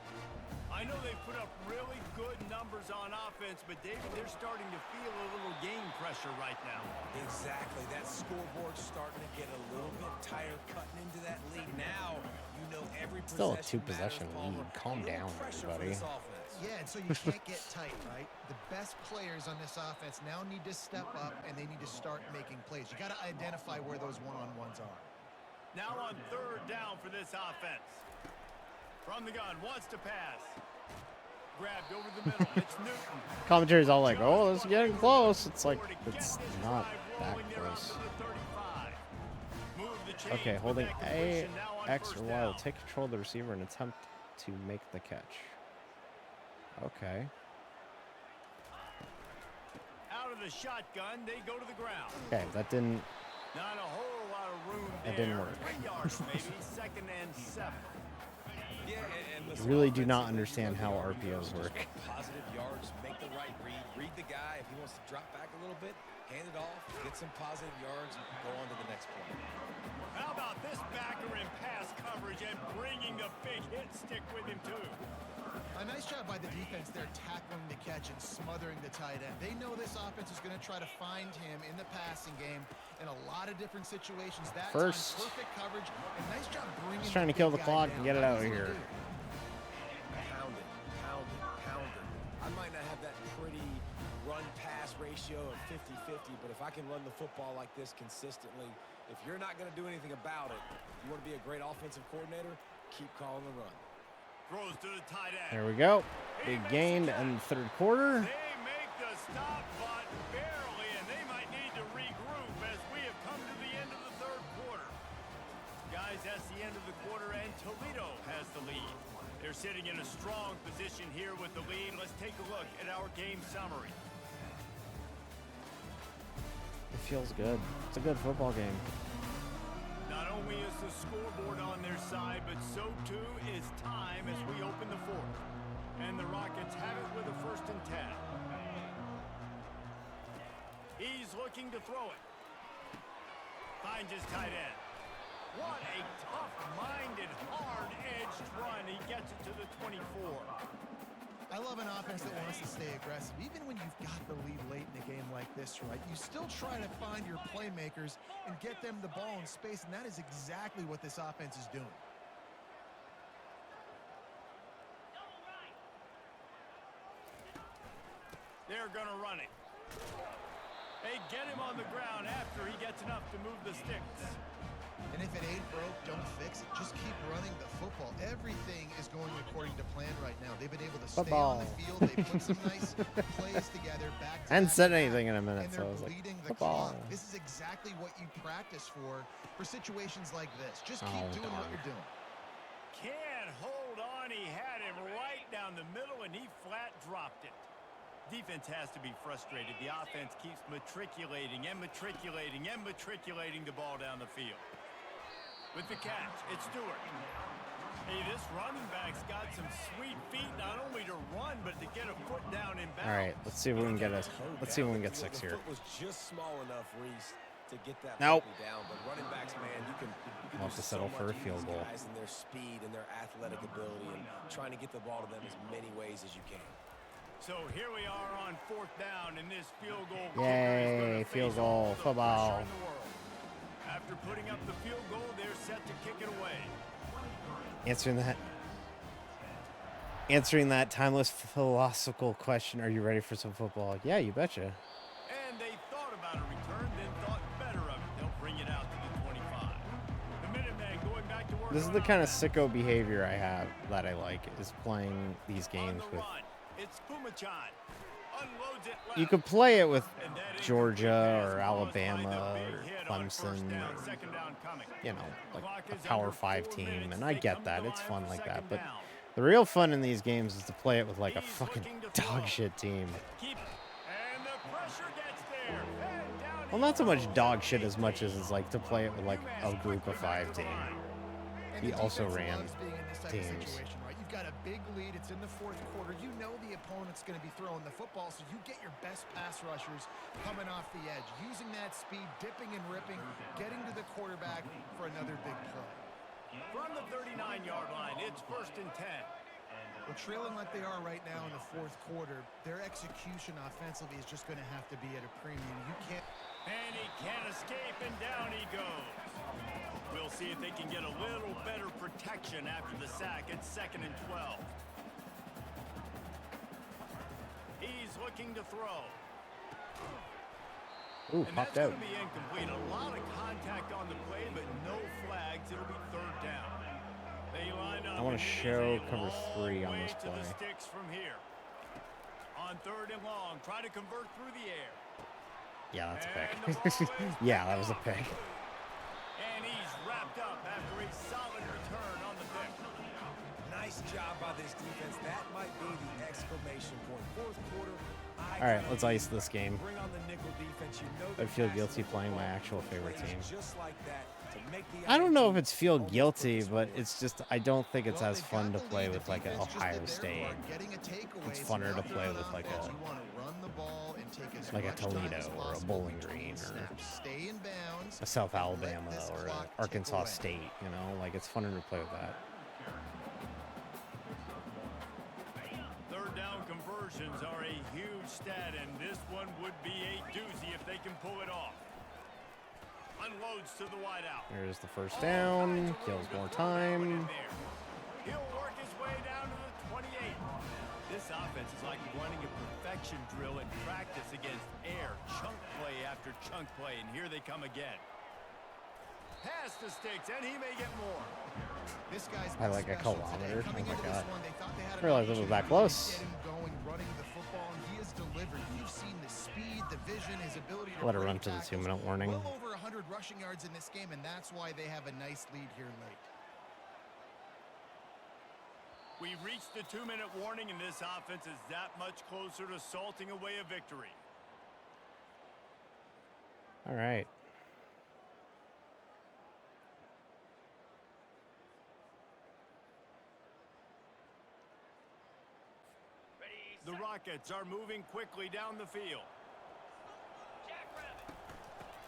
I know they put up really good numbers on offense, but David, they're starting to feel a little game pressure right now. Exactly. That scoreboard's starting to get a little bit tired cutting into that lead. Now, you know every Still a possession two-possession matters, lead. Palmer. Calm A little down, pressure for everybody. this offense. Yeah, and so you can't get tight, right? The best players on this offense now need to step up, and they need to start making plays. You got to identify where those one-on-ones are. Now on third down for this offense. From the gun, wants to pass. Grabbed over the middle. It's Newton. Commentary's all like, oh, it's getting close. It's like, it's not that close. Okay, holding A, X, or Y will take control of the receiver and attempt to make the catch. Okay. Out of the shotgun, they go to the ground. Okay, that didn't... Not a whole lot of room That there. didn't work. 3 yards maybe, 2nd and 7. Yeah, and I listen, really do not offensively, understand you know how the RPOs RPOs work. just want positive yards, make the right read the guy. If he wants to drop back a little bit, hand it off, get some positive yards, go on to the next play. How about this backer in pass coverage and bringing the big hit stick with him too? A nice job by the defense there, tackling the catch and smothering the tight end. They know this offense is going to try to find him in the passing game in a lot of different situations. That First. time, perfect coverage, and nice job bringing Just trying to kill the clock and get it out of here. Pound it, pound it, pound it. I might not have that pretty run-pass ratio of 50-50, but if I can run the football like this consistently, if you're not going to do anything about it, you want to be a great offensive coordinator, keep calling the run. Throws to the tight end. There we go. Big gain in the third quarter. They make the stop, but barely, and they might need to regroup as we have come to the end of the third quarter. Guys, that's the end of the quarter, and Toledo has the lead. They're sitting in a strong position here with the lead. Let's take a look at our game summary. It feels good. It's a good football game. Not only is the scoreboard on their side, but so too is time as we open the fourth. And the Rockets have it with a 1st and 10. He's looking to throw it. Finds his tight end. What a tough-minded, hard-edged run. He gets it to the 24. I love an offense that wants to stay aggressive. Even when you've got the lead late in a game like this, right, you still try to find your playmakers and get them the ball in space, and that is exactly what this offense is doing. They're going to run it. They get him on the ground after he gets enough to move the sticks. And if it ain't broke, don't fix it. Just keep running the football. Everything is going according to plan right now. They've been able to stay on the field. They put some nice plays together. Back to I hadn't said back, anything in a minute, and so I they're was like, bleeding the football. clock. This is exactly what you practice for situations like this. Just keep Oh, doing what darn. you're doing. Can't hold on. He had him right down the middle, and he flat dropped it. Defense has to be frustrated. The offense keeps matriculating and matriculating and matriculating the ball down the field. With the catch, it's Stewart. Hey, this running back's got some sweet feet, not only to run, but to get a foot down in bounds. All right, let's see if we can get us. Let's see if we can get 6 here. The foot was just small enough, Reese, to get that Nope. puppy down. But running backs, man, you can I'll have do to settle so for a much with field these goal. guys and their speed and their athletic ability and trying to get the ball to them as many ways as you can. So here we are on 4th down, and this field goal. Yay, field goal, football. After putting up the field goal, they're set to kick it away. Answering that timeless philosophical question, are you ready for some football? Yeah, you betcha. And they thought about a return, then thought better of it. They'll bring it out to the 25. The Minutemen going back to work. This is the kind of sicko behavior I have that I like, is playing these games with. It's Pumachan. Unloads it left. You could play it with And that is Georgia complete or pass Alabama caused by the or big hit on Clemson, 1st down, or, 2nd down coming. you know, like Clock a is Power under 5 4 team, minutes. and I They get come that. to It's line fun for like that. 2nd But down. the real fun in these games is to play it with like a He's fucking looking to dog throw. shit team. Keep it. And the pressure gets there. And down Well, he not so much goes. dog shit as much as it's like to play it with like a group of 5 team. And He the also defense ran loves being in this type of teams. situation, right? You've got a big lead. It's in the 4th quarter. You know the opponent's going to be throwing the football, so you get your best pass rushers coming off the edge, using that speed, dipping and ripping, getting to the quarterback for another big play. From the 39-yard line, it's 1st and 10. Well, trailing like they are right now in the fourth quarter, their execution offensively is just going to have to be at a premium. You can't. And he can't escape, and down he goes. We'll see if they can get a little better protection after the sack at 2nd and 12. He's looking to throw. Ooh, And popped that's out. going to be incomplete. A lot of contact on the play, but no flags. It'll be 3rd down. They line up. I want to and it is show a cover long 3 on way this to the play. sticks from here. On 3rd and long, try to convert through the air. Yeah, that's a And pick. the ball is Yeah, that was a pick. And he's wrapped up after a solid return on the pick. Nice job by this defense. That might be the exclamation point. Fourth quarter. All right, let's ice this game. Bring on the nickel defense. You know I the feel pass guilty to the playing my ball actual favorite plays team. just like that to make the I don't know other if it's team feel almost put guilty, this but forward. it's just I don't think it's Well, as they've fun got to the play lead. with The like an defense just Ohio did their State. part, getting a takeaway. It's So funner now to if play you're on with like offense, a you want to run the ball and take as like a much time Toledo as or a possible Bowling between Green or snaps. Stay in bounds a South and let Alabama this or a clock tick Arkansas away. State. You know, like it's funner to play with that. 3rd down conversions are a huge stat, and this one would be a doozy if they can pull it off. Unloads to the wideout. There's the first down. Kills more time. He'll work his way down to the 28. This offense is like running a perfection drill in practice against air. Chunk play after chunk play, and here they come again. Pass the sticks, and he may get more. This guy's By like a special kilometer. today. Coming Oh my into this God. one, they thought they had an I realized it was that opportunity close. to get him going, running the football, and he has delivered. You've seen the speed, the vision, his ability to Let it break run to the tackles. 2-minute warning. Well over 100 rushing yards in this game, and that's why they have a nice lead here late. We reached the 2-minute warning, and this offense is that much closer to salting away a victory. All right. The Rockets are moving quickly down the field.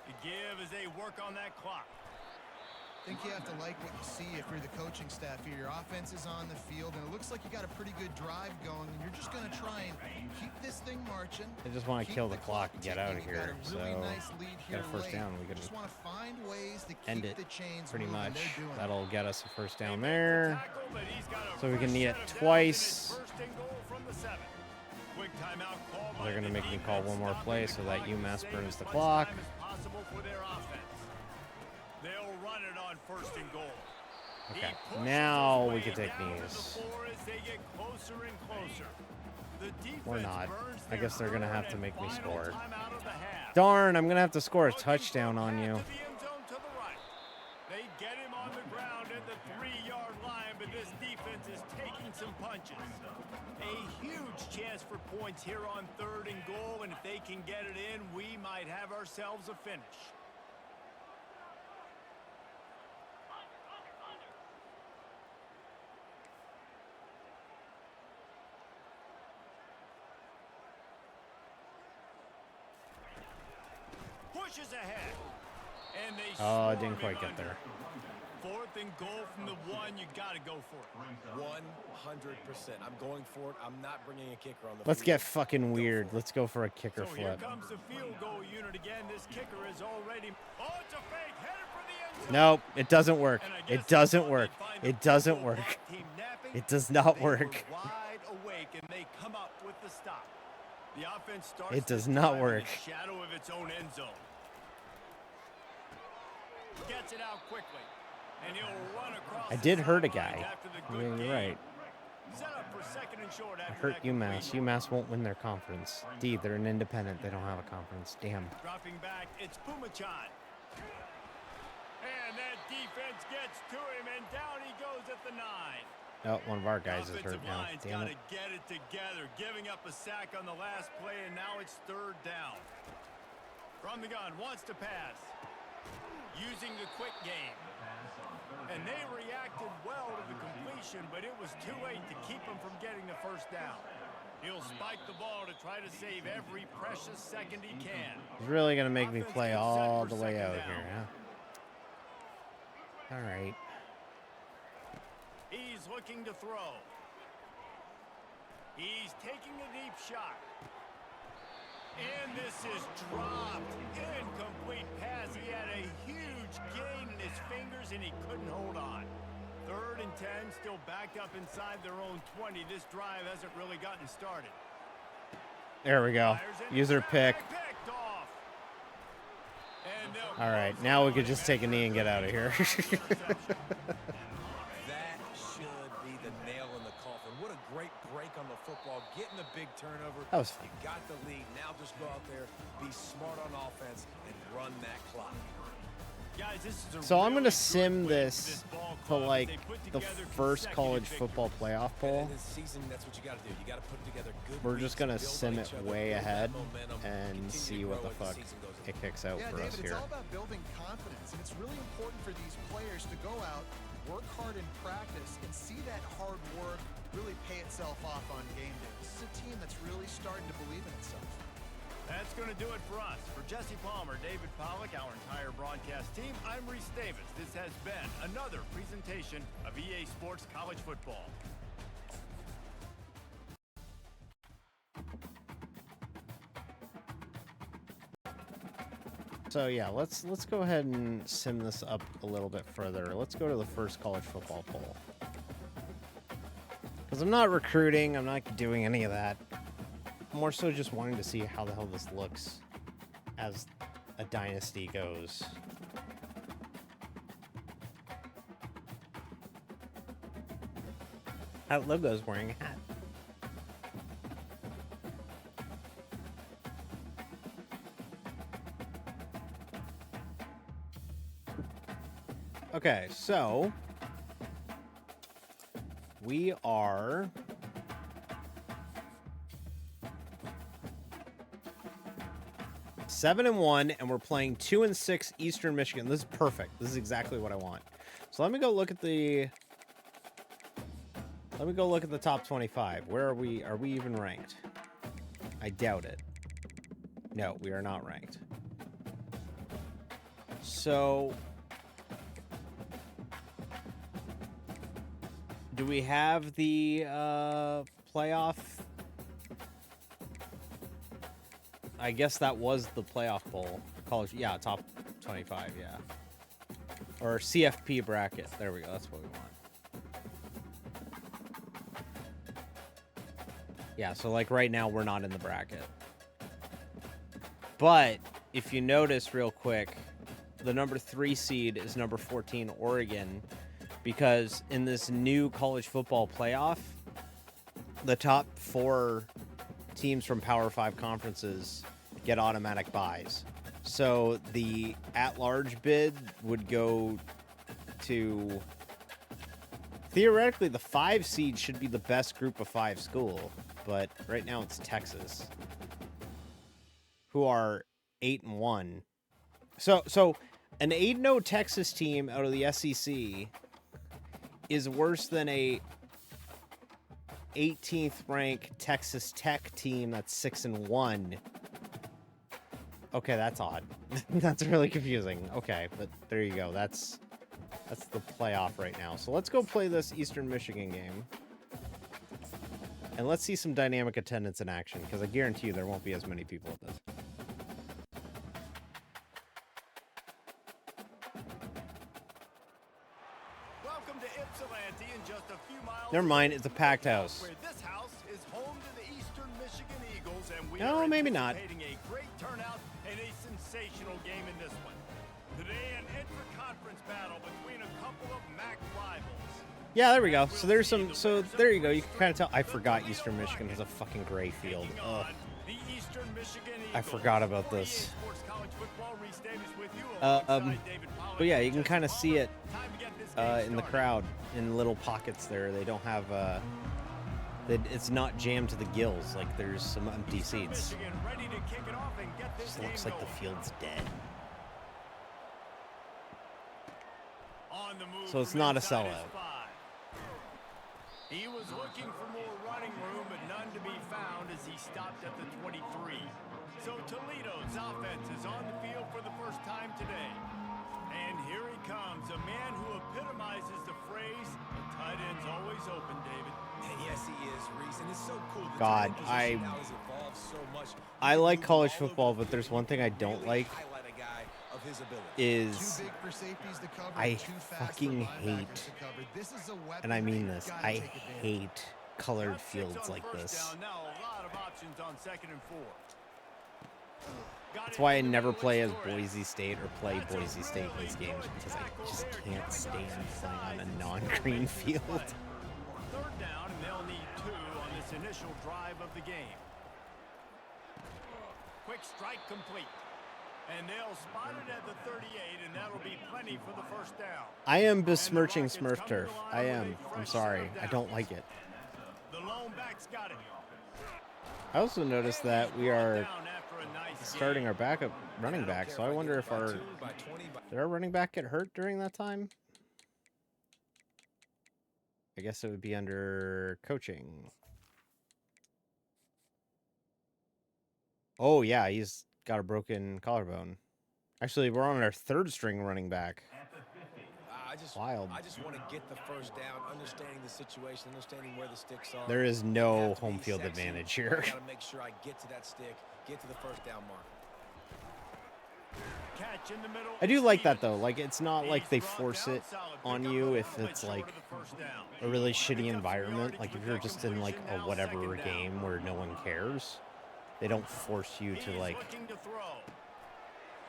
The give as they work on that clock. I think you have to like what you see if you're the coaching staff here. Your offense is on the field, and it looks like you got a pretty good drive going, and you're just going to try and keep this thing marching. I just want to keep kill the clock and get out of ticking. here. You've got a really So nice lead here got a first late. down. We can just want to find ways to end keep it the chains pretty moving. much. They're doing it. That'll get us a first down They make the there. tackle, but he's got a So we can fresh need set it of downs, and twice. it's 1st and goal from the 7. Quick timeout call by They're going to the make me call defense, one more stopping play the so that clock and UMass save burns as the much clock. time as possible for their offense. They'll run it on 1st and goal. Okay, He pushes now his we way can take down to the these. floor as they get closer and closer. The Or defense not. burns I their guess they're going to 3rd have to and make me final score. timeout of the half. Darn, I'm going to have to score a Looking for a touchdown on pass you. to the end zone to the right. They get him on the ground at the 3-yard line, but this defense is taking some punches. A huge chance for points here on 3rd and goal, and if they can get it in, we might have ourselves a finish. Pushes ahead. And they Oh, swarm didn't quite him get under. there. 4th and goal from the 1. You got to go for it. 100%. I'm going for it. I'm not bringing a kicker on the Let's field. get fucking weird. Let's go for a kicker So here flip. comes the field goal unit again. This kicker is already. Oh, it's a fake. Headed for the end zone. Nope, it doesn't work. And I It guess doesn't they thought work. they'd find the It doesn't football work. team napping. It does not They were work. wide awake, and they come up with the stop. The offense starts. It does this not drive work. in the shadow of its own end zone. Gets it out quickly, and he'll run across. I the did hurt a sidelines guy. after the I good mean, you're game. right. Set up for 2nd and short I after hurt that UMass. completion. UMass won't win their conference. D, they're an independent. They don't have a conference. Damn. Dropping back, it's Pumachan. And that defense gets to him, and down he goes at the 9. Oh, one of our guys is hurt Offensive now. line's Damn got it. to get it together, giving up a sack on the last play, and now it's 3rd down. From the gun, wants to pass. Using the quick game. And they reacted well to the completion, but it was too late to keep them from getting the 1st down. He'll spike the ball to try to save every precious second he can. He's really going to make me Offense play gets set all for the way 2nd out down. here, huh? All right. He's looking to throw. He's taking a deep shot. And this is dropped. Incomplete pass. He had a huge gain in his fingers, and he couldn't hold on. 3rd and 10, still backed up inside their own 20. This drive hasn't really gotten started. There we go. User pick. All right, now we could just take a knee and get out of here. That should be the nail in the coffin. What a great break on the football. Getting a big turnover. That was fun. You got the lead. Now just go out there, be smart on offense, and run that clock. Guys, this is a So I'm really gonna good sim win this for ball to club. like They put the together first college consecutive football playoff And poll. in this season, that's what you got to do. You got to put together good We're just weeks, gonna build sim on it each other, way build that ahead momentum, and continue to see what grow the as fuck season goes on. it kicks out Yeah, for David, us it's here. all about building confidence, and it's really important for these players to go out, work hard in practice, and see that hard work really pay itself off on game day. This is a team that's really starting to believe in itself. That's going to do it for us. For Jesse Palmer, David Pollack, our entire broadcast team, I'm Reese Davis. This has been another presentation of EA Sports College Football. So yeah, let's go ahead and sim this up a little bit further. Let's go to the first college football poll. Because I'm not recruiting, I'm not doing any of that. I'm more so just wanting to see how the hell this looks as a dynasty goes. That logo's wearing a hat. Okay, so we are seven and 1, and we're playing 2 and 6 Eastern Michigan. This is perfect. This is exactly what I want. So let me go look at the top 25. Where are we? Are we even ranked? I doubt it. No, we are not ranked. So do we have the playoff? I guess that was the playoff poll. College, yeah, top 25, yeah. Or CFP bracket. There we go. That's what we want. Yeah, so like right now we're not in the bracket. But if you notice real quick, the number 3 seed is number 14 Oregon, because in this new college football playoff, the top 4 teams from Power 5 conferences get automatic buys. So the at-large bid would go to, theoretically, the 5 seed should be the best group of 5 school, but right now it's Texas, who are 8 and 1. So an 8-0 Texas team out of the SEC is worse than a 18th ranked Texas Tech team that's 6 and 1. Okay, that's odd. That's really confusing. Okay, but there you go. That's the playoff right now. So let's go play this Eastern Michigan game. And let's see some dynamic attendance in action, because I guarantee you there won't be as many people at this. Welcome to Ypsilanti, in just a few miles. Never mind, it's a packed house. Where this house is home to the Eastern Michigan Eagles, and we No, are maybe not. anticipating a great turnout and a sensational game in this one. Today, an intra-conference battle between a couple of MAC rivals. Yeah, there we go. So there's some. So there you go. You can kind of tell. I forgot Eastern Michigan has a fucking gray field. Taking Ugh. on the Eastern Michigan I Eagles. forgot about For EA this. Sports College Football, Reese Davis with you alongside David Pollack But yeah, and you can Jesse kind of see Palmer. it Time to get this game in the started. crowd, in little pockets there. They don't have. It's not jammed to the gills. Like there's some empty Eastern seats. Michigan ready to kick it off and get this Just game looks like the going. field's dead. On the move So it's from not a inside his sellout. 5. He was looking for more running room, but none to be found as he stopped at the 23. So Toledo's offense is on the field for the first time today. And here he comes, a man who epitomizes the phrase, the tight end's always open, David. And yes, he is, Reese, and it's so cool. The God, tight end position now has evolved so much. I You can like move college all over football, the but there's field one thing I and don't really like highlight a guy of his ability. is Too big for safeties to cover, I too fast fucking for linebackers hate, to cover. This is a weapon and I mean that this, you've gotta I take advantage of. hate colored Got 6 fields on like first this. Down. Now a lot of options on 2nd and 4. Got That's it why I in the never middle, play it's as Torres. Boise State or play That's a Boise State in really these games good because I tackle just there. can't Giving stand up some playing on size a and non-green still making the field. play. 3rd down, and they'll need 2 on this initial drive of the game. Quick strike complete. And they'll spot it at the 38, and that'll be plenty for the 1st down. I am And the besmirching Rockets Smurf come to the turf. line I with a am. I'm fresh sorry. set of I don't downs. like it. The lone back's got it. I also noticed that we are Down after a nice starting game. our backup running back, so I wonder if our did our running back get hurt during that time? I guess it would be under coaching. Oh yeah, he's got a broken collarbone. Actually, we're on our 3rd string running back. Wild. I just want to get the 1st down, understanding the situation, understanding where the sticks are. There is Doesn't no have to home be field sexy. advantage here. I gotta make sure I get to that stick, get to the 1st down mark. Catch in the middle. I do like that Stevens. though. Like it's not like they He's brought force down it solid on pickup, you but if a little it's bit short like of the 1st down. a really shitty Picks up some environment. yardage Like if with you're that just in like completion, a now whatever 2nd down. game where no one cares, they don't force you to He's like looking to throw.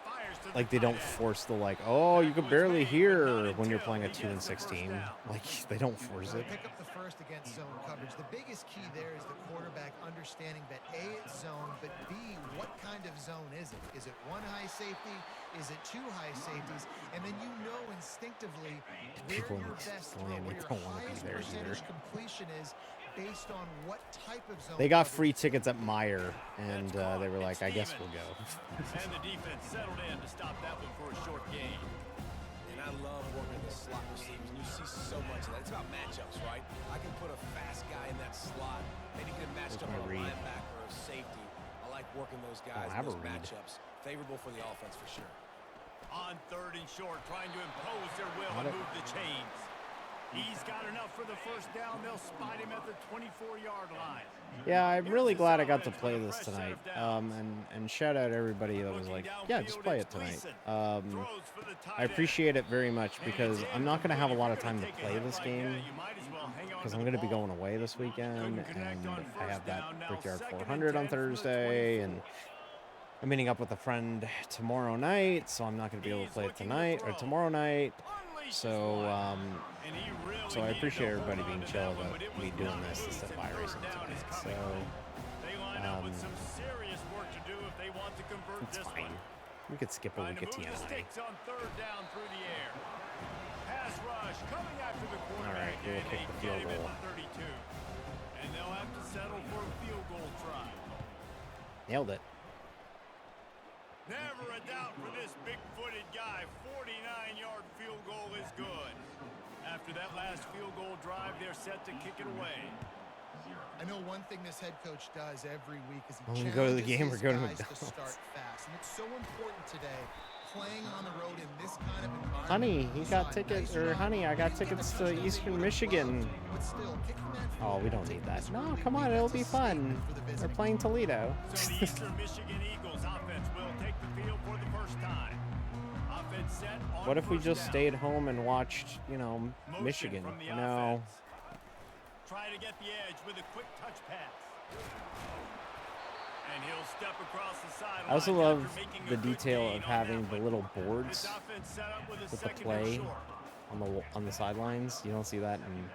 Fires to the like they tight don't end. force the like, oh, you can barely hear when you're playing a He 2 and gets the first 16. down. Like they don't force it. Pick up the 1st against zone coverage. The biggest key there is the quarterback understanding that A, it's zone, but B, what kind of zone is it? Is it 1 high safety? Is it 2 high safeties? And then you know instinctively where People your in best throw, Delaney where your don't wanna be highest there percentage either. completion is based on what type of zone They got coverage. free tickets at Meyer, and they were like, I guess we'll go. And the defense settled in to stop that one for a short gain. And I love working the slot receivers. And you see so much of that. It's about matchups, right? I can put a fast guy in that slot, maybe get him matched up Where's with a my read? linebacker or a safety. I like working those guys don't in have those a read. matchups. Favorable for the offense for sure. On 3rd and short, trying to impose their will Got and it. move the chains. He's got enough for the 1st down. They'll spot him at the 24-yard line. Yeah, I'm really glad I got to play this tonight. And shout out everybody that was like, yeah, just play it tonight. I appreciate it very much because I'm not going to have a lot of time to play this game because I'm going to be going away this weekend, and I have that Brickyard 400 on Thursday, and I'm meeting up with a friend tomorrow night, so I'm not going to be able to play it tonight or tomorrow night. So, so I appreciate everybody being chill about me doing this instead of iRacing tonight. So, it's fine. We could skip a week of TNI. All right, we'll kick the field goal. And they'll have to settle for a field goal try. Nailed it. Never a doubt for this big-footed guy. 49-yard field goal is good. After that last field goal drive, they're set to kick it away. I know one thing this head coach does every week is When he we go to the challenges game, his we're going to guys to McDonald's. start fast, and it's so important today. Playing on the road in this kind of environment. Honey, he You got saw a tickets, nice or run. honey, I got You didn't get tickets the to touchdown that Eastern you would've Michigan. loved, but still, kicking that Oh, field we goal don't to need take that. this No, early come lead, on, it'll that's a be fun. statement for the They're visiting playing team. Toledo. So the Eastern Michigan Eagles offense will take the field for the first time. Offense set on What if we 1st just down. stayed home and watched, you know, Motion Michigan? from the No. offense. Try to get the edge with a quick touch pass. And he'll step across the sideline. I also love after making a the good detail gain of on having that the one. little This boards offense set up with a with the 2nd and play short. on the sidelines. You don't see that in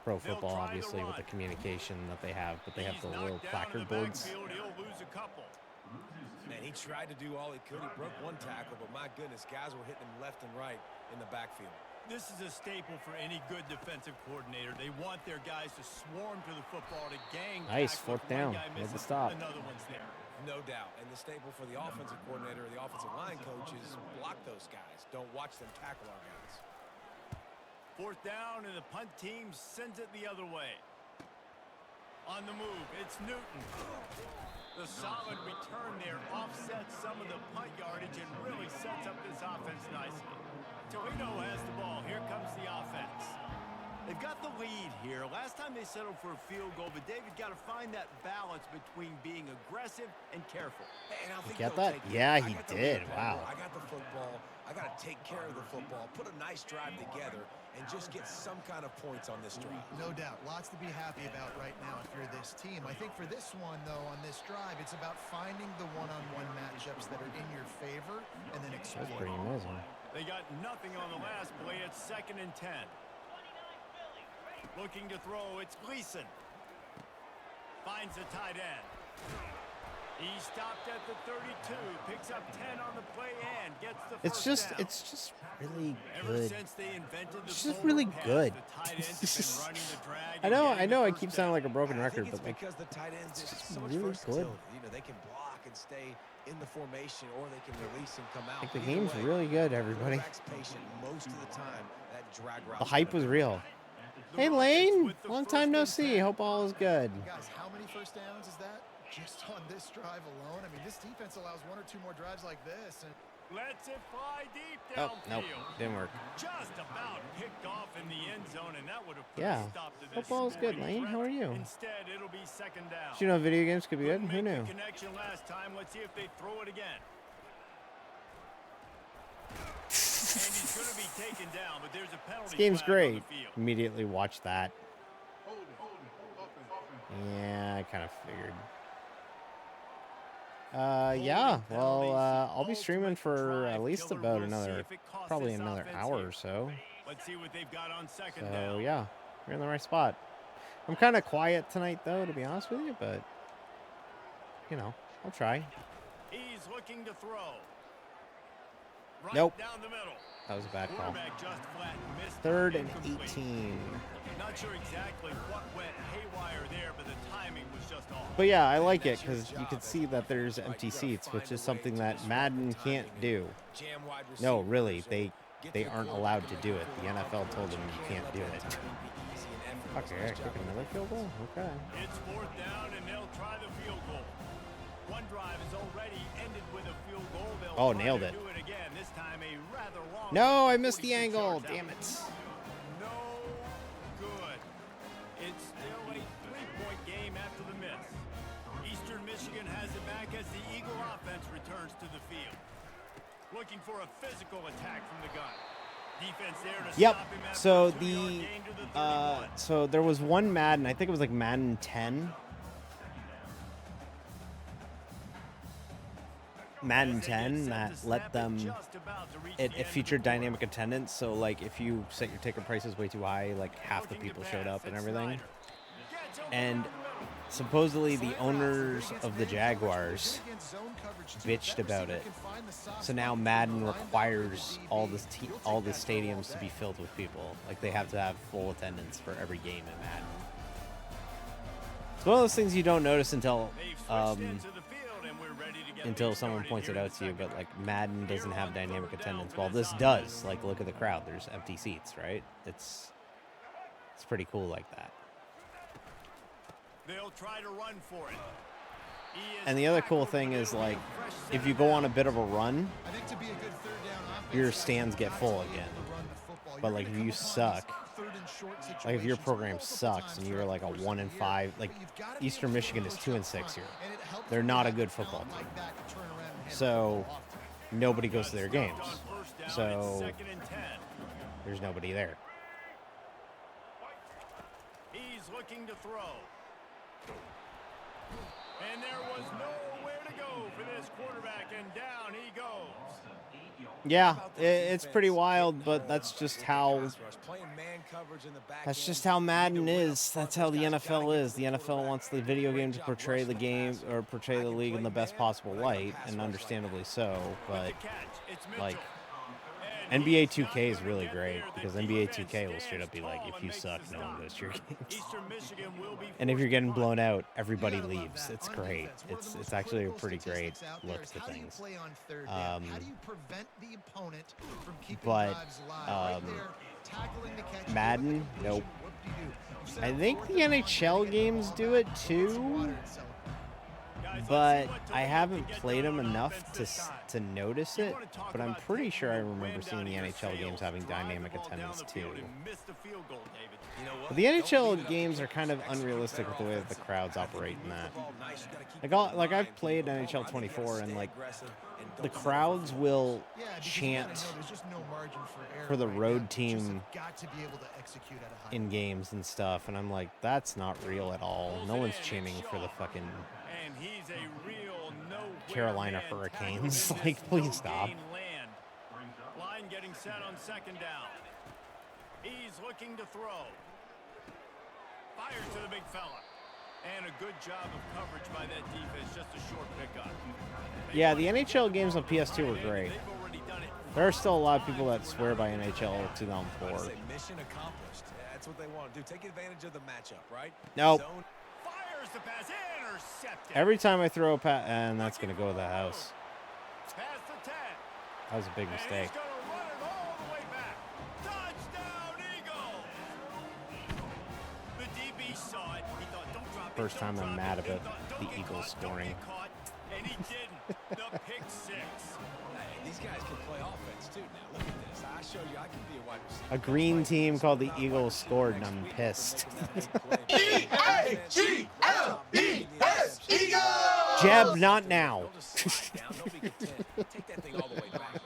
pro football, try the obviously, with run. the communication that they have, but they have He's the knocked little down in placard the boards. backfield. He'll lose a couple. Man, he tried to do all he could. He broke one tackle, but my goodness, guys were hitting him left and right in the backfield. This is a staple for any good defensive coordinator. They want their guys to swarm to the football, to gang. Nice, tackle. If 4th down. one guy Made the misses, stop. Another one's there. No doubt. And the staple for the offensive coordinator or the offensive line coach is block those guys. Don't watch them tackle our guys. 4th down, and the punt team sends it the other way. On the move, it's Newton. The solid return there offsets some of the punt yardage and really sets up this offense nicely. Toledo has the ball. Here comes the offense. They've got the lead here. Last time they settled for a field goal, but David got to find that balance between being aggressive and careful. And I think Get they'll that? take it. Yeah, I he got the did. lead, Wow. I got the football. I got to take care of the football, put a nice drive together, and just get some kind of points on this drive. No doubt. Lots to be happy about right now if you're this team. I think for this one, though, on this drive, it's about finding the one-on-one matchups that are in your favor and then That's exploiting. pretty amazing. They got nothing on the last play. It's 2nd and 10. Looking to throw, it's Gleason. Finds a tight end. He stopped at the 32, picks up 10 on the play and gets the first down. It's just really Ever good. since they invented the It's just forward really pass, good. the tight ends have been running the drag I and know, getting I know. the I first keep down. sounding like a broken I record, think it's but like, because the tight ends it's have just so much really versatility. good. You know, they can block and stay in the formation, or they can release and come out. like the Either game's way, really good, everybody. quarterback's patient most of the time. That drag route. The hype was real. The Hey Rockets Lane, with the long first time no and see. 10. Hope all is good. Guys, how many first downs is that? Just on this drive alone? I mean, this defense allows 1 or 2 more drives like this. And Lets it fly deep Oh, downfield. nope, didn't work. Just about picked off in the end zone, and that would have put Yeah. a stop to this Hope all is good, scoring Lane. How threat. are you? Instead, it'll be 2nd down. Did you know video games could be good? Couldn't Who make knew? the connection last time. Let's see if they throw it again. And he's going to be taken down, but there's a penalty. This game's flag on great. the field. Immediately watch that. Holding. Offense. Yeah, I kind of figured. Yeah. Well, I'll be streaming for at least about another, probably another hour or so. Let's see what they've got on 2nd So down. yeah, we're in the right spot. I'm kind of quiet tonight, though, to be honest with you, but you know, I'll try. He's looking to throw. Right Nope. down the middle. That was a bad call. Quarterback just flat missed. 3rd and Incomplete. 18. Not sure exactly what went haywire there, but the timing was just off. But yeah, I like it because you can see that there's empty seats, which is something that Madden can't do. Jam wide No, receivers really, or they get to the aren't quarterback allowed and to make do a it. The full NFL told them offense. you can't Let do that it. timing be easy and effortless. Okay, Nice kick job. another field goal. Okay. It's 4th down, and they'll try the field goal. One drive has already ended with a field goal. They'll Oh, try nailed to it. do it again. This time a rather long No, one, I missed the 46 angle. yards out. Damn it. No good. It's still a 3-point game after the miss. Eastern Michigan has it back as the Eagle offense returns to the field. Looking for a physical attack from the gun. Defense there to Yep. stop him after So a 2-yard gain to the 31. so there was one Madden. I think it was like Madden 10. Madden 10 that let them. It featured dynamic attendance. So like if you set your ticket prices way too high, like half the people showed up and everything. And supposedly the owners of the Jaguars bitched about it. So now Madden requires all the stadiums to be filled with people. Like they have to have full attendance for every game in Madden. It's one of those things you don't notice until someone points it out to you. But like Madden doesn't have dynamic attendance. Well, this does. Like look at the crowd. There's empty seats, right? It's pretty cool like that. They'll try to run for it. And the other cool thing is like if you go on a bit of a run, I think to be a good 3rd down offense, your stands get full you again. have to run the football. But You're like gonna if you come upon these suck, 3rd and short like if your situations program multiple sucks times and you're throughout like the a course of 1 the and year, 5, like but you've gotta be Eastern able to Michigan is throw 2 and up 6 front, here. and it helps They're when not you a have good talent football like team. that to turn around and handle So the ball often. nobody goes to their games. On first down, So it's 2nd and 10. there's nobody there. He's looking to throw. And there was nowhere to go for this quarterback, and down he goes. Yeah, it's pretty wild, but that's just how Madden is. That's how the NFL is. The NFL wants the video game to portray the game or portray the league in the best possible light, and understandably so. But like NBA 2K is really great because NBA 2K will straight up be like, if you suck, no one goes to your games. And if you're getting blown out, everybody leaves. It's great. It's actually a pretty great look to things. But Madden, nope. I think the NHL games do it too, but I haven't played them enough to notice it. But I'm pretty sure I remember seeing the NHL games having dynamic attendance too. But the NHL games are kind of unrealistic with the way that the crowds operate in that. Like I've played NHL 24 and like the crowds will Yeah, because chant there's just no margin for error for the right road now. You just team have got to be able to execute at a high in games and stuff, and I'm like, that's not real at all. No one's cheering for the fucking And he's a real Carolina nowhere man Hurricanes. tackled in Like, this please stop. no-gain land. Line getting set on second down. He's looking to throw. Fires to the big fella. And a good job of coverage by that defense. Just a short pickup. Yeah, the NHL games on PS2 were great. They've already done it. There are still a lot of people that swear by NHL I'd 2004. say mission accomplished. That's what they want to do. Take advantage of the matchup, right? Nope. Zone. Fires the pass. Intercepted. Every time I throw a pass, and that's going to go to the house. Past the 10. That was a big And mistake. he's going to run it all the way back. Touchdown, Eagles! The DB saw it. He thought, don't drop it. First time don't I'm drop mad it. about He thought, don't the get Eagles caught, don't scoring. get caught. And he didn't. The pick six. Hey, these guys can play offense too now. Look at this. I show you I can be a wide receiver. A green team called the Eagles scored, and I'm pissed. E-A-G-L-E-S, Eagles! Jeb, not now. They'll just slide down. They'll be content. Take that thing all the way back.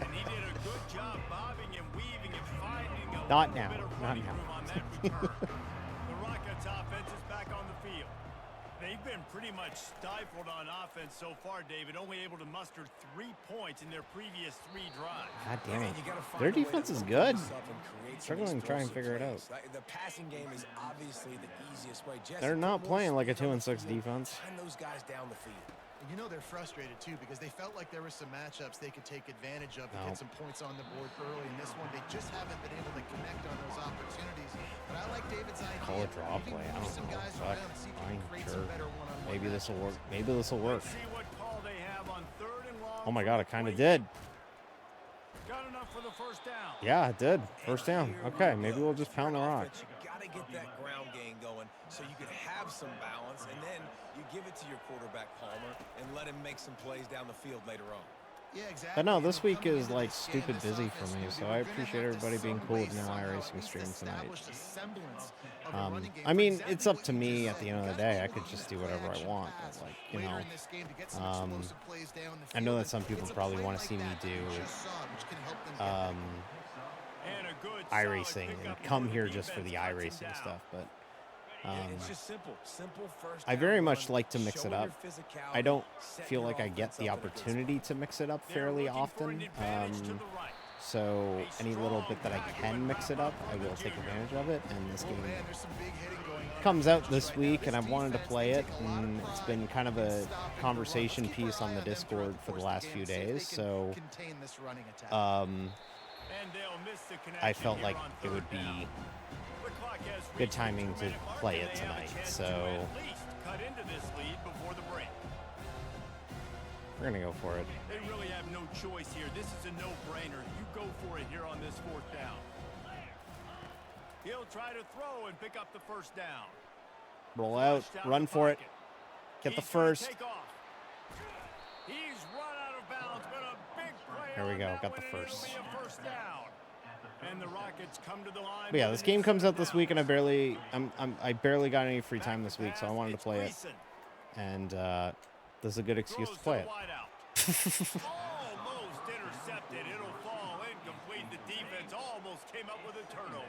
And he did a good job bobbing and weaving and finding a Not little now. bit of Not running now. room on that return. The Rockets offense is back on the field. They've been pretty much stifled on offense so far, David, only able to muster 3 points in their previous 3 drives. God damn it. You gotta find Their a way to defense is open good. yourself and create some Struggling to try and explosive figure it out. plays. Like, the passing game is obviously the easiest way. Jesse, They're put not more playing like a speed on the 2-6 field, defense. Find those guys down the field. And you know they're frustrated too because they felt like there were some matchups they could take advantage of to No. get some points on the board early. In this one, they just haven't been able to connect on those opportunities. But I like David's idea. Call a draw Maybe play. I move don't some know. guys Fuck. around, see if you Fine. can create Sure. some better one-on-one Maybe this will work. matchups. Maybe this will work. Let's see what call they have on 3rd and long. Oh my god, it from kind of the did. plate. Got enough for the first down. Yeah, it did. First down. Here Okay, we maybe go. we'll just pound the rock. Offense, you gotta get that ground game going so you can have some balance, and then you give it to your quarterback Palmer and let him make some plays down the field later on. Yeah, exactly. But no, And this week coming is into like this game, stupid this busy offense for me, knew so they I were gonna appreciate have to everybody being some cool way, with No somehow, iRacing at least stream tonight. establish a semblance of a running game for I mean, exactly it's up what to you me just at the said. end of the You day. gotta I be could able just to do whatever I play want. action But, like, pass you know, later in this game to get some explosive plays down the I know field. that some people It's a probably play want to like see me that that you do just saw, which can help them get that And a good iRacing solid and pickup come before here the just for the defense cuts him iRacing down. stuff. But It's just simple first I down very run, much like to mix it showing up. your physicality, I don't setting feel your like I get offense the up in a good spot. opportunity to mix it up They're fairly looking for an often. advantage to the right. So any little bit that I can mix it up, I will take advantage of it. And this Oh, game man, there's some big hitting going on comes on out the this bench right week, now. and This I've wanted to defense, play they it. take a lot of And it's pride been kind of in a stopping the run. conversation Let's keep our piece eye on the them throughout Discord for the course of last game, few see if they days. can So contain this running attack. And they'll miss the connection I felt here like on it would 3rd be down. The clock has good reached the timing to 2-minute mark, play and it they have a tonight. chance So to at least cut into this lead before the break. we're gonna go for it. They really have no choice here. This is a no-brainer. You go for it here on this 4th down. He'll try to throw and pick up the first down. Roll out, Flushed out run of the for it, pocket. get the He's gonna first. take off. He's run out of bounds, but a big play There we on go, that got the one, and it'll first. be a first down. And the Rockets come to the line. But yeah, with this a game new comes out 7th this down. week, and I barely got any free time this week, so I wanted to It's play it. Gleason. And this is a good excuse Throws to play the it. wideout. Almost intercepted. It'll fall incomplete. The defense almost came up with a turnover.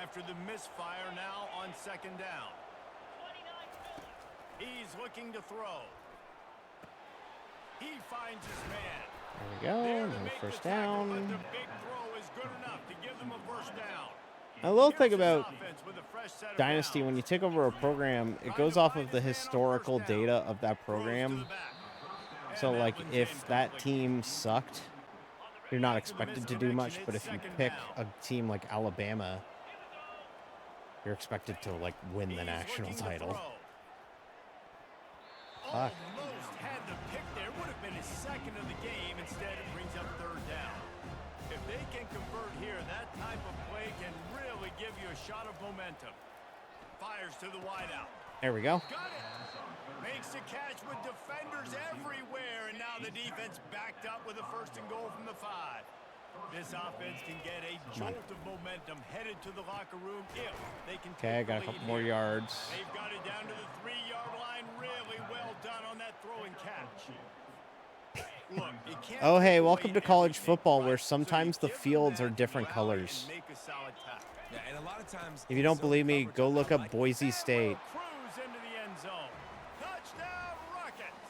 After the misfire, now on 2nd down. He's looking to throw. He finds his man. There we go, There to and make first the tackle, but down. the big throw is good enough to give them a first down. A little Here's thing his about offense with a fresh set of Dynasty, downs. when you take over a program, it goes off of the historical data of that Throws to program. the back. So, And that like, one's if that incomplete. team sucked, you're not After the expected to do much. misconnection, But it's if you 2nd pick down. a team like Alabama, you're expected to, like, win the He's national looking to title. throw. Fuck. Almost had the pick there. Would have been his 2nd of the game. Instead, it brings up 3rd down. If they can convert here, that type of play can really give you a shot of momentum. Fires to the wideout. There we go. Got it. Makes the catch with defenders everywhere, and now the defense backed up with a 1st and goal from the 5. This offense can get a jolt of momentum headed to the locker room if they can Okay, I take got a the couple lead more here. yards. They've got it down to the 3-yard line. Really well done on that throw and catch. Look, you can't Oh, hey, take welcome away to college everything, football right? where So you sometimes the give them fields are that, different rally, and colors. make a solid tackle. Yeah, and a lot of times If you in don't zone believe me, coverage, go I look like up Boise And State. will cruise into the end zone. Touchdown, Rockets!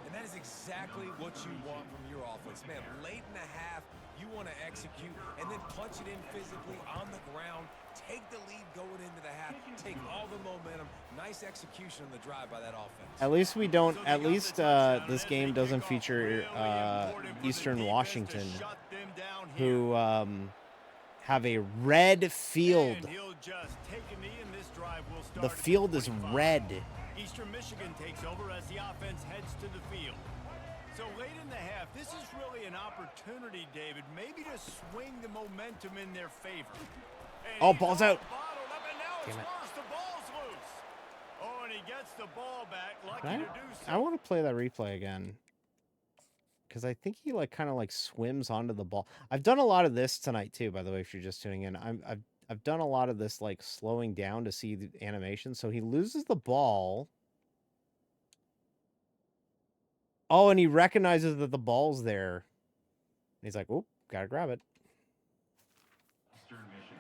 And that is exactly what you want from your offense. Man, late in the half, you want to execute and then punch it in physically on the ground. Take the lead going into the half. Take all the momentum. Nice execution on the drive by that offense. At least we don't. At least this game doesn't feature Eastern Washington, who have a red field. And he'll just take a knee, and this drive will start The at field is 25. red. Eastern Michigan takes over as the offense heads to the field. So late in the half, this is really an opportunity, David, maybe to swing the momentum in their favor. And Oh, he's ball's all out. bottled up, and now it's Damn it. worse. The ball's loose. Oh, and he gets the ball back. Lucky I, to do so. I want to play that replay again. Because I think he kind of swims onto the ball. I've done a lot of this tonight too, by the way, if you're just tuning in. I've done a lot of this slowing down to see the animation. So he loses the ball. Oh, and he recognizes that the ball's there. He's like, "Oop, gotta grab it."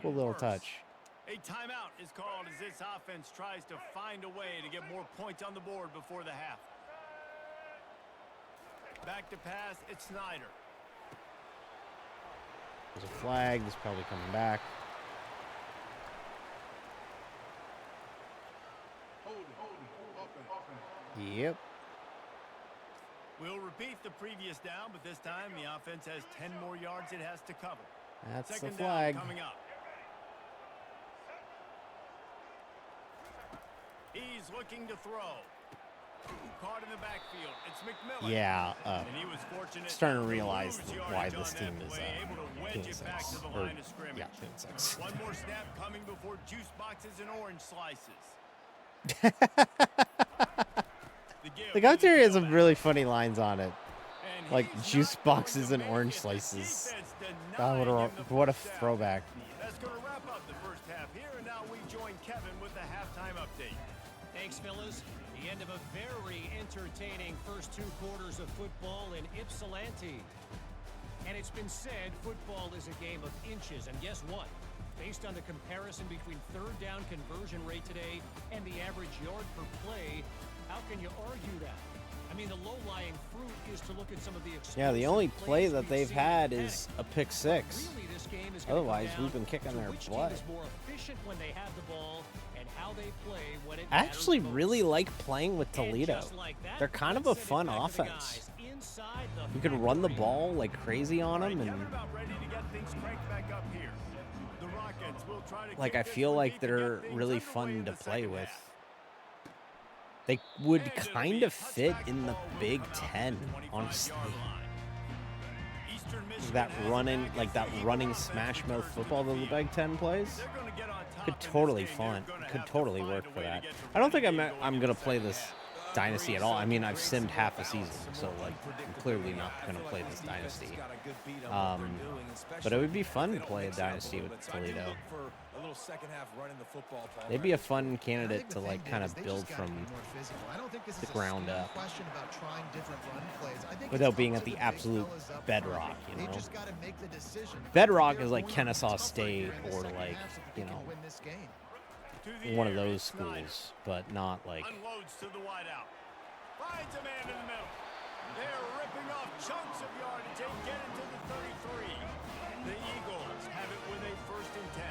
Cool little touch. A timeout is called as this offense tries to find a way to get more points on the board before the half. Back to pass, it's Snyder. There's a flag. This is probably coming back. Yep. We'll repeat the previous down, but this time the offense has 10 more yards it has to cover. That's Second the flag. down coming up. He's looking to throw. Caught in the backfield. It's McMillan. Yeah. And he was fortunate Starting to not realize lose yardage why on this that team is play, able to wedge it back to the or, line of scrimmage. yeah, 6. One more snap coming before juice boxes and orange slices. The commentary has some really funny lines on it, And like he's juice not going boxes to and make orange it. The slices. defense God, denying him the what a first down. throwback. That's going to wrap up the first half here, and now we join Kevin with the halftime update. Thanks, fellas. The end of a very entertaining first 2 quarters of football in Ypsilanti. And it's been said football is a game of inches. And guess what? Based on the comparison between third down conversion rate today and the average yard per play, how can you argue that? I mean, the low-lying fruit is to look at some of the Yeah, the only explosive play plays that we've they've seen in had the is past. a pick 6. Really, this game is gonna come Otherwise, down we've been kicking to their which butt. team is more efficient when they have the ball and how they play when it I actually matters really most. like playing with And Toledo. just like that, They're kind of let's a send it fun back to the offense. guys inside the You could run the factory. ball like crazy on them, Kevin and about ready to get things cranked back up here. The Rockets will try to like kick I this feel one like deep to they're get things really underway fun in to the play second with. half. They would And it'll kind be a of fit touchback in the ball will Big come out Ten, from the 25-yard honestly. line. Eastern Michigan That has it running, back like as that the Eagle running offense smash mouth returns to football that the field. Big Ten plays They're gonna get on top could in this totally game. They're fun. gonna Could have to totally find work a for way to that. get to I don't think win I'm the game I'm going gonna into the play second this half. Dynasty at all. I mean, I've simmed half a season, so like I'm clearly not gonna play this Dynasty. But it would be fun to play a Dynasty with Toledo. They'd be a fun candidate to like kind of build from the ground up without being at the absolute bedrock, you know. Bedrock is like Kennesaw State or like, you know, To the one of air, those it's Snyder. schools, but not like Unloads to the wideout. Finds a man in the middle. They're ripping off chunks of yardage. They get into the 33. The Eagles have it with a 1st and 10.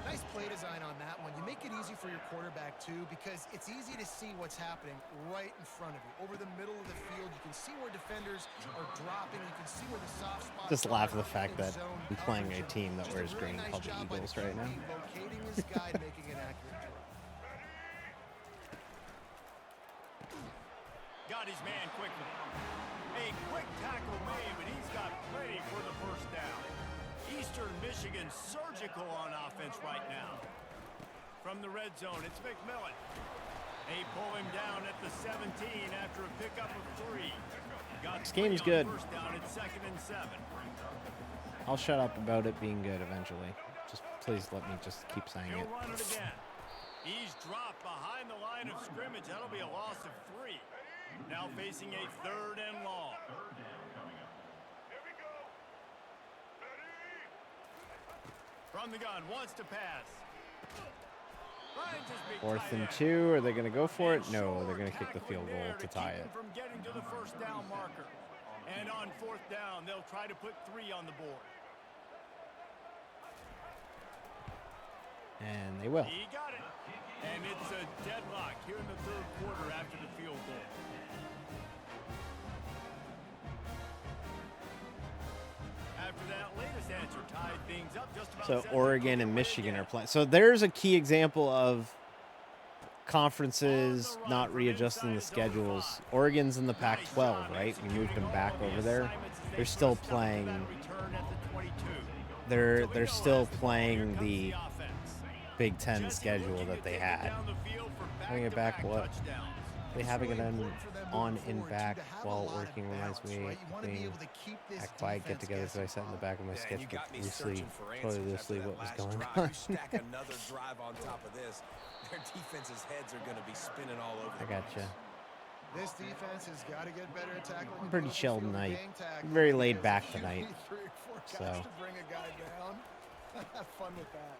Nice play design on that one. You make it easy for your quarterback, too, because it's easy to see what's happening right in front of you. Over the middle of the field, you can see where defenders are dropping. You can see where the soft spots just laugh at the are fact in that zone I'm playing a coverage. team that Just a wears really green nice called the job by Eagles right now. QB locating his guy and making an accurate throw. Got his man quickly. A quick tackle made, but he's got plenty for the 1st down. Eastern Michigan surgical on offense right now. From the red zone, it's McMillan. They pull him down at the 17 after a pickup of 3. This game's good. First down at 2nd and 7. I'll shut up about it being good eventually. Just please let me just keep saying He'll it. run it again. He's dropped behind the line of scrimmage. That'll be a loss of 3. Now facing a 3rd and long. From the gun, wants to pass. Finds his big 4th tight and end. 2. Are they going to go for it? And No, they're short going to kick the field tackling goal there to keep tie him it. From getting to the 1st down marker. And on 4th down, they'll try to put 3 on the board. And they will. He got it. And it's a deadlock here in the 3rd quarter after the field goal. After that latest answer tied things up just about So set to Oregon kick and away Michigan again. are playing. So there's a key example of conferences not readjusting the schedules. Oregon's in the Pac-12, right? We moved them back over there. They're still playing. They're still playing the Big Ten schedule that they had. Having it back, what? They having it on in back while working reminds me of being at quiet get-togethers that I sat in the back of my sketchbook loosely, totally loosely what was going on. Stack another drive on top of this. Their defense's heads are going to be spinning all over. I gotcha. This defense has got to get better at tackling. Pretty the chilled field and night. gang tackling Very laid because back if you tonight. need 3 or 4 guys So. to bring a guy down. Have fun with that.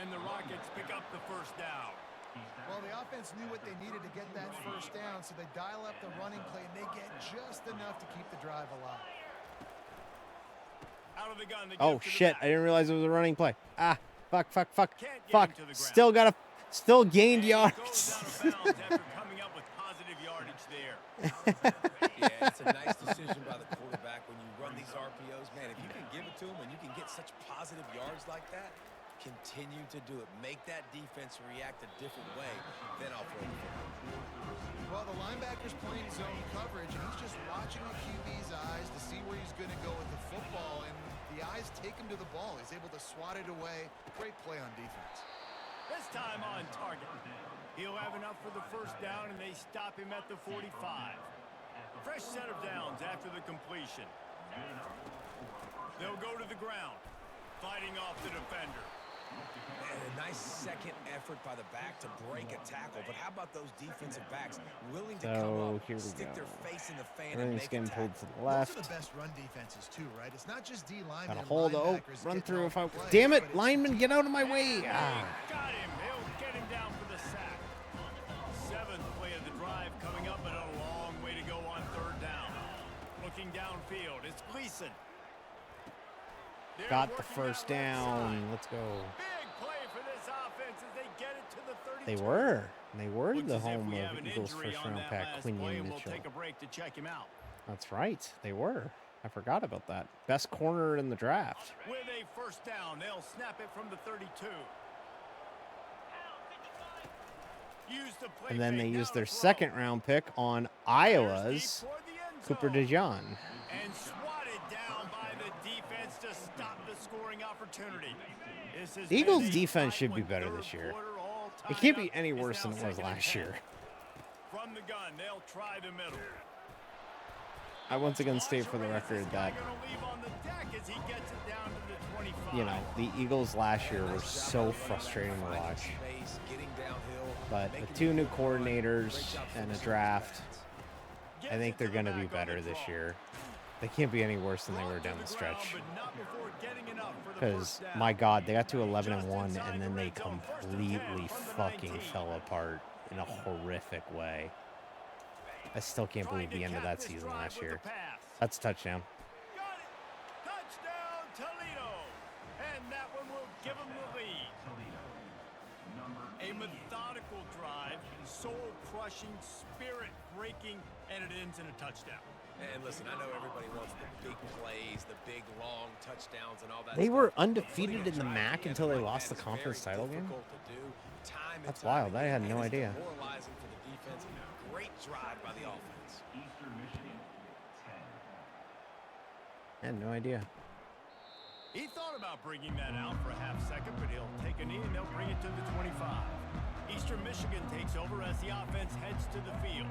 And the Rockets pick up the 1st down. Well, the offense knew what they needed to get that 1st down, so they dial up the running play, and they get just enough to keep the drive alive. Out of the gun, they Oh give to the shit! back. I didn't realize it was a running play. Ah, fuck. Can't get Fuck. him to the ground. Still gained And he goes yards. out of bounds after coming up with positive yardage there. Yeah, it's a nice decision by the quarterback when you run these RPOs. Man, if you can give it to them and you can get such positive yards like that, continue to do it. Make that defense react a different way, then I'll throw the football. Well, the linebacker's playing zone coverage, and he's just watching the QB's eyes to see where he's going to go with the football, and the eyes take him to the ball. He's able to swat it away. Great play on defense. This time on target. He'll have enough for the 1st down, and they stop him at the 45. Fresh set of downs after the completion. They'll go to the ground, fighting off the defender. And a nice second effort by the back to break a tackle. But how about those defensive backs willing to come So up, here we stick go. their face in the fan, and Everything's make a getting tackle. pulled to the Those left. are the best run defenses, too, right? It's not just D linemen. Got a and hold. Oh, linebackers run getting through off if I. plays, Damn but it, it's lineman, get out of my way! They Ah. got him. He'll get him down for the sack. 7th play of the drive coming up, but a long way to go on 3rd down. Looking downfield, it's Gleason. They're Got the working 1st that left down. side. Let's go. Big play for this offense as they get it to the 32. They were Looks the as if home we of have an Eagles injury 1st on round that pack, last Quinion play, and we'll Mitchell. take a break to check him out. That's right. They were. I forgot about that. Best corner in the draft. With a 1st down, they'll snap it from the 32. Use the play And then fake they now used to their throw. 2nd round pick on There's Iowa's deep toward the end Cooper zone. DeJean. And swatted down by the defense to stop the scoring opportunity. This has The Eagles' been a defense tight should be one, better 3rd this year. quarter, all It tied can't be up. any It's worse now than it was 2nd and last 10. year. From the gun, they'll try the middle. I once again state for the record that, you know, the Eagles last year were so frustrating to watch. But with 2 new coordinators and a draft, I think they're going to be better this year. They can't be any worse than they were down the stretch. Because, my God, they got to 11-1, and then they completely fucking fell apart in a horrific way. I still can't believe the end of that season last year. That's a touchdown. Got it. Touchdown, Toledo. And that one will give them the lead. A methodical drive, soul-crushing, spirit-breaking, and it ends in a touchdown. And listen, I know everybody wants the big plays, the big long touchdowns, and all that. They stuff. were undefeated in the Putting a MAC drive until they together lost the is conference very title game. difficult to do. Time and That's time wild. I again, had no and it's idea. demoralizing for the defense. Great drive by the offense. I had no idea. He thought about bringing that out for a half second, but he'll take a knee and they'll bring it to the 25. Eastern Michigan takes over as the offense heads to the field.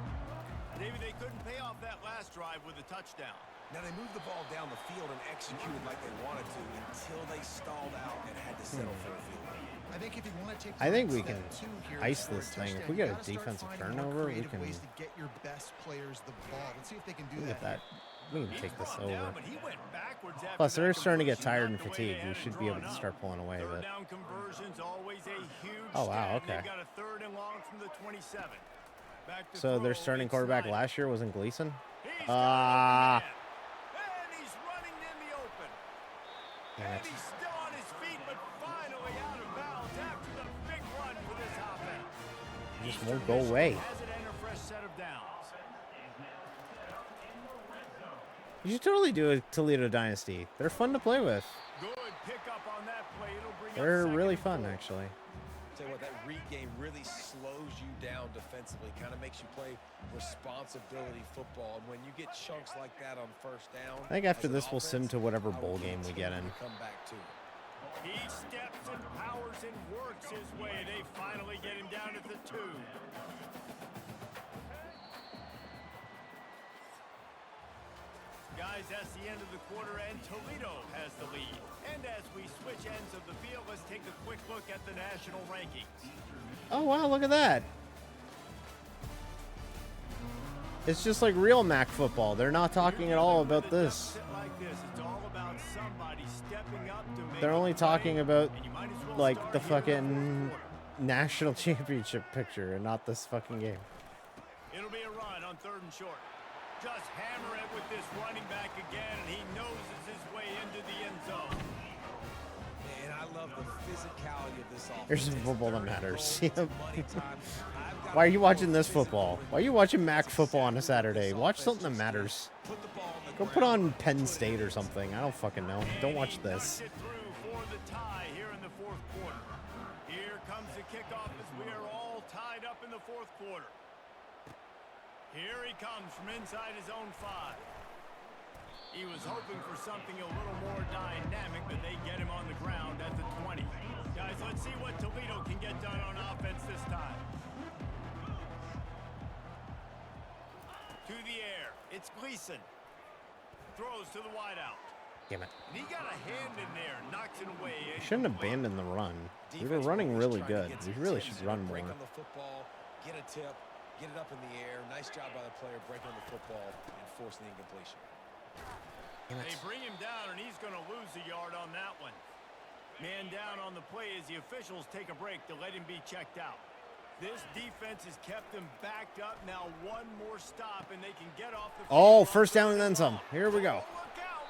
Maybe they couldn't pay off that last drive with a touchdown. Now they moved the ball down the field and executed like they wanted to until they stalled out and had to settle for a field goal. I think if you want to take I think we step can 2 here ice to score a this thing. If touchdown, we you get a gotta start defensive finding more turnover, we creative can ways to get your best players the ball. Let's see if they can do look at that. We can He's take this brought down, over. but he went backwards after Plus, they're that starting to get conversion, tired not and the way fatigued. they We had it should be able drawn to up. start pulling away. Third But down conversion's always a huge Oh, wow, stat, and okay. They've got a 3rd and long from the 27. Back to so their throw, starting it's quarterback Snyder. last year wasn't Gleason. He's got Ah, an open man. And he's running in the open. damn And it! he's still on his feet, but finally out of bounds after the big run for this offense. It just won't go away. Has it and a fresh set of downs. You should totally do a Toledo Dynasty. They're fun to play with. Good pickup on that play. It'll bring up They're second really and fun, 4. actually. Tell you what, that read game really slows you down defensively. Kind of makes you play responsibility football. And when you get chunks like that on first down, I think after as an this, we'll sim offense, to whatever I bowl would game we get in. continue to come back to it. He steps and powers and works his way. They finally get him down at the 2. Guys, that's the end of the quarter, and Toledo has the lead. And as we switch ends of the field, let's take a quick look at the national rankings. Oh, wow, look at that. It's just like real MAC football. They're not talking at all about this. Like this, it's all about somebody stepping up to make They're only a play, talking about, and you might as well like, start the here in fucking fourth national championship picture and not this fucking game. quarter. It'll be a run on 3rd and short. Just hammer it with this running back again, and he noses his way into the end zone. Man, I love the physicality of this offense. Here's some football that matters. It's money time. I've got Why are you to watching go this physical football? and Why are you watching MAC football on a Saturday? Watch something that matters. put the ball on the Go put ground. on Penn State or something. I don't fucking know. Don't watch this. Knocks it through for the tie here in the 4th quarter. Here comes the kickoff as we are all tied up in the 4th quarter. Here he comes from inside his own 5. He was hoping for something a little more dynamic, but they get him on the ground at the 20. Guys, let's see what Toledo can get done on offense this time. To the air, it's Gleason. Throws to the wideout. Damn it. And he got a hand in there, knocks it away. We shouldn't abandon the run. We were Defense running always really trying to good. get We some really tips, should run more. break on the football, get a tip, get it up in the air. Nice job by the player breaking on the football and forcing the incompletion. Damn They it. bring him down, and he's going to lose a yard on that one. Man down on the play as the officials take a break to let him be checked out. This defense has kept them backed up. Now one more stop, and they can get off the Oh, field. first down and then some. Here we go. Oh, look out.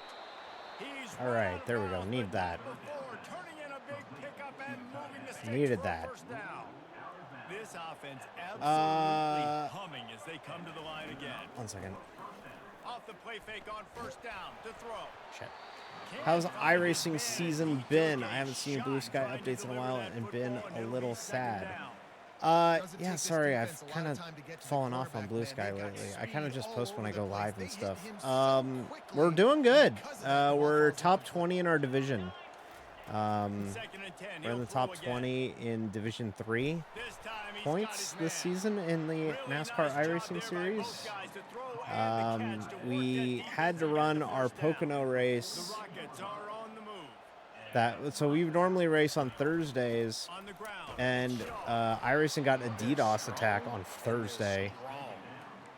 He's All right, run there we go. out Need of that. before, turning in a big pickup and moving the stakes Needed for a that. first down. This offense absolutely humming as they come to the line again. 1 second. Off the play fake on first down to throw. Shit. How's iRacing season been? I haven't seen Blue Sky updates in a while and been a little sad. Yeah, sorry, I've kind of fallen off on Blue Sky lately. I kind of just post when I go live and stuff. We're doing good. We're top 20 in our division. We're in the top 20 in Division 3 points this season in the NASCAR iRacing series. We had to run our Pocono race. So we normally race on Thursdays, and iRacing got a DDoS attack on Thursday.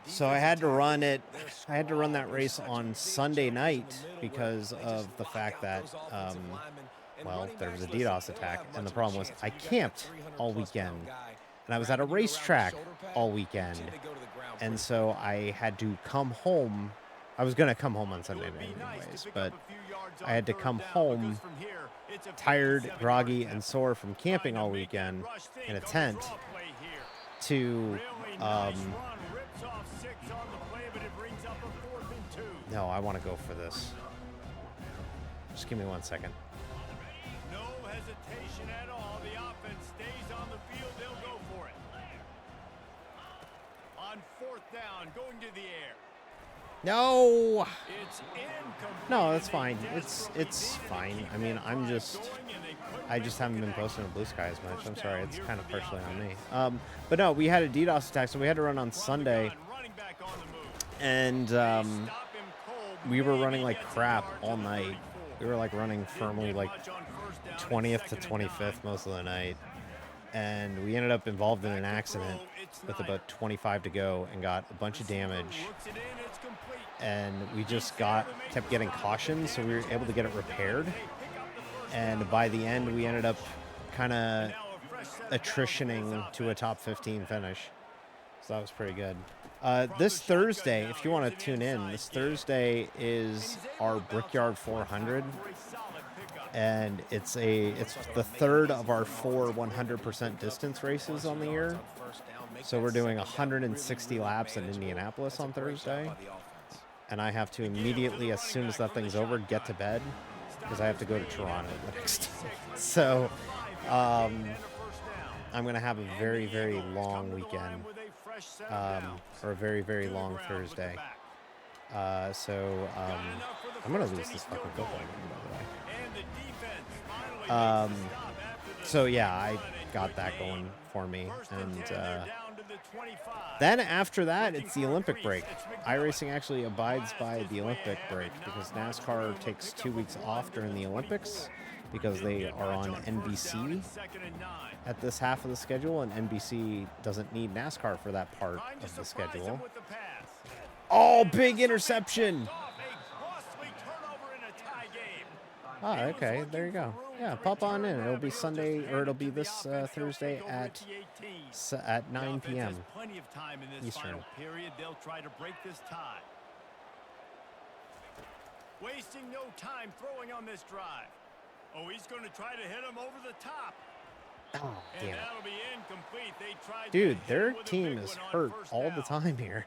So I had to run it. I had to run that race on Sunday night because of the fact that, well, there was a DDoS attack, and the problem was I camped all weekend, and I was at a racetrack all weekend, and so I had to come home. I was gonna come home on Sunday night anyways, but I had to come home tired, groggy, and sore from camping all weekend in a tent to, no, I want to go for this. Just give me 1 second. No hesitation at all. The offense stays on the field. They'll go for it. On 4th down, going to the air. No! It's incomplete. No, that's fine. It's fine. I mean, I just haven't been posting on Blue Sky as much. I'm sorry. It's kind of partially on me. But no, we had a DDoS attack, so we had to run on Sunday. And we were running like crap all night. We were like running firmly like 20th to 25th most of the night. And we ended up involved in an accident with about 25 to go and got a bunch of damage. And we just kept getting cautions, so we were able to get it repaired. And by the end, we ended up kind of attritioning to a top 15 finish. So that was pretty good. This Thursday, if you want to tune in, this Thursday is our Brickyard 400. And it's the third of our 4 100% distance races on the year. So we're doing 160 laps in Indianapolis on Thursday. And I have to immediately, as soon as that thing's over, get to bed because I have to go to Toronto the next day. So I'm going to have a very, very long weekend, or a very, very long Thursday. So I'm going to lose this fucking football game, by the way. So yeah, I got that going for me. And then after that, it's the Olympic break. iRacing actually abides by the Olympic break because NASCAR takes 2 weeks off during the Olympics because they are on NBC at this half of the schedule, and NBC doesn't need NASCAR for that part of the schedule. Oh, big interception! Ah, okay, there you go. Yeah, pop on in. It'll be Sunday, or it'll be this Thursday at 9 p.m. Eastern. They'll try to break this tie. Wasting no time throwing on this drive. Oh, he's going to try to hit him over the top. Oh, damn it. That'll be incomplete. They tried Dude, their team is hurt all the time here.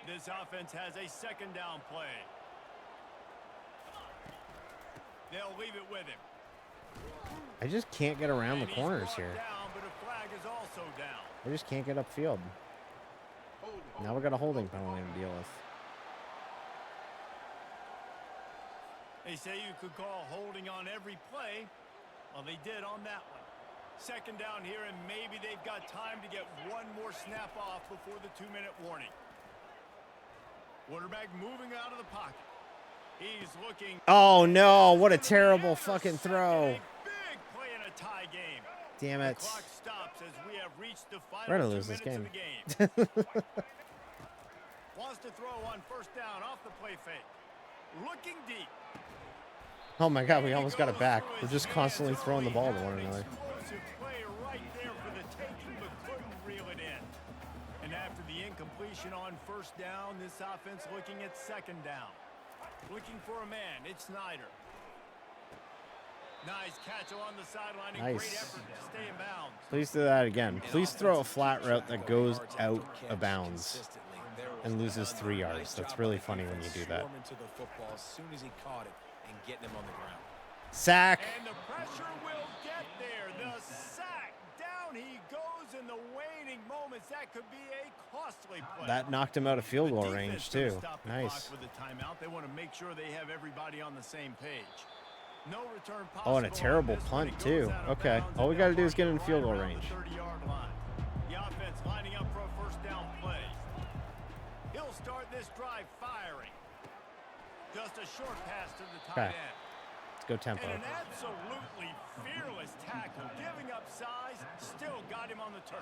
This offense has a second down play. They'll leave it with him. I just can't get around the corners here. Down, but a flag is also down. I just can't get upfield. Now we got a holding penalty to deal with. They say you could call holding on every play. Well, they did on that one. Second down here, and maybe they've got time to get one more snap off before the 2-minute warning. Quarterback moving out of the pocket. He's looking. Oh no, what a terrible fucking throw. Big play in a tie game. Damn it. The clock stops as we have reached the final We're gonna 2 lose this minutes game. of the game. Wants to throw on first down off the play fake. Looking deep. Oh my god, we almost got it back. We're just constantly throwing the ball to one another. Explosive play right there for the taking, but couldn't reel it in. And after the incompletion on first down, this offense looking at second down. Looking for a man, it's Snyder. Nice catch along the sideline and great Nice. effort to stay in bounds. Please do that again. Please throw a flat route that goes out of bounds and loses 3 yards. That's really funny when you do that. Sack. And the pressure will get there. The sack. Down he goes in the waning moments. That could be a costly play. That knocked him out of field goal The range defense gonna too. stop the clock Nice. with a timeout. They want to make sure they have everybody on the same page. No return Oh, and a possible terrible on this when punt he goes too. out of Okay. bounds, All we and got to they'll do is get in find field it goal right around range. the 30-yard line. The offense lining up for a first down play. He'll start this drive firing. Just a short pass to the tight Okay. end. Let's go tempo. And an absolutely fearless tackle, giving up size, still got him on the turf.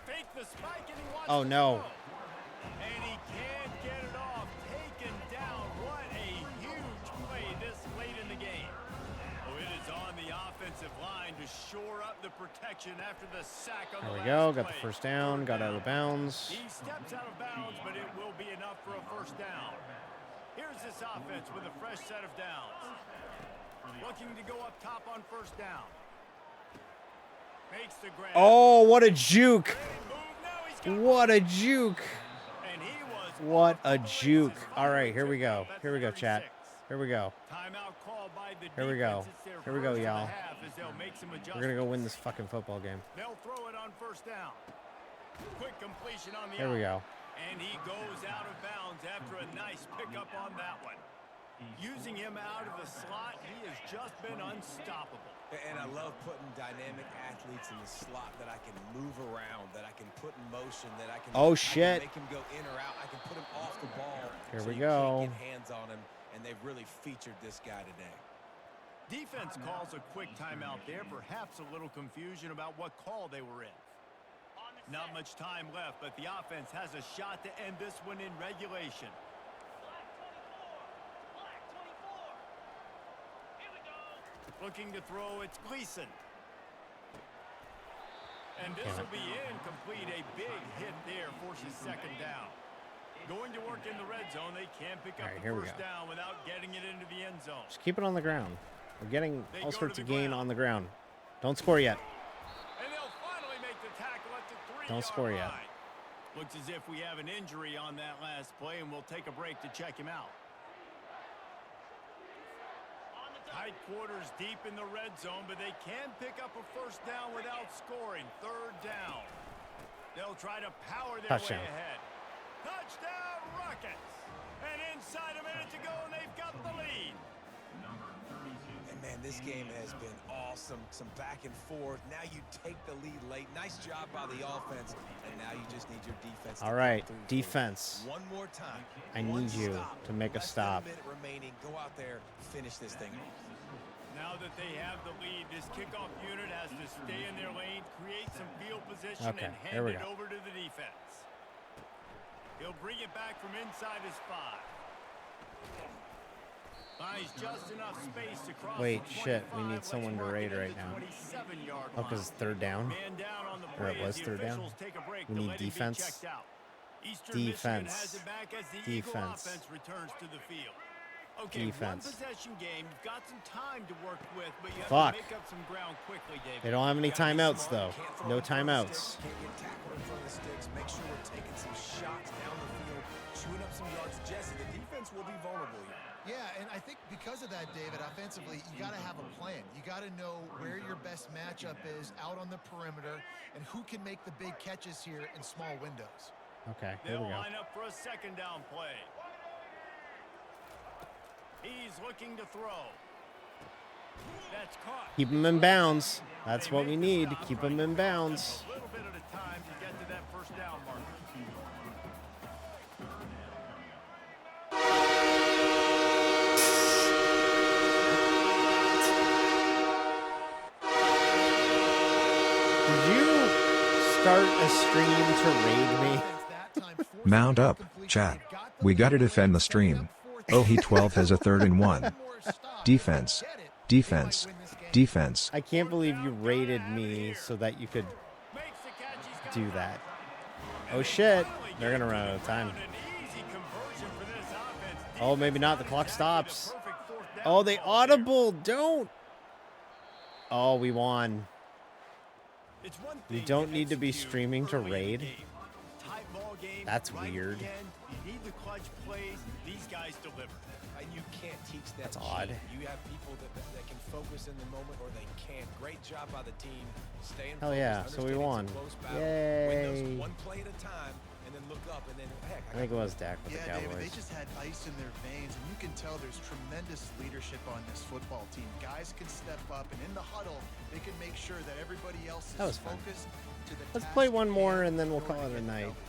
Fake the spike and he wants Oh, to no. throw. And he can't get it off. Taken down. What a huge play this late in the game. Oh, it is on the offensive line to shore up the protection after the sack on There the we go. last Got the play. first down. Got out of bounds. He steps out of bounds, but it will be enough for a first down. Here's this offense with a fresh set of downs. Looking to go up top on first down. Makes the grab. Oh, what a juke. Great move. Now he's got What a juke. and he was What off a the juke. races. All right, here we go. That's Here we go, chat. 36. Here we go. Timeout called by the Here we go. defense. It's their Here we go, first of the y'all. half as they'll make some We're going to go adjustments. win this fucking football game. They'll throw it on first down. Quick completion on the Here we out. go. And he goes out of bounds after a nice pickup on that one. Using him out of the slot, he has just been unstoppable. And I love putting dynamic athletes in the slot that I can move around, that I can put in motion, that I can, Oh, I can shit. make him go in or out. I can put him off the ball. Here so we you go. can't get hands on him, and they've really featured this guy today. Defense calls a quick timeout there. Perhaps a little confusion about what call they were in. Not much time left, but the offense has a shot to end this one in regulation. Looking to throw, it's Gleason. And this will be incomplete. A big hit there forces second down. Going to work in the red zone. They can't pick up the first down without getting it into the end zone. Just keep it on the ground. We're getting They all go sorts to of the gain ground. on the ground. Don't score yet. And they'll finally make the tackle at the 3-yard Don't score yet. line. Looks as if we have an injury on that last play, and we'll take a break to check him out. Tight quarters deep in the red zone, but they can pick up a first down without scoring. Third down. They'll try to power their Touchdown. way ahead. Touchdown Rockets! And inside a minute to go, and they've got the lead. And man, this game has been awesome. Some back and forth. Now you take the lead late. Nice job by the offense. And now you just need your defense. All right, defense. One more time. I need you to make a stop. Less than a minute remaining. Go out there, finish this thing off. Now that they have the lead, this kickoff unit has to stay in their lane, create some field position, Okay, and here hand we it go. over to the defense. He'll bring it back from inside his 5. Buys just enough space to cross Wait, the shit, we 25. need someone to Let's raid mark it right at the now. 27-yard Oh, because line. third down? Man down on the Or it play was as the third down? officials take a break We to need let him be defense. checked out. Eastern Michigan Defense. has it back as the Eagle Defense. offense returns to the field. Okay, Defense. one possession game. You've got some time to work with, but you have Fuck. to make up some ground quickly, David. They don't have any Gotta be timeouts, smart. though. Can't throw No in front of the timeouts. sticks. Can't get tackled in front of the sticks. Make sure we're taking some shots down the field, chewing up some yards. Jesse, the defense will be vulnerable here. Yeah, and I think because of that, David, offensively, you got to have a plan. You got to know where your best matchup is out on the perimeter and who can make the big catches here in small windows. Okay, here They'll we go. line up for a second down play. He's looking to throw. That's caught. Keep them in bounds. That's They what we make the need. stop Keep right them in there. bounds. Just a little bit at a time to get to that first down marker. Did you start a stream to raid me? Mount up, chat. We gotta defend the stream. Oh, he 12 has a 3rd and 1. Defense. Defense. Defense. I can't believe you raided me so that you could Makes the catch. He's got do it. that. Oh shit, they're gonna run out of time. An easy conversion for this offense. Oh, maybe not. The Defense clock has stops. the perfect fourth down Oh, they call there. audible. Don't. Oh, we won. It's one We thing don't need to be execute streaming to early in the raid. game. Tight ball game, That's right at the weird. end, you need the clutch plays. These guys deliver. You can't teach that. That's gene. odd. You have people that can focus in the moment or they can't. Great job by the team. Staying Hell focused, yeah, so we understanding won. it's a close battle. Win Yay. those one play at a time and then look up and then heck, I think it was Dak with Yeah, the David, Cowboys. they just had ice in their veins, and you can tell there's tremendous leadership on this football team. Guys can step up, and in the huddle, they can make sure that everybody else That was is fun. focused to the Let's task play at one more, hand and then we'll in order call to it a get the night. W.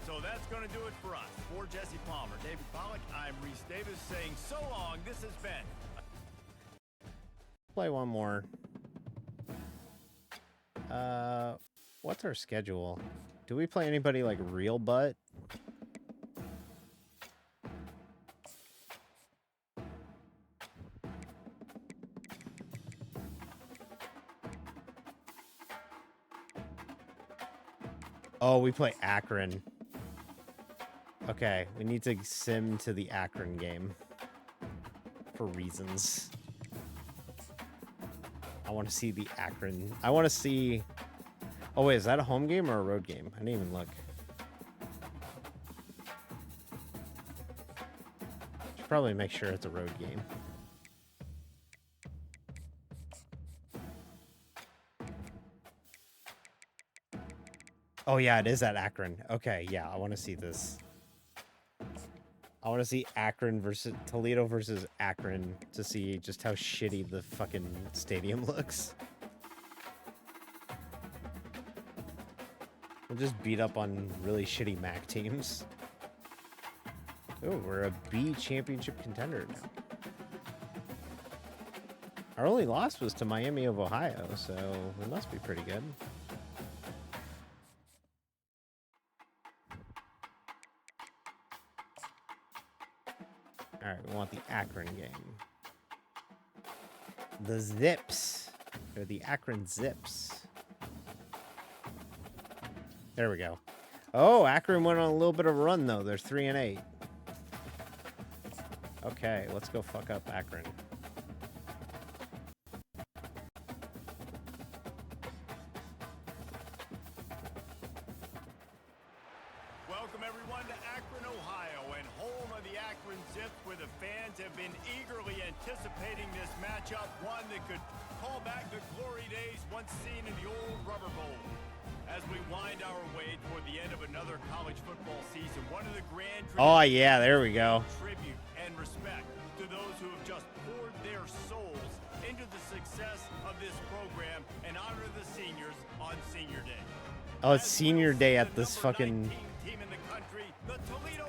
So that's going to do it for us. For Jesse Palmer, David Pollack, I'm Reese Davis saying so long. This has been Play one more. What's our schedule? Do we play anybody like real butt? Oh, we play Akron. Okay, we need to sim to the Akron game for reasons. I want to see the Akron. I want to see. Oh wait, is that a home game or a road game? I didn't even look. Should probably make sure it's a road game. Oh yeah, it is at Akron. Okay, yeah, I want to see this. I want to see Akron versus Toledo versus Akron to see just how shitty the fucking stadium looks. We'll just beat up on really shitty MAC teams. Oh, we're a B championship contender now. Our only loss was to Miami of Ohio, so we must be pretty good. All right, we want the Akron game. The Zips. Or the Akron Zips. There we go. Oh, Akron went on a little bit of a run, though. They're 3-8. Okay, let's go fuck up Akron. Welcome everyone to Akron, Ohio, and home of the Akron Zips, where the fans have been eagerly anticipating this matchup, one that could call back the glory days once seen in the old Rubber Bowl. As we wind our way toward the end of another college football season, one of the grand Oh, yeah, there we go. tribute and respect to those who have just poured their souls into the success of this program and honor the seniors on Senior Day. Oh, it's senior day at this fucking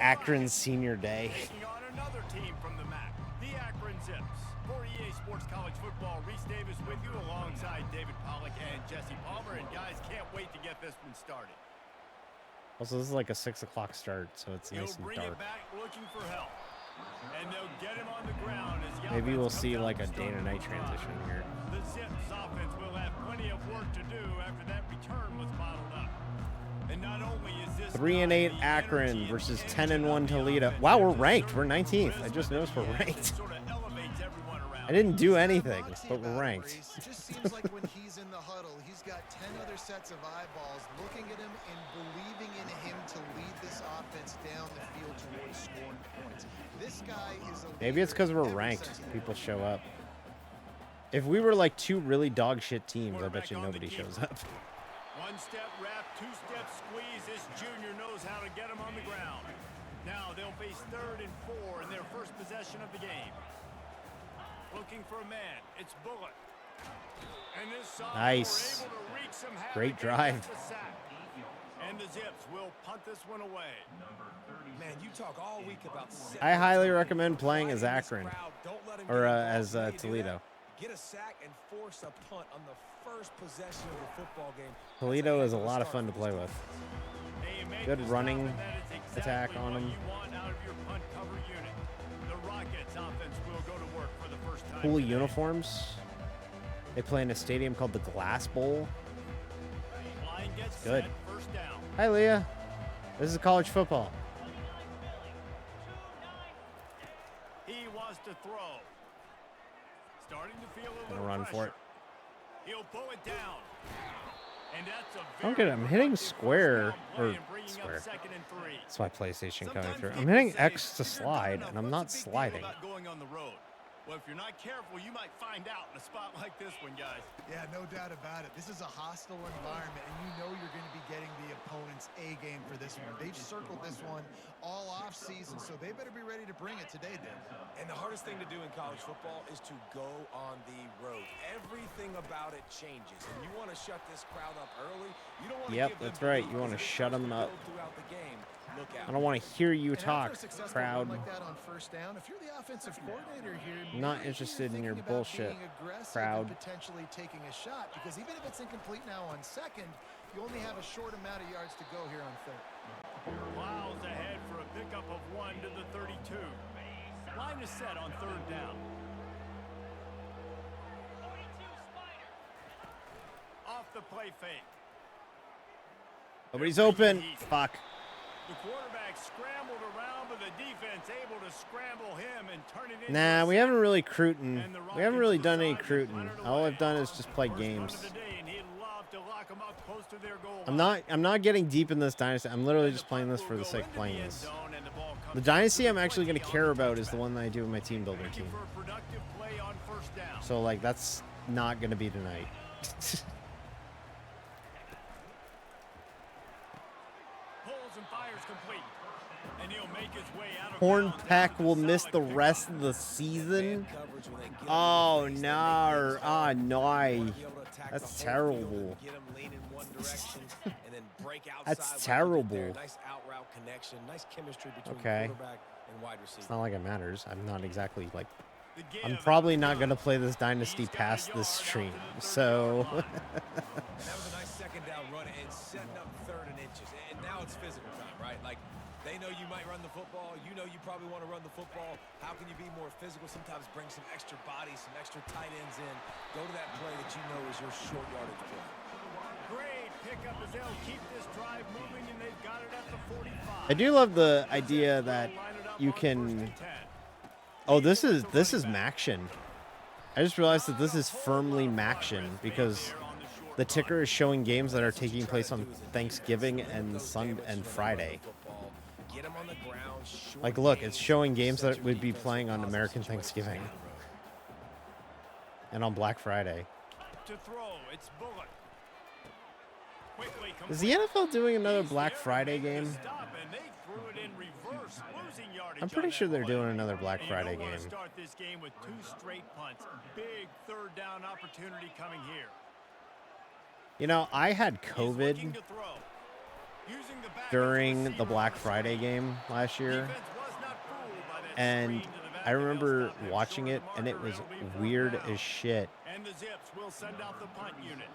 Akron senior day. Taking on another team from the MAC, the Akron Zips. For EA Sports College Football, Reese Davis with you alongside David Pollock and Jesse Palmer. And guys, can't wait to get this one started. Also, this is like a 6 o'clock start, so it's nice and Bring dark. it back looking for help. And they'll get him on the ground as the Maybe we'll offense see comes like a out day to night starting transition here. The Zips offense will have plenty of work to do after that return was bottled up. And not only is this 3-8 Akron versus 10-1 Toledo. Wow, we're ranked. We're 19th. I just noticed we're ranked. I didn't do anything, but we're ranked. It just seems like when he's in the huddle, he's got 10 other sets of eyeballs looking at him and believing in him to lead this offense down the field towards scoring points. This guy is a Maybe it's because we're ranked. People show up. If we were like two really dog shit teams, I bet you nobody shows up. One-step wrap, two-step squeeze. This junior knows how to get him on the ground. Now they'll face 3rd and 4 in their first possession of the game. Looking for a man. It's Bullock. And this sophomore Nice. able to wreak some havoc Great and drive. gets the sack. And the Zips will punt this one away. Man, you talk all week about I highly recommend playing as Akron or as Can you do Toledo. that? Get a sack and force a punt on the first possession of the football game. Toledo is a lot of fun to play with. They make Good the stop, running and that is attack exactly on what him. you want out of your punt cover unit. The Rockets offense will go to work for the first time Cool today. uniforms. They play in a stadium called the Glass Bowl. Line gets Good. set, first down. Hi, Leah. This is college football. He wants to throw. Starting to feel a Gonna little run for it. pressure. He'll pull it down. And that's a Okay, very I'm hitting productive square, first down play or and bringing up square. 2nd and 3. That's my PlayStation coming Sometimes through. I'm people hitting say, X to "If you're good slide, enough, and I'm what's not the big deal sliding. about going on the road?" Well, if you're not careful, you might find out in a spot like this one, guys. Yeah, no doubt about it. This is a hostile environment, and you know you're going to be getting the opponent's A game for this one. They've circled this one all off season, so they better be ready to bring it today, Dave. And the hardest thing to do in college football is to go on the road. Everything about it changes, and you want to shut this crowd up early. You don't want to Yep, give them that's right. belief, You wanna because if it shut starts 'em to up. build throughout the game, look out. I don't want to hear you And after talk, a successful crowd. run like that on first down, if you're the offensive coordinator here, Not maybe interested in you're your thinking about bullshit, being aggressive crowd. and potentially taking a shot, because even if it's incomplete now on 2nd, you only have a short amount of yards to go here on 3rd. Plows ahead for a pickup of 1 to the 32. Line is set on 3rd down. Off the play fake. Nobody's open. Fuck. The quarterback scrambled around, but the defense able to scramble him and turn it into Nah, a we sack. haven't really cruiting. And the We haven't really Rockets done any decide to cruiting. punt it All away. I've done is just play First run games. of the day, and he'd love to lock 'em up close to their goal I'm line. not getting deep in this dynasty. I'm literally And just the playing punt this will for the go sake of into playing the end this. zone, and the ball comes The back dynasty to I'm the actually going to 20 care on the about is the touchback. one that I do with my team builder Looking team. for a productive play on first down. So like that's not going to be tonight. Pulls and fires complete. And he'll make his way out of Horn bounds Peck after will the miss solid the pickup. rest of the season. Man coverage when they get him in Oh the face, they no! make things Ah hard. no! You wanna be able to attack That's the whole field terrible. and get him leaning one direction and then break outside That's like he did terrible. there. Nice out route connection, nice chemistry between Okay. quarterback and wide It's receiver. not like it matters. I'm not exactly like. The give I'm out probably of not gonna bounds. play this dynasty He's got a past this yard out stream, to the 30-yard so. line. And that was a nice second down run and setting up 3rd and inches. And now it's physical time, right? Like, they know you might run the football. You know you probably want to run the football. How can you be more physical? Sometimes bring some extra bodies, some extra tight ends in. Go to that play that you know is your short yardage play. Great pickup as they'll keep this drive moving, and they've got it at the 45. I do love the idea that you can. Oh, this is Maction. I just realized that this is firmly Maction because the ticker is showing games that are taking place on Thanksgiving and Friday. Get him on the ground, short Like, look, gains, it's showing games set that your would be defense playing on for American positive Thanksgiving situations down and on Black Friday. To throw, it's Bullock. Quickly Is the NFL doing another Black Friday game? stop, and they threw it in reverse, losing yardage I'm pretty on sure that they're play. doing another Black And Friday you don't wanna game. start this game with 2 straight punts. Big 3rd down opportunity coming here. You know, I had He's looking COVID to throw. Using the back as a during the receiver Black on the Friday screen. game last year, Defense was not fooled by that and screen to the back, I and they'll remember stop him watching short it, of the and it marker. was It'll be 4th weird down. as shit And the Zips will send out the punt unit.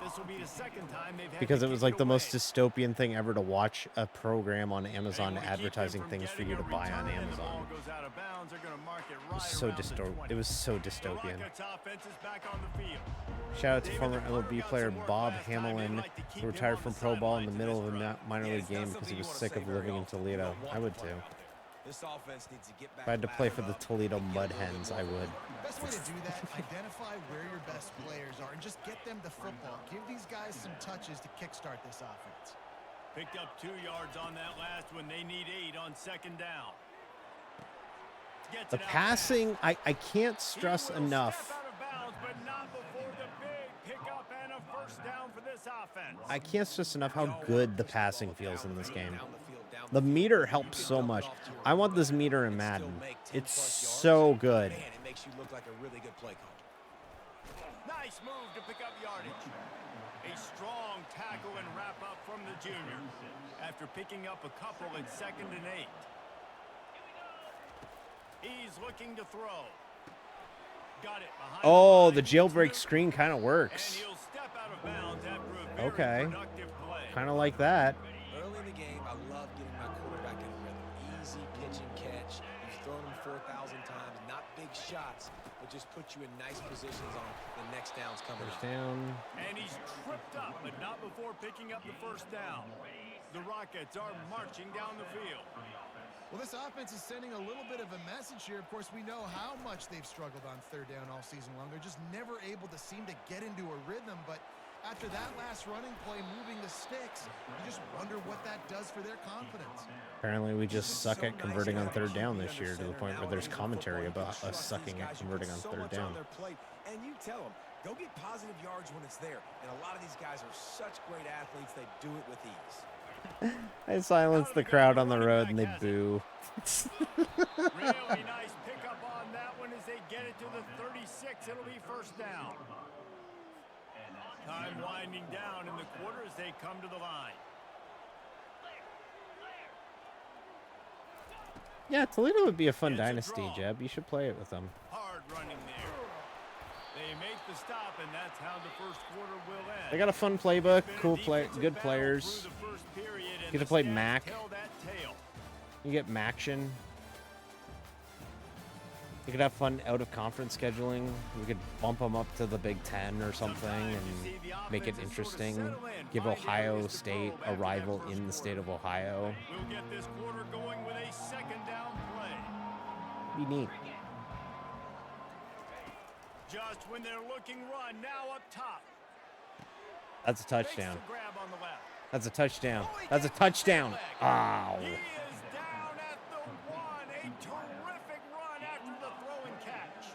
This will be the 2nd time they've had because to it was kick like the most away. dystopian thing ever to watch a program on They Amazon wanna keep him advertising from things for getting you to a buy on return, and the ball Amazon. goes out of bounds. They're gonna mark it It was right so around the 20. It was so The dystopian. Rockets offense is back on the field. Shout out to David, former the corner MLB got player some work Bob last time. They'd Hamelin, like to keep who him retired on from the pro ball in the sidelines middle of this a drive. minor Yeah, league it's not game because something he you was wanna sick say of very living in often. Toledo. You don't I would want to too. play out there. This offense needs to get back If I had to play for the lathered up, Toledo and get a Mud little bit Hens, more I would. Best way to do that, identify where your best players are and just get them the football. Give these guys some touches to kickstart this offense. Picked up 2 yards on that last one. They need 8 on 2nd down. Gets The it out passing, I can't fast. stress He will enough. Step out of bounds, but not before the big pickup and a 1st down for this offense. I can't stress enough how good the passing feels in this game. down the field, down The field. meter helps You can so dump it much. off to your I want this quarterback meter in and still Madden. make 10 It's plus yards. so good. Man, it makes you look like a really good play caller. Nice move to pick up yardage. A strong tackle and wrap up from the junior after picking up a couple at 2nd and 8. He's looking to throw. Got it behind Oh, line. the jailbreak screen kind of And works. he'll step out of bounds after a very Okay. productive play. Kind of like that. Early in the game, I love getting my quarterback in a rhythm. Easy pitch and catch. You've thrown him 4,000 times. Not big shots, but just put you in nice positions on the next downs coming First up. down. And he's tripped up, but not before picking up the 1st down. The Rockets are marching down the field. Well, this offense is sending a little bit of a message here. Of course, we know how much they've struggled on 3rd down all season long. They're just never able to seem to get into a rhythm. But after that last running play, moving the sticks, you just wonder what that does for their confidence. Apparently, we just suck at converting on 3rd down this year to the point where there's commentary about us sucking at converting on 3rd down. And you tell them, go get positive yards when it's there. And a lot of these guys are such great athletes, they do it with ease. I silence the crowd on the road and they boo. Really nice pickup on that one as they get it to the 36. It'll be 1st down. Time winding down in the quarter as they come to the line. Yeah, Toledo would be a fun It's a dynasty, draw. Jeb. You should play it with them. Hard running there. They make the stop, and that's how the 1st quarter will end. They got a fun playbook, Been a cool play, defensive good battle players. through the 1st period, and Get to the play stats Mac. tell that tale. You get Maction. You could have fun out of conference scheduling. You could bump them up to the Big Ten or something Sometimes you and see the make it offenses interesting. sort of settle in, Give find Ohio areas to State probe a after that rival 1st in the state of quarter. Ohio. We'll get this quarter going with a 2nd down play. Be neat. Just when they're looking run, now up top. That's a Makes touchdown. the grab on the left. That's a touchdown. Oh, he That's a gets touchdown. the Ow. leg. He is down at the 1. A terrific run after the throw and catch.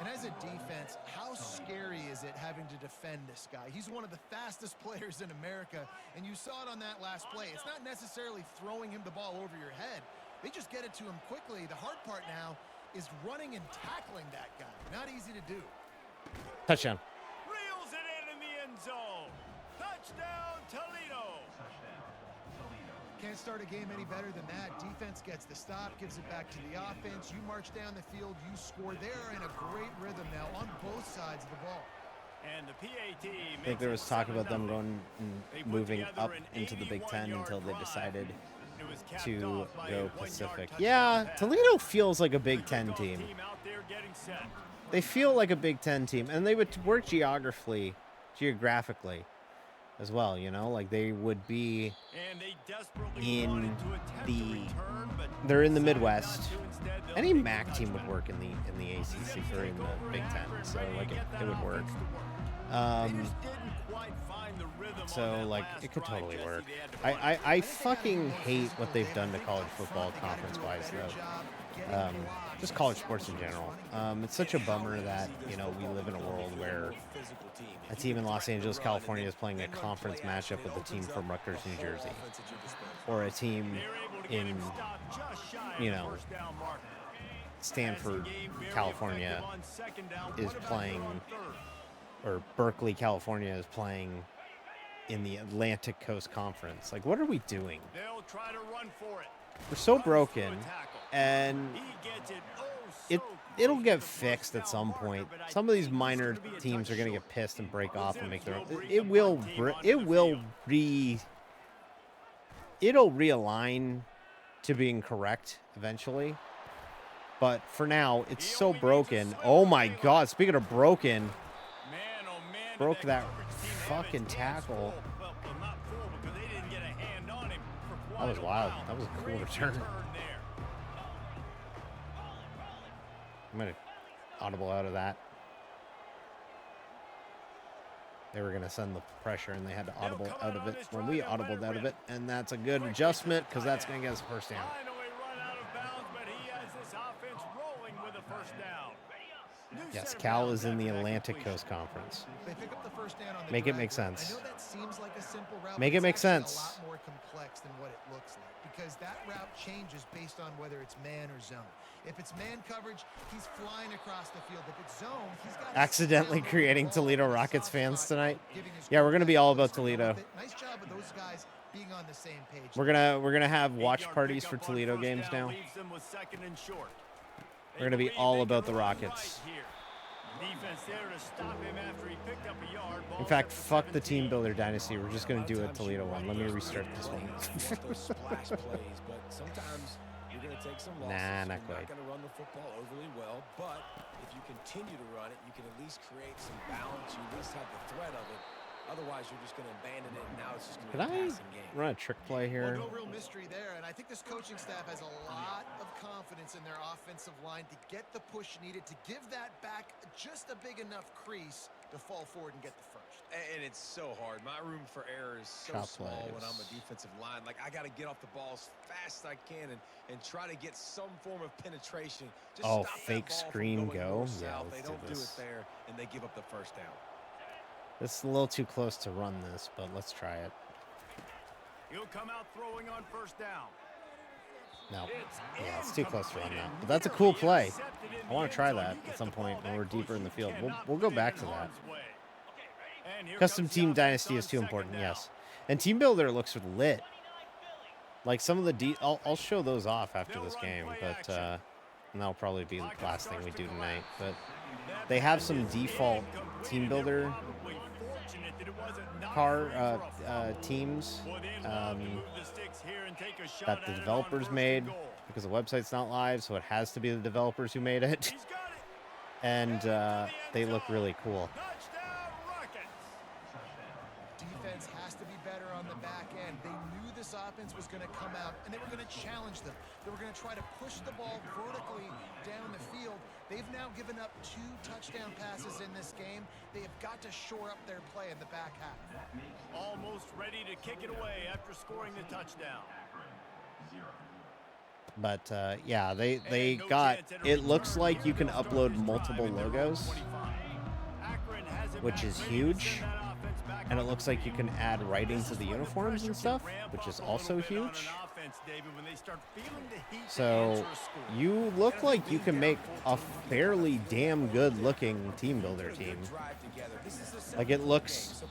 And as as a defense, how scary is it having to defend this guy? He's one of the fastest players in America, and you saw it on that last play. It's not necessarily throwing him the ball over your head. They just get it to him quickly. The hard part now is running and tackling that guy. Not easy to do. Touchdown. Reels it in the end zone. Touchdown, Toledo. Can't start a game any better than that. Defense gets the stop, gives it back to the offense. You march down the field, you score. They're in a great rhythm now on both sides of the ball. And the PAT I think there was talk about them going and moving up into the Big Ten until they decided to go Pacific. Yeah, Toledo feels like a Big Ten team. They feel like a Big Ten team, and they would work geographically as well, you know, like they would be in they're in the Midwest. Any MAC team would work in the ACC or in the Big Ten, so like it would work. So like it could totally work. I fucking hate what they've done to college football conference wise though. Just college sports in general. It's such a bummer that, you know, we live in a world where a team in Los Angeles, California is playing a conference matchup with a team from Rutgers, New Jersey. Or a team in, you know, Stanford, California is playing, or Berkeley, California is playing in the Atlantic Coast Conference. Like, what are we doing? We're so broken, and it'll get fixed at some point. Some of these minor teams are going to get pissed and break off and make their own. It'll realign to being correct eventually. But for now, it's so broken. Oh my God! Speaking of broken, broke that fucking tackle. That was wild. That was a cool return. I'm going to audible out of that. They were going to send the pressure, and they had to audible out of it when we audibled out of it. And that's a good adjustment because that's going to get us first down. Yes, Cal is in the Atlantic Coast Conference. Make it make sense. Make it make sense. A lot more complex than what it looks like because that route changes based on whether it's man or zone. If it's man coverage, he's flying across the field. If it's zone, he's got accidentally creating Toledo Rockets fans tonight. Yeah, we're gonna be all about Toledo. Nice job of those guys being on the same page. We're gonna have watch parties for Toledo games now. We're gonna be all about the Rockets. In fact, fuck the team builder dynasty. We're just gonna do a Toledo one. Let me restart this one. Nah, not quite. Not going to run the football overly well, but if you continue to run it, you can at least create some balance. You at least have the threat of it. Otherwise, you're just going to abandon it, and now it's just going to be a passing game. Run a trick play here? Well, no real mystery there, and I think this coaching staff has a lot of confidence in their offensive line to get the push needed to give that back just a big enough crease to fall forward and get the first. And it's so hard. My room for error is so small when I'm a defensive line. Like, I got to get off the ball as fast as I can and try to get some form of penetration. Just stop fake screen go? Yeah, they don't do it there, and they give up the first down. It's a little too close to run this, but let's try it. He'll come out throwing on first down. No. Yeah, it's too close to run now. But that's a cool play. I want to try that at some point when we're deeper in the field. We'll go back to that. Custom Team Dynasty is too important, yes. And Team Builder looks lit. Like some of the I'll show those off after this game, but and that'll probably be the last thing we do tonight. But they have some default Team Builder teams that the developers made because the website's not live, so it has to be the developers who made it. And they look really cool. Defense has to be better on the back end. They knew this offense was going to come out, and they were going to challenge them. They were going to try to push the ball vertically down the field. They've now given up 2 touchdown passes in this game. They have got to shore up their play in the back half. Almost ready to kick it away after scoring the touchdown. But yeah, they got. It looks like you can upload multiple logos, which is huge. And it looks like you can add writing to the uniforms and stuff, which is also huge. So you look like you can make a fairly damn good looking team builder team. Like it looks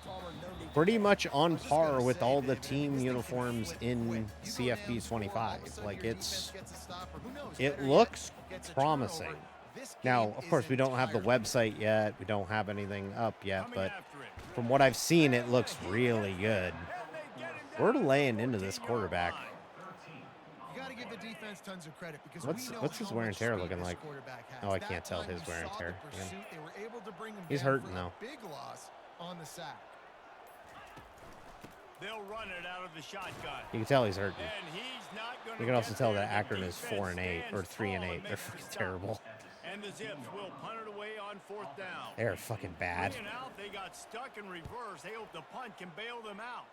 pretty much on par with all the team uniforms in CFB25. Like it looks promising. Now, of course, we don't have the website yet. We don't have anything up yet, but from what I've seen, it looks really good. We're laying into this quarterback. You got to give the defense tons of credit because What's his wear and tear looking like? Oh, I can't tell his wear and tear. He's hurting though. Big loss on the sack. They'll run it out of the shotgun. You can tell he's hurting. And he's not gonna You can also get tell there. that Akron The is defense 4-8 or stands 3-8. tall and They're makes the fucking stop. terrible. And the Zips will punt it away on 4th down. They're fucking bad. Bringing out, they got stuck in reverse. They hope the punt can bail them out.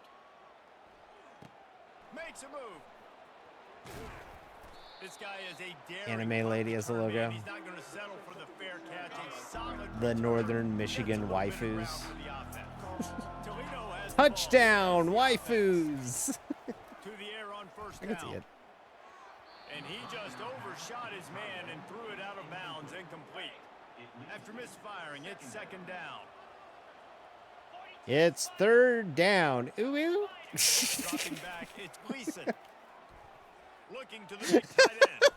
Makes a move. This guy is a daring Anime lady as the punt logo. return man. He's not going to settle for the fair catch. A solid The return. Northern Michigan That's a win waifus. round for the offense. Toledo has the ball. Touchdown, waifus! To the air on 1st I down. can see it. And he just overshot his man and threw it out of bounds, incomplete. After misfiring, it's 2nd down. It's 3rd down. Ooh, ooh. Dropping back, it's Gleason. Looking to the big tight end.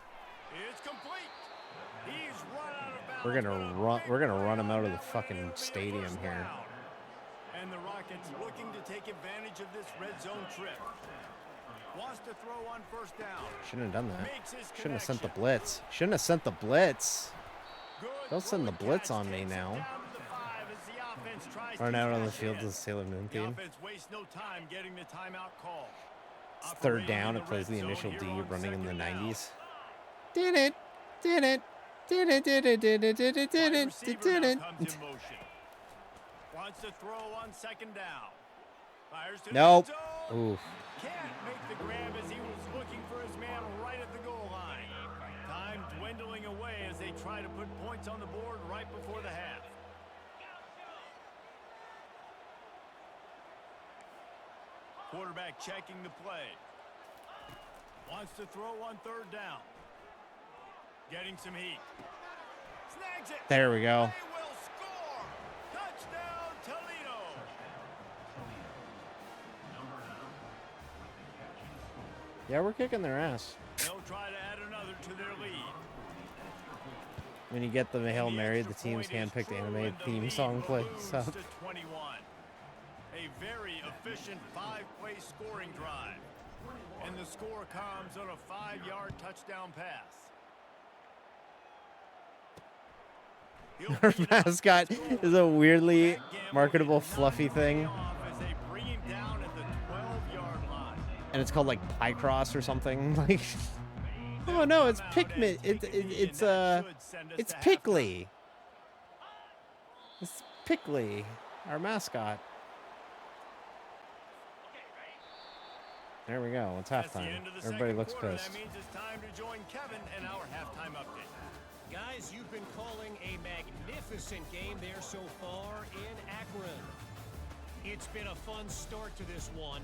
It's complete. He's run out of bounds. We're gonna run him out of the fucking stadium First here. down. And the Rockets looking to take advantage of this red zone trip. Wants to throw on 1st down. Shouldn't have done that. Makes his Shouldn't have sent the connection. blitz. Shouldn't have sent the blitz. Good Don't send the throwing blitz catch, on me takes it now. down to the 5 as the offense tries Run to out on the cash field in. to the Sailor Moon The theme. offense wastes no time getting the timeout call. It's 3rd down. It plays the initial D running in the 90s. Did it? Did it? Did it? Did it? Did it? Did it? Did it? Did it? Comes in motion. Wants to throw on 2nd down. Fires to Nope. the end zone. Oof. Can't make the grab as he was looking for his man right at the goal line. Time dwindling away as they try to put points on the board right before the half. Quarterback checking the play. Wants to throw on 3rd down. Getting some heat. Snags it. There we go. They will score. Touchdown, Toledo. Yeah, we're kicking their ass. They'll try to add another to their lead. When you get the Hail And Mary, the extra team's point is handpicked true, animated and the theme lead song plays moves up. to 21. A very efficient 5-play scoring drive. And the score comes on a 5-yard touchdown pass. He'll Our bring it up. mascot is a weirdly marketable fluffy thing, As they bring him down at the 12-yard line. and it's called like Pie-Cross or something. Like, oh no, it's Pikmin. It's Pickley. It's Pickley, our mascot. There we go. It's That's the halftime. end of the Everybody second looks quarter. pissed. That means it's time to join Kevin in our halftime update. Guys, you've been calling a magnificent game there so far in Akron. It's been a fun start to this one,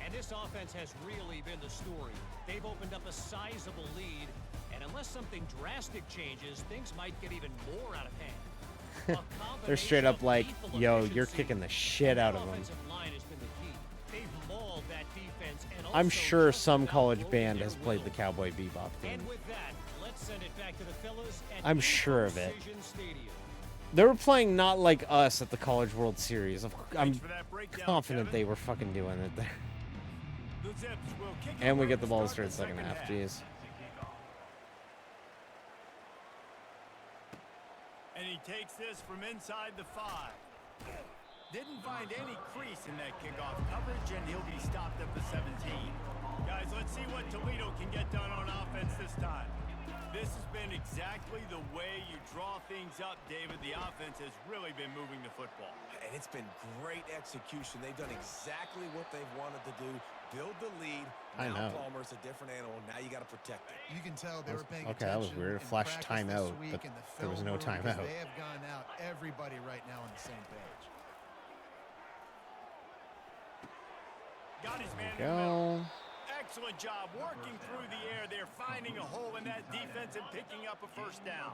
and this offense has really been the story. They've opened up a sizable lead, and unless something drastic changes, things might get even more out of hand. A They're straight up like, combination of yo, lethal you're efficiency kicking the shit and out that of them. offensive line has been the key. They've mauled that defense and I'm also sure just some about college broken band their has played the will. Cowboy Bebop theme. And with that, let's send it back to the fellas at I'm sure of it. Precision Stadium. They were playing not like us at the College World Series. I'm Thanks for that breakdown, confident Kevin. they were fucking doing it there. The Zips will kick it And we away get the to ball to start start the second half. Jeez. And he takes this from inside the 5. Didn't find any crease in that kickoff coverage, and he'll be stopped at the 17. Guys, let's see what Toledo can get done on offense this time. This has been exactly the way you draw things up, David. The offense has really been moving the football. And it's been great execution. They've done exactly what they've wanted to do. Build the lead. I Now know. Palmer's a different animal. Now you got to protect it. You can tell they were paying Okay, that was attention weird. in Flash practice timeout, this week but in the there was film no room because timeout. They have gone out. Everybody right now on the same page. Got his man in the middle. Go. Excellent job working through the air there, finding a hole in that defense and picking up a first down.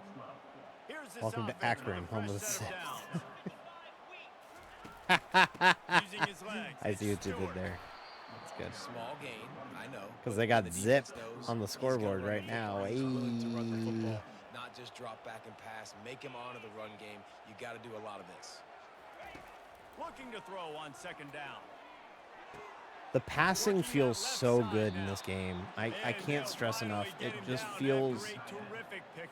Here's this Welcome to offense with a Akron, home of the fresh set Sith. downs. Using his legs. I see what you Stewart. did there. That's good. Small gain, I know. Because they But got the zip defense knows on the he's gonna scoreboard run the right now. football. He's willing to run the Ayy. football, not just drop back and pass. Make him honor the run game. You got to do a lot of this. Looking to throw on second down. The passing feels so good in this game. I can't stress enough. It just feels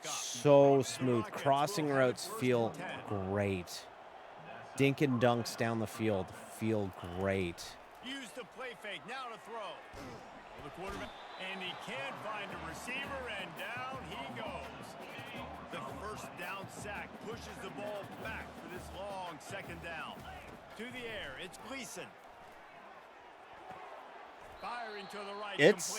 so smooth. Crossing routes feel great. Dink and dunks down the field feel great. Use the play fake. Now to throw. Well, the quarterback, and he can't find a receiver, and down he goes. The first down sack pushes the ball back for this long second down. To the air, it's Gleason. Firing to the right.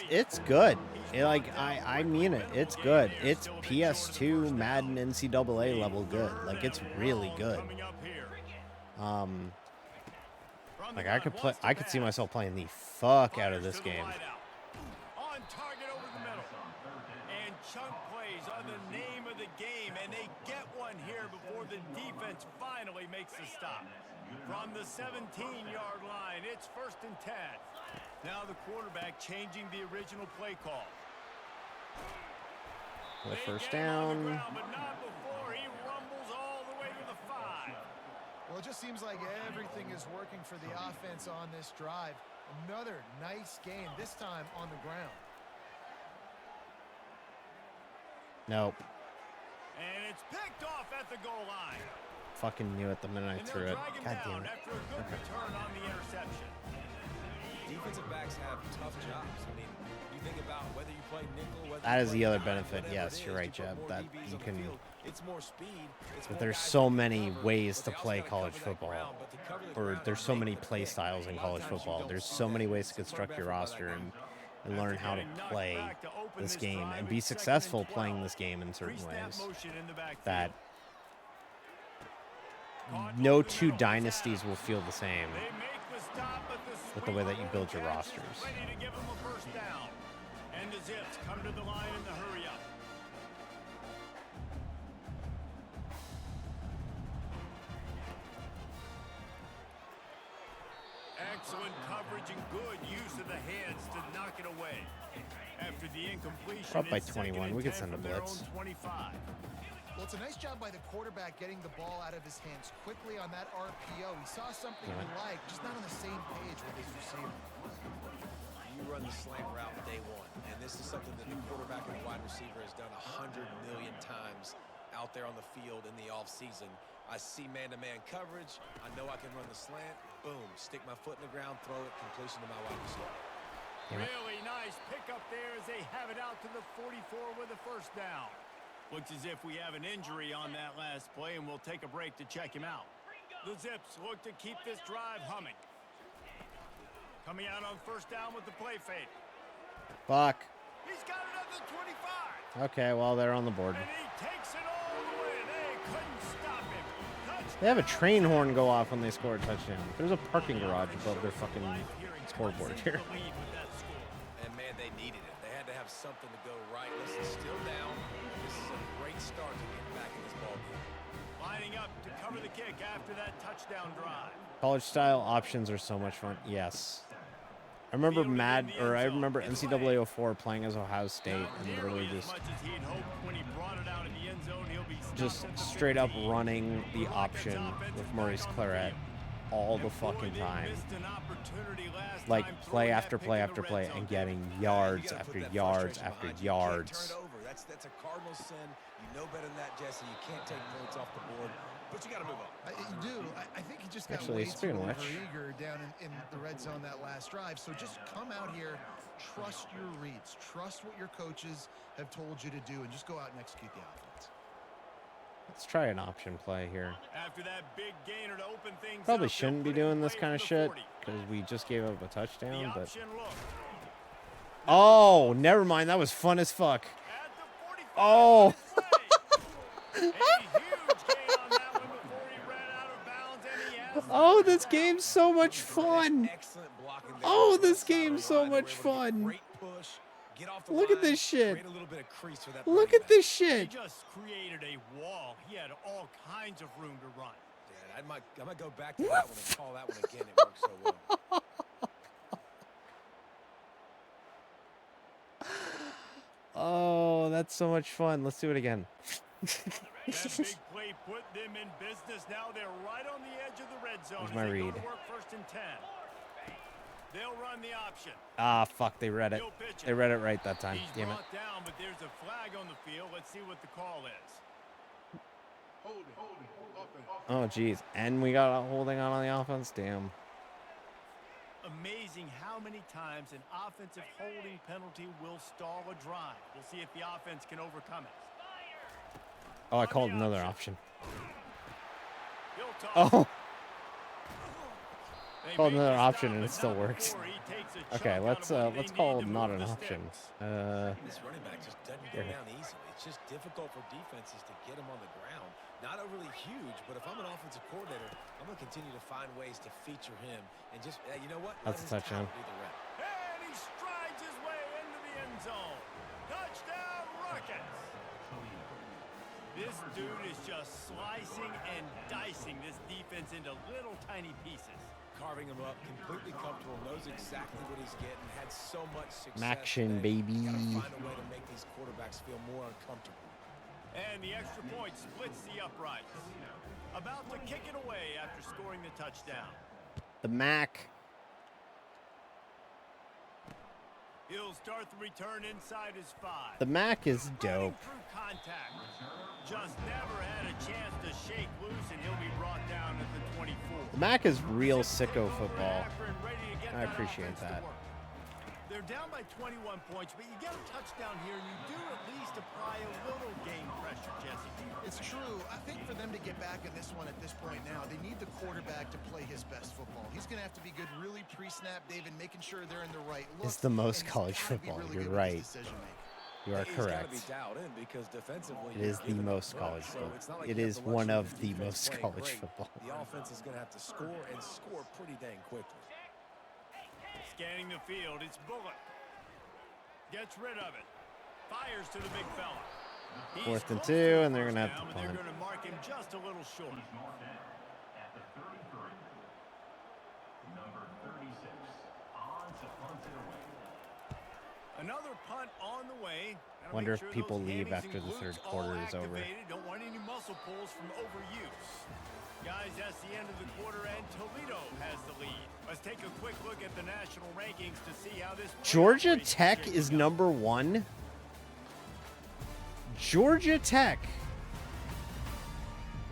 It's good. I mean it. It's good. It's PS2 Madden NCAA level good. Like it's really good. Like I could see myself playing the fuck out of this game. On target over the middle. And chunk plays are the name of the game, and they get one here before the defense finally makes the stop. From the 17-yard line, it's 1st and 10. Now the quarterback changing the original play call. The first down. But not before he rumbles all the way to the 5. Well, it just seems like everything is working for the offense on this drive. Another nice game, this time on the ground. Nope. And it's picked off at the goal line. Fucking knew it the minute I And threw they'll it. drag him God down damn it. after a good return on the interception. Defensive backs have tough jobs. I mean, you think about whether you play nickel, whether That you is play the other dime, benefit. whatever Yes, it you're is, right, you put Jeb. more That DBs you on the can. field. It's more speed. It's But more there's guys so that can many cover, ways but to they also play gotta college cover that football. ground, but to cover the Or ground there's and so make many the play pick. styles in A lot of college times you football. don't There's see so that. many ways It's to a construct your quarterback football roster that and learn how to play this game and be successful playing this game in certain ways. That no two dynasties will feel the same with the way that you build your rosters. Ready to give him a first down. And the Zips come to the line in the hurry up. Excellent coverage and good use of the hands to knock it away. After the incompletion, Up by it's 21. We could send a 2nd and 10 from their blitz. own 25. Well, it's a nice job by the quarterback getting the ball out of his hands quickly on that RPO. He saw something he liked, just not on the same page with his receiver. You run the slant route day one, and this is something that the quarterback and wide receiver has done 100 million times out there on the field in the offseason. I see man-to-man coverage. I know I can run the slant. Boom, stick my foot in the ground, throw it, completion to my wide receiver. Really nice pickup there as they have it out to the 44 with a first down. Looks as if we have an injury on that last play, and we'll take a break to check him out. The Zips look to keep this drive humming. Coming out on first down with the play fake. Fuck. He's got it at the 25. Okay, well, they're on the board. And he takes it all the way. They couldn't stop him. Touchdown. They have a train horn go off when they score a touchdown. There's a parking garage above their fucking scoreboard here. And, man, they needed it. They had to have something to go right. Listen, still down. This is a great start to get back in this ballgame. Lining up to cover the kick after that touchdown drive. College style options are so much fun. Yes. I remember I remember NCAA 04 playing as Ohio State and literally just straight up running the option with Maurice Claret all the fucking time. Like play after play after play and getting yards after yards after yards. That's a cardinal sin. You know better than that, Jesse. You can't take points off the board, but you got to move on. You do. I think he just just got Actually, way speaking too of which. overeager down in the red zone that last drive. So just come out here, trust your reads, trust what your coaches have told you to do, and just go out and execute the offense. Let's try an option play here. After that big gainer to open things Probably up, shouldn't be they'll put it in doing this play kind of from the shit 40. because we just gave up a The touchdown. But option look. oh, never mind. That was fun as fuck. At the 45, Oh. a huge gain on that one before he ran out of bounds, and he has Oh, this game's so much fun. Excellent blocking there. Oh, this Outside of game's the so line, they were much able to get fun. great push, get off the Look at line, this shit. create a little bit of crease for that Look running at this He shit. just created a wall. He had all kinds of room to run. back. I might go back to that one and call that one again. It worked so well. Oh, that's so much fun. Let's do it again. That big play put them in business. Now they're right on the edge of the red zone. Here's as my they go read. to work 1st and 10. They'll run the option. Ah, fuck. They read it. He'll pitch it. They read it right that time. He's Damn it. brought down, but there's a flag on the field. Let's see what the call is. Holding. Offense. Oh, geez. And we got a holding on the offense. Damn. Amazing how many times an offensive holding penalty will stall a drive. We'll see if the offense can overcome it. Oh, I called another option. He'll toss. Oh, They called make another the option stop, and it but still not works. before he takes a okay. chunk Let's out of what let's they call need to not move an the option. sticks. This running back just doesn't go Here. down easily. It's just difficult for defenses to get him on the ground. Not overly huge, but if I'm an offensive coordinator, I'm going to continue to find ways to feature him and just, you know what? Let That's a his touchdown. talent do the rest. And he strides his way into the end zone. Touchdown, Rockets. This dude is just slicing and dicing this defense into little tiny pieces. Carving him up, completely comfortable, knows exactly what he's getting, had so much success. Maction, today. baby. Gotta find a way to make these quarterbacks feel more uncomfortable. And the extra point splits the uprights. About to kick it away after scoring the touchdown. The Mac. He'll start the return inside his 5. The Mac is Running dope. through contact. Just never had a chance to shake loose, and he'll be brought down at the 24. The Mac is real sicko Over football. after and ready to get I that appreciate offense to that. work. They're down by 21 points, but you get a touchdown here, and you do at least apply a little game pressure, Jesse. It's true. I think for them to get back in this one at this point now, they need the quarterback to play his best football. He's going to have to be good really pre-snap, David, making sure they're in the right look. It's the most and he's college gotta be football. really You're good with right. his decision-making. You are He's gotta correct. be dialed in because defensively, It is the you're giving most up college so football. it's not like It you have is the one luxury of the defense most playing college great. football. The offense is going to have to score and score pretty dang quickly. Scanning the field, it's Bullock. Gets rid of it. Fires to the big fella. He's 4th and close 2, to the and they're first gonna have down, to but they're punt. going to mark him just a little short. Another punt on the way. Gotta Wonder make if sure people those leave hammies after and the third glutes quarter all is over. activated. Don't want any muscle pulls from overuse. Guys, that's the end of the quarter, and Toledo has the lead. Let's take a quick look at the national rankings to see how this Georgia playoff race Tech shapes is up. number 1. Georgia Tech.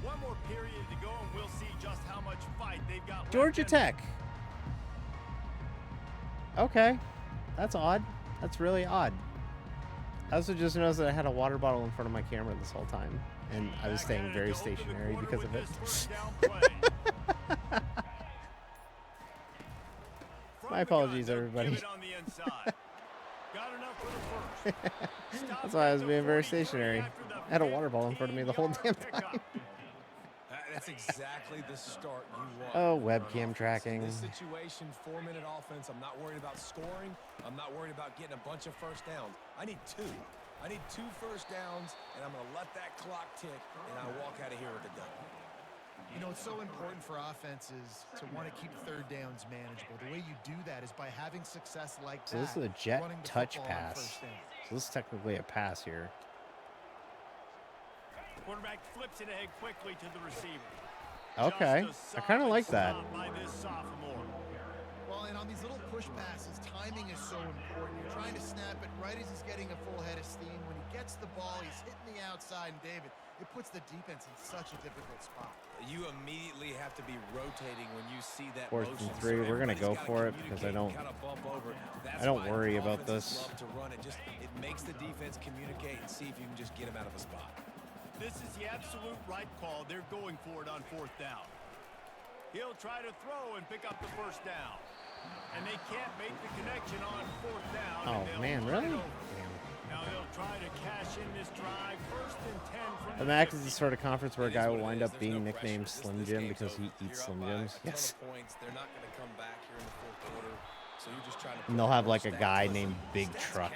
One more period to go, and we'll see just how much fight they've got left Georgia in Tech. Okay. That's odd. That's really odd. I also just noticed that I had a water bottle in front of my camera this whole time, and I was Back staying at it very to open the stationary quarter because of with it. this first down play. From My the apologies, gun, they'll everybody. give it on the inside. Got enough for the first. Stopped That's why I at was the being very 43 stationary. after the I had a water bottle in front of me the whole 15-yard damn time. pickup. That's exactly the start you want. Oh, when you're on webcam offense. tracking. In this situation, 4-minute offense, I'm not worried about scoring. I'm not worried about getting a bunch of first downs. I need 2. I need 2 first downs, and I'm going to let that clock tick, and I walk out of here with a dub. You know, it's so important for offenses to want to keep third downs manageable. The way you do that is by having success like So that. this is a jet running the touch football on pass. first down. So this is technically a pass here. Quarterback flips it ahead quickly to the receiver. Okay. Just I a kind of solid like that. stop by this sophomore. Well, and on these little push passes, timing is so important. You're trying to snap it right as he's getting a full head of steam. When he gets the ball, he's hitting the outside. And David, it puts the defense in such a difficult spot. You immediately have to be rotating when you see that 4th motion. and 3. We're gonna go for it because I don't worry about this. Love to run it. It makes the defense communicate and see if you can just get him out of a spot. This is the absolute right call. They're going for it on 4th down. He'll try to throw and pick up the 1st down. And they can't make the connection on 4th down. Oh man, really? Now they'll try to cash in this drive. 1st and 10 from The MAC is the sort of conference where a guy will wind up being nicknamed Slim Jim because he eats Slim Jims. Yes. They're not going to come back here in the 4th quarter. So you're just trying to And they'll have like a guy named Big Truck.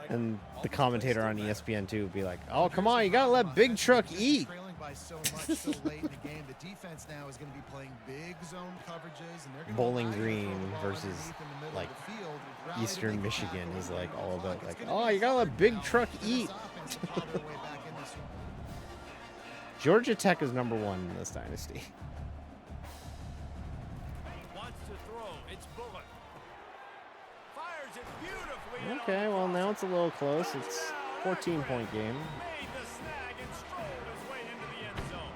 And the commentator on ESPN2 would be like, "Oh, come on, you gotta let Big Truck eat." Trailing by so much so late in the game, the defense now is going to be playing big zone coverages, and they're going to Bowling Green versus like Eastern Michigan is like all about like, "Oh, you gotta let Big Truck eat." Georgia Tech is #1 in this dynasty. Wants to throw. It's Bullock. Fires it beautifully. Okay, well now it's a little close. It's 14-point game. Made the snag and strolled his way into the end zone.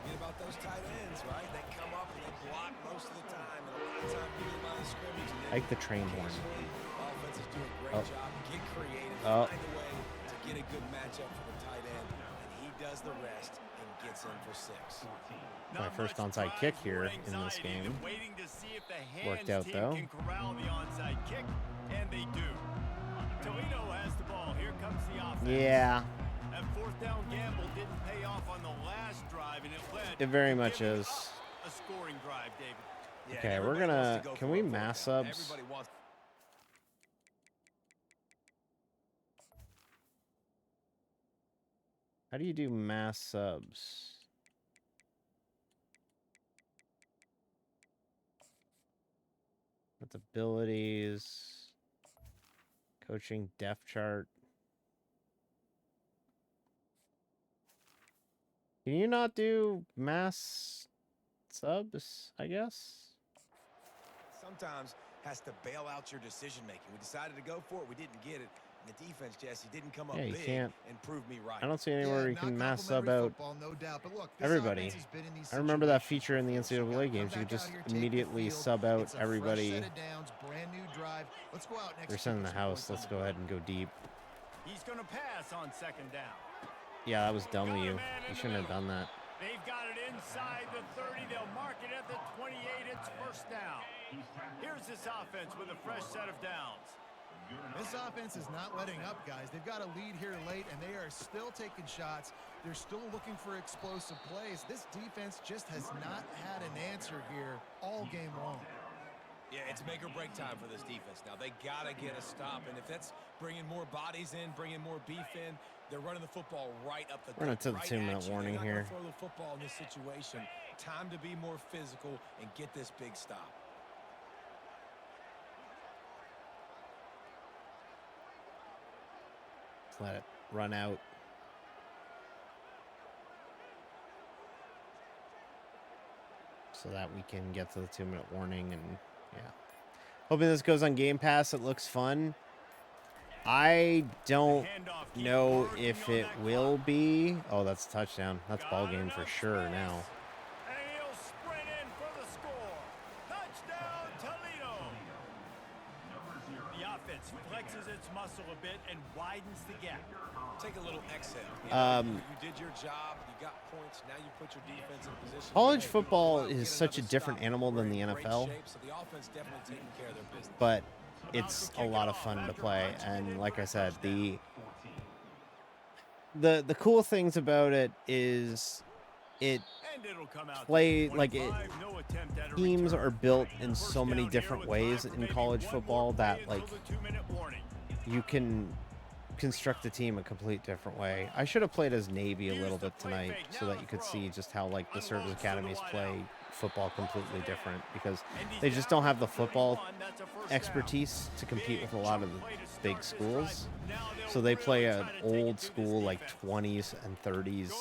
Forget about those tight ends, right? They come up and they block most of the time. And a lot of time you get line of scrimmage. And Like the train horn. Offenses do a great job. Get creative. Oh. Find a way to get a good matchup for the tight end. And he does the rest and gets in for 6. My first onside kick here in this game. Worked out though. Can corral the onside kick, and they do. Toledo has the ball. Here comes the offense. Yeah, That 4th down gamble didn't pay off on the last drive, and it led. it very to much giving is. up a scoring drive, David. Yeah, Okay, we're everybody wants gonna. to go Can for we a fourth mass down. subs? Everybody wants. How do you do mass subs? That's abilities. Coaching depth chart. Can you not do mass subs, I guess? Sometimes has to bail out your decision making. We decided to go for it. We didn't get it. And the defense, Jesse, didn't come up Yeah, you big can't. and prove me right. I don't see anywhere you can mass sub complimentary out football, no doubt. But look, this everybody. offense has been in these I remember that situations feature in the before. So NCAA come games. You back could just out here, take the immediately field. sub out It's a fresh everybody. set of downs, brand new drive. Let's go out and They're execute sending the some house. points Let's on go the ahead and go deep. He's going to pass on 2nd down. Yeah, that was dumb of you. You shouldn't have done that. They've got it inside the 30. They'll mark it at the 28. It's 1st down. Here's this offense with a fresh set of downs. This offense is not letting up, guys. They've got a lead here late, and they are still taking shots. They're still looking for explosive plays. This defense just has not had an answer here all game long. Yeah, it's make or break time for this defense. Now, they got to get a stop. And if that's bringing more bodies in, bringing more beef in, they're running the football right up the We're gut, into the right 2-minute at you. warning They're here. not gonna throw the football in this situation. Time to be more physical and get this big stop. Let it run out. So that we can get to the 2-minute warning. And yeah, hoping this goes on Game Pass. It looks fun. I don't know if it will be. Oh, that's a touchdown. That's ball game for sure now. And he'll sprint in for the score. Touchdown, Toledo. The offense flexes its muscle a bit and widens the gap. Take a little exhale. You did your job. You got points. Now you put your defense in position. College football is such a different animal than the NFL, but it's a lot of fun to play. And like I said, the cool things about it is it play like it. Teams are built in so many different ways in college football that like you can construct a team a complete different way. I should have played as Navy a little bit tonight so that you could see just how like the service academies play football completely different because they just don't have the football expertise to compete with a lot of the big schools. So they play an old school, like 20s and 30s,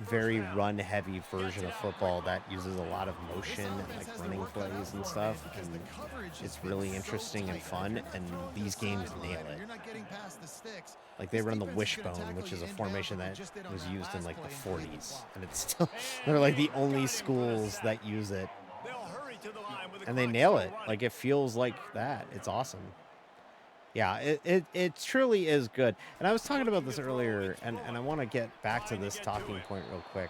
very run heavy version of football that uses a lot of motion and like running plays and stuff. And it's really interesting and fun. And these games nail it. Like they run the wishbone, which is a formation that was used in like the 40s, and it's still they're like the only schools that use it, and they nail it. Like it feels like that. It's awesome. Yeah, it truly is good. And I was talking about this earlier, and I want to get back to this talking point real quick.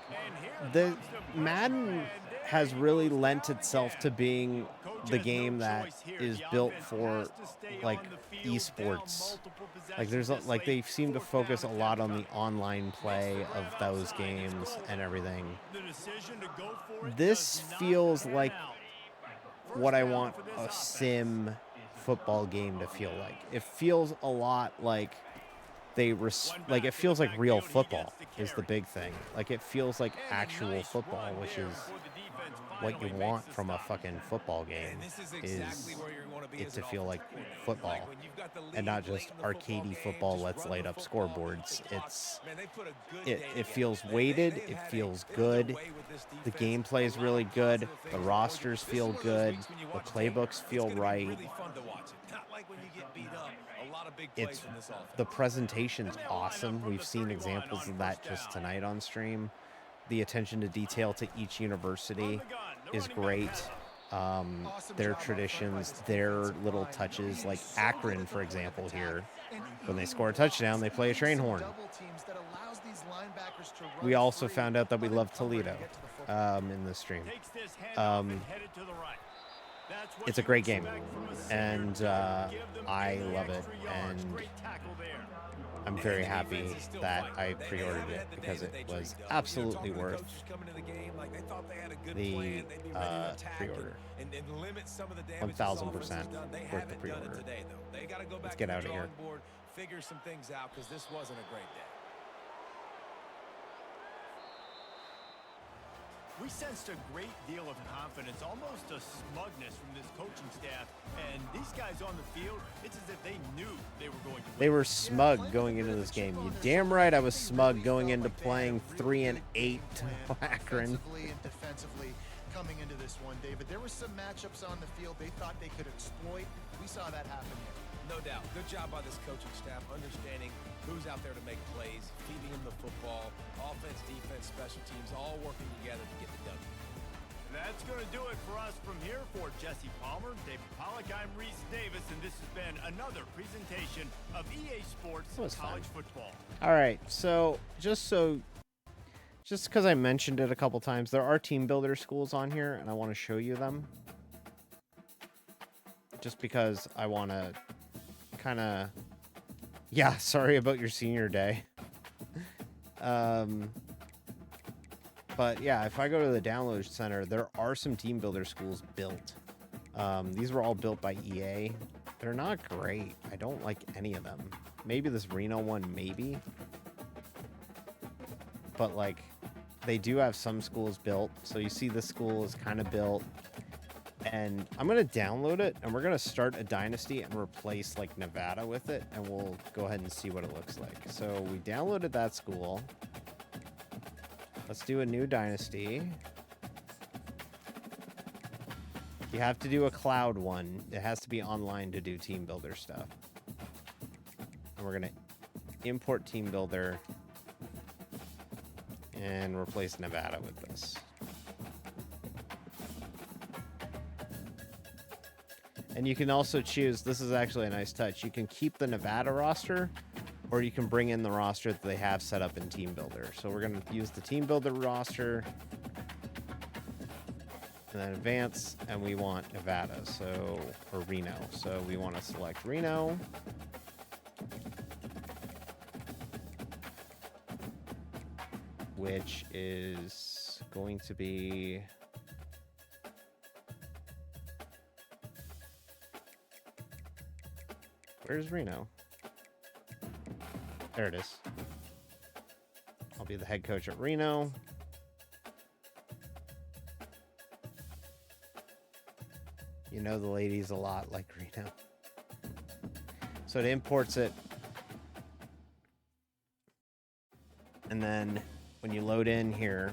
The Madden has really lent itself to being the game that is built for like esports. Like there's like they seem to focus a lot on the online play of those games and everything. This feels like what I want a sim football game to feel like. It feels a lot like like it feels like real football is the big thing. Like it feels like actual football, which is what you want from a fucking football game, is it to feel like football and not just arcadey football. Let's light up scoreboards. It feels weighted. It feels good. The gameplay is really good. The rosters feel good. The playbooks feel right. The presentation's awesome. We've seen examples of that just tonight on stream. The attention to detail to each university is great. Their traditions, their little touches, like Akron, for example, here, when they score a touchdown, they play a train horn. We also found out that we love Toledo in the stream. It's a great game, and I love it, and I'm very happy that I pre-ordered it because it was absolutely worth the pre-order. 1,000% worth the pre-order. Let's get out of here. Figure some things out because this wasn't a great day. We sensed a great deal of confidence, almost a smugness from this coaching staff. And these guys on the field, it's as if they knew they were going to win. They were smug going into this game. You damn right I was smug going into playing 3-8 to Akron. Defensively coming into this one, David. There were some matchups on the field they thought they could exploit. We saw that happen here. No doubt. Good job by this coaching staff, understanding who's out there to make plays, feeding them the football, offense, defense, special teams, all working together to get the W. That's going to do it for us from here. For Jesse Palmer, David Pollack, I'm Reese Davis, and this has been another presentation of EA Sports College Football. All right, so just because I mentioned it a couple times, there are team builder schools on here, and I want to show you them. Just because I want to kind of, yeah, sorry about your senior day. But yeah, if I go to the download center, there are some team builder schools built. These were all built by EA. They're not great. I don't like any of them. Maybe this Reno one, maybe. But like, they do have some schools built. So you see this school is kind of built. And I'm going to download it, and we're going to start a dynasty and replace like Nevada with it, and we'll go ahead and see what it looks like. So we downloaded that school. Let's do a new dynasty. You have to do a cloud one. It has to be online to do team builder stuff. And we're going to import team builder and replace Nevada with this. And you can also choose, this is actually a nice touch, you can keep the Nevada roster, or you can bring in the roster that they have set up in Team Builder. So we're going to use the Team Builder roster, and then advance, and we want Nevada, so, or Reno. So we want to select Reno. Which is going to be... Where's Reno? There it is. I'll be the head coach at Reno. You know the ladies a lot like Reno. So it imports it. And then when you load in here,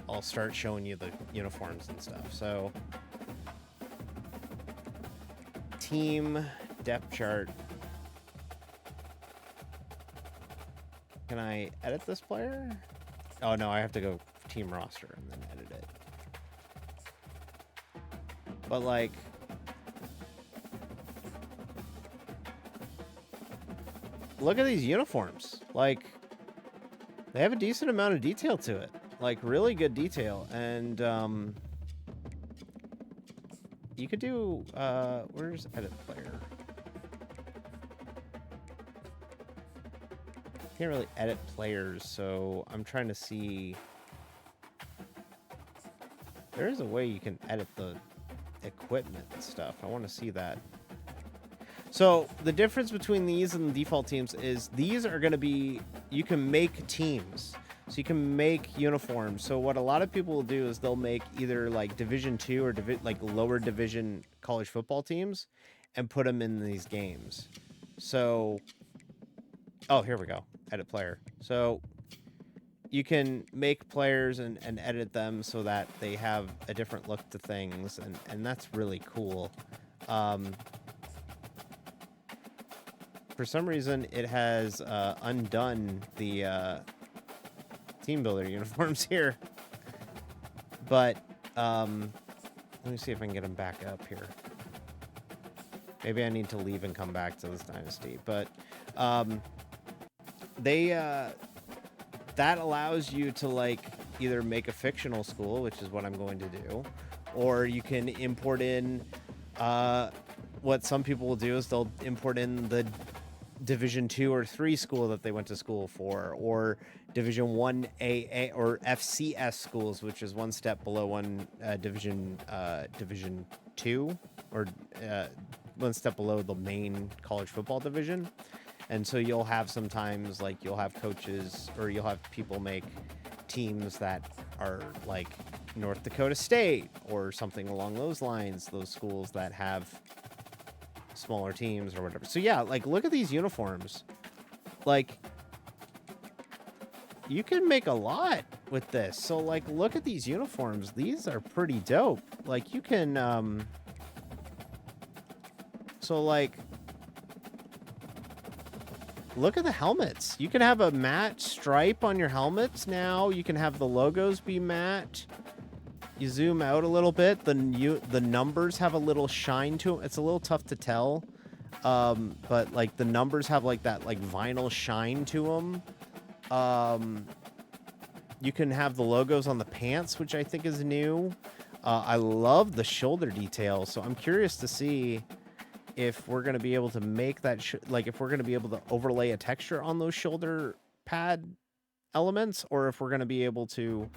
I'll start showing you the uniforms and stuff. So team depth chart. Can I edit this player? Oh no, I have to go team roster and then edit it. But like, look at these uniforms. Like, they have a decent amount of detail to it. Like, really good detail. And you could do where's edit player? Can't really edit players, so I'm trying to see. There is a way you can edit the equipment and stuff. I want to see that. So the difference between these and the default teams is these are going to be, you can make teams. So you can make uniforms. So what a lot of people will do is they'll make either like Division 2 or like lower division college football teams and put them in these games. So, oh, here we go. Edit player. So you can make players and edit them so that they have a different look to things. And that's really cool. For some reason, it has undone the team builder uniforms here. But let me see if I can get them back up here. Maybe I need to leave and come back to this dynasty. But that allows you to like either make a fictional school, which is what I'm going to do, or you can import in what some people will do is they'll import in the Division 2 or 3 school that they went to school for, or Division 1AA or FCS schools, which is one step below Division 2, or one step below the main college football division. And so you'll have sometimes like you'll have coaches or you'll have people make teams that are like North Dakota State or something along those lines, those schools that have smaller teams or whatever. So yeah, like look at these uniforms. Like you can make a lot with this. So like look at these uniforms. These are pretty dope. Like you can so like look at the helmets. You can have a matte stripe on your helmets now. You can have the logos be matte. You zoom out a little bit. The numbers have a little shine to them. It's a little tough to tell. But like the numbers have like that like vinyl shine to them. You can have the logos on the pants, which I think is new. I love the shoulder detail. So I'm curious to see if we're going to be able to make that, like if we're going to be able to overlay a texture on those shoulder pad elements, or if we're going to be able to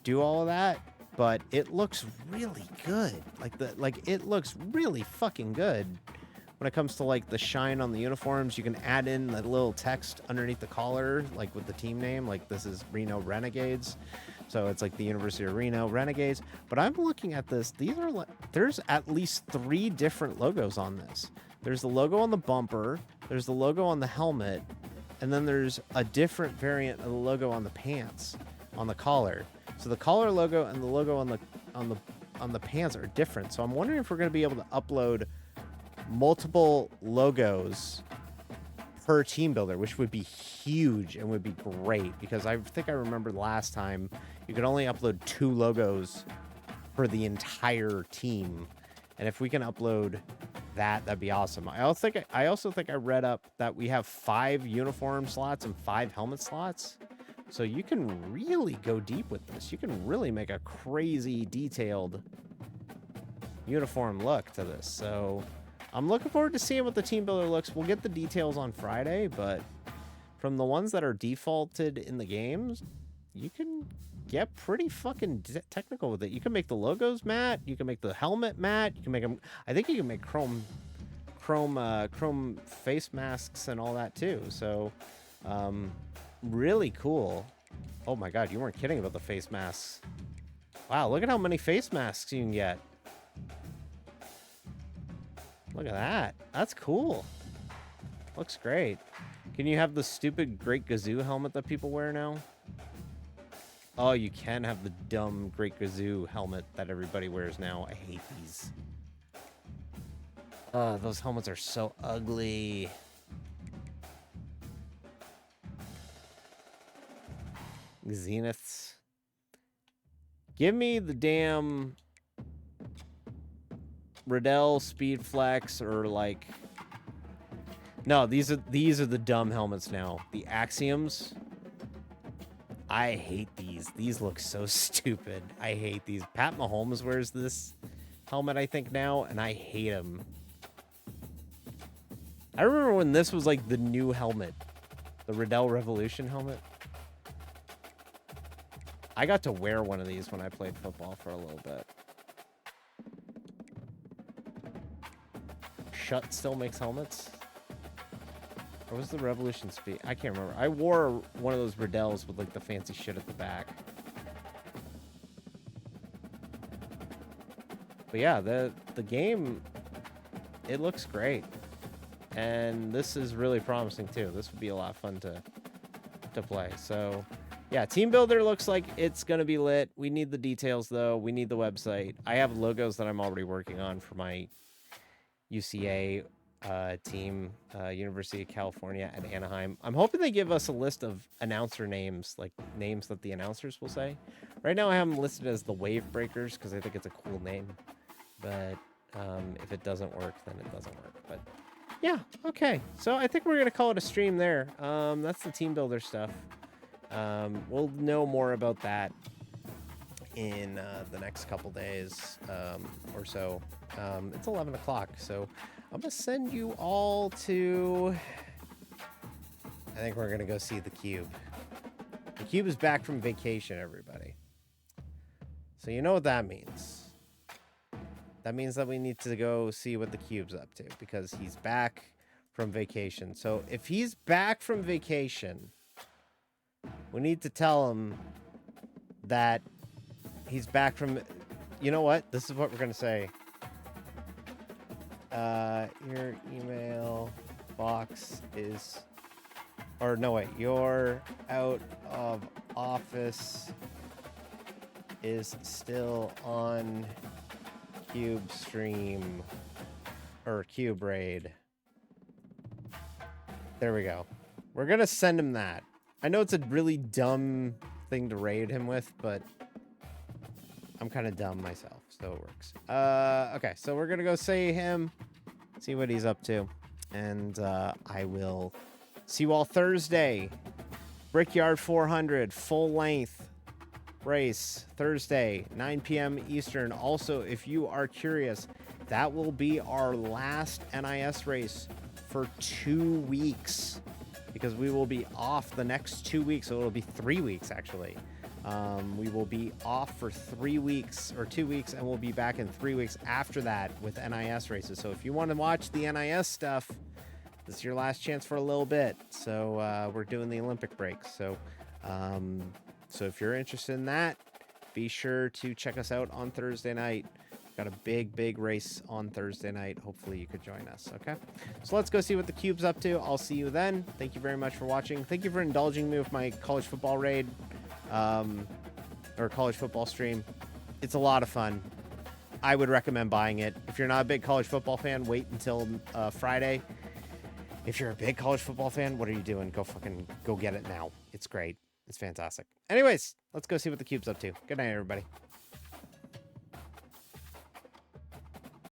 do all of that. But it looks really good. Like it looks really fucking good when it comes to like the shine on the uniforms. You can add in the little text underneath the collar, like with the team name, like this is Reno Renegades. So it's like the University of Reno Renegades. But I'm looking at this. These are like, there's at least 3 different logos on this. There's the logo on the bumper. There's the logo on the helmet. And then there's a different variant of the logo on the pants, on the collar. So the collar logo and the logo on the pants are different. So I'm wondering if we're going to be able to upload multiple logos per team builder, which would be huge and would be great, because I think I remember last time you could only upload 2 logos for the entire team. And if we can upload that, that'd be awesome. I also think I read up that we have 5 uniform slots and 5 helmet slots. So you can really go deep with this. You can really make a crazy detailed uniform look to this. So I'm looking forward to seeing what the team builder looks. We'll get the details on Friday, but from the ones that are defaulted in the games, you can get pretty fucking technical with it. You can make the logos matte. You can make the helmet matte. You can make them. I think you can make chrome face masks and all that too. So, really cool. Oh my God, you weren't kidding about the face masks. Wow, look at how many face masks you can get. Look at that. That's cool. Looks great. Can you have the stupid Great Gazoo helmet that people wear now? Oh, you can have the dumb Great Gazoo helmet that everybody wears now. I hate these. Those helmets are so ugly. Zeniths. Give me the damn Riddell Speed Flex or like... No, these are the dumb helmets now. The Axioms. I hate these. These look so stupid. I hate these. Pat Mahomes wears this helmet, I think, now, and I hate him. I remember when this was like the new helmet. The Riddell Revolution helmet. I got to wear one of these when I played football for a little bit. Shutt still makes helmets? Or was the Revolution Speed? I can't remember. I wore one of those Riddells with like the fancy shit at the back. But yeah, the game, it looks great. And this is really promising too. This would be a lot of fun to play. So yeah, Team Builder looks like it's going to be lit. We need the details though. We need the website. I have logos that I'm already working on for my UCA team, University of California at Anaheim. I'm hoping they give us a list of announcer names, like names that the announcers will say. Right now I have them listed as the Wave Breakers because I think it's a cool name. But if it doesn't work, then it doesn't work. But yeah, okay. So I think we're going to call it a stream there. That's the Team Builder stuff. We'll know more about that in the next couple days or so. It's 11 o'clock, so I'm going to send you all to... I think we're going to go see the Cube. The Cube is back from vacation, everybody. So you know what that means. That means that we need to go see what the Cube's up to, because he's back from vacation. So if he's back from vacation, we need to tell him that he's back from... You know what? This is what we're going to say. Your email box is... Or no, wait. Your out of office is still on Cube Stream. Or Cube Raid. There we go. We're going to send him that. I know it's a really dumb thing to raid him with, but I'm kind of dumb myself, so it works. Okay, so we're going to go see him, see what he's up to, and I will see you all Thursday. Brickyard 400, full length race, Thursday, 9 p.m. Eastern. Also, if you are curious, that will be our last NIS race for 2 weeks. Because we will be off the next 2 weeks, so it'll be 3 weeks actually. We will be off for 3 weeks or 2 weeks, and we'll be back in 3 weeks after that with NIS races. So if you want to watch the NIS stuff, this is your last chance for a little bit. So we're doing the Olympic breaks. So if you're interested in that, be sure to check us out on Thursday night. Got a big race on Thursday night. Hopefully you could join us, okay? So let's go see what the Cube's up to. I'll see you then. Thank you very much for watching. Thank you for indulging me with my college football raid, or college football stream. It's a lot of fun. I would recommend buying it. If you're not a big college football fan, wait until Friday. If you're a big college football fan, what are you doing? Go get it now. It's great. It's fantastic. Anyways, let's go see what the Cube's up to. Good night, everybody.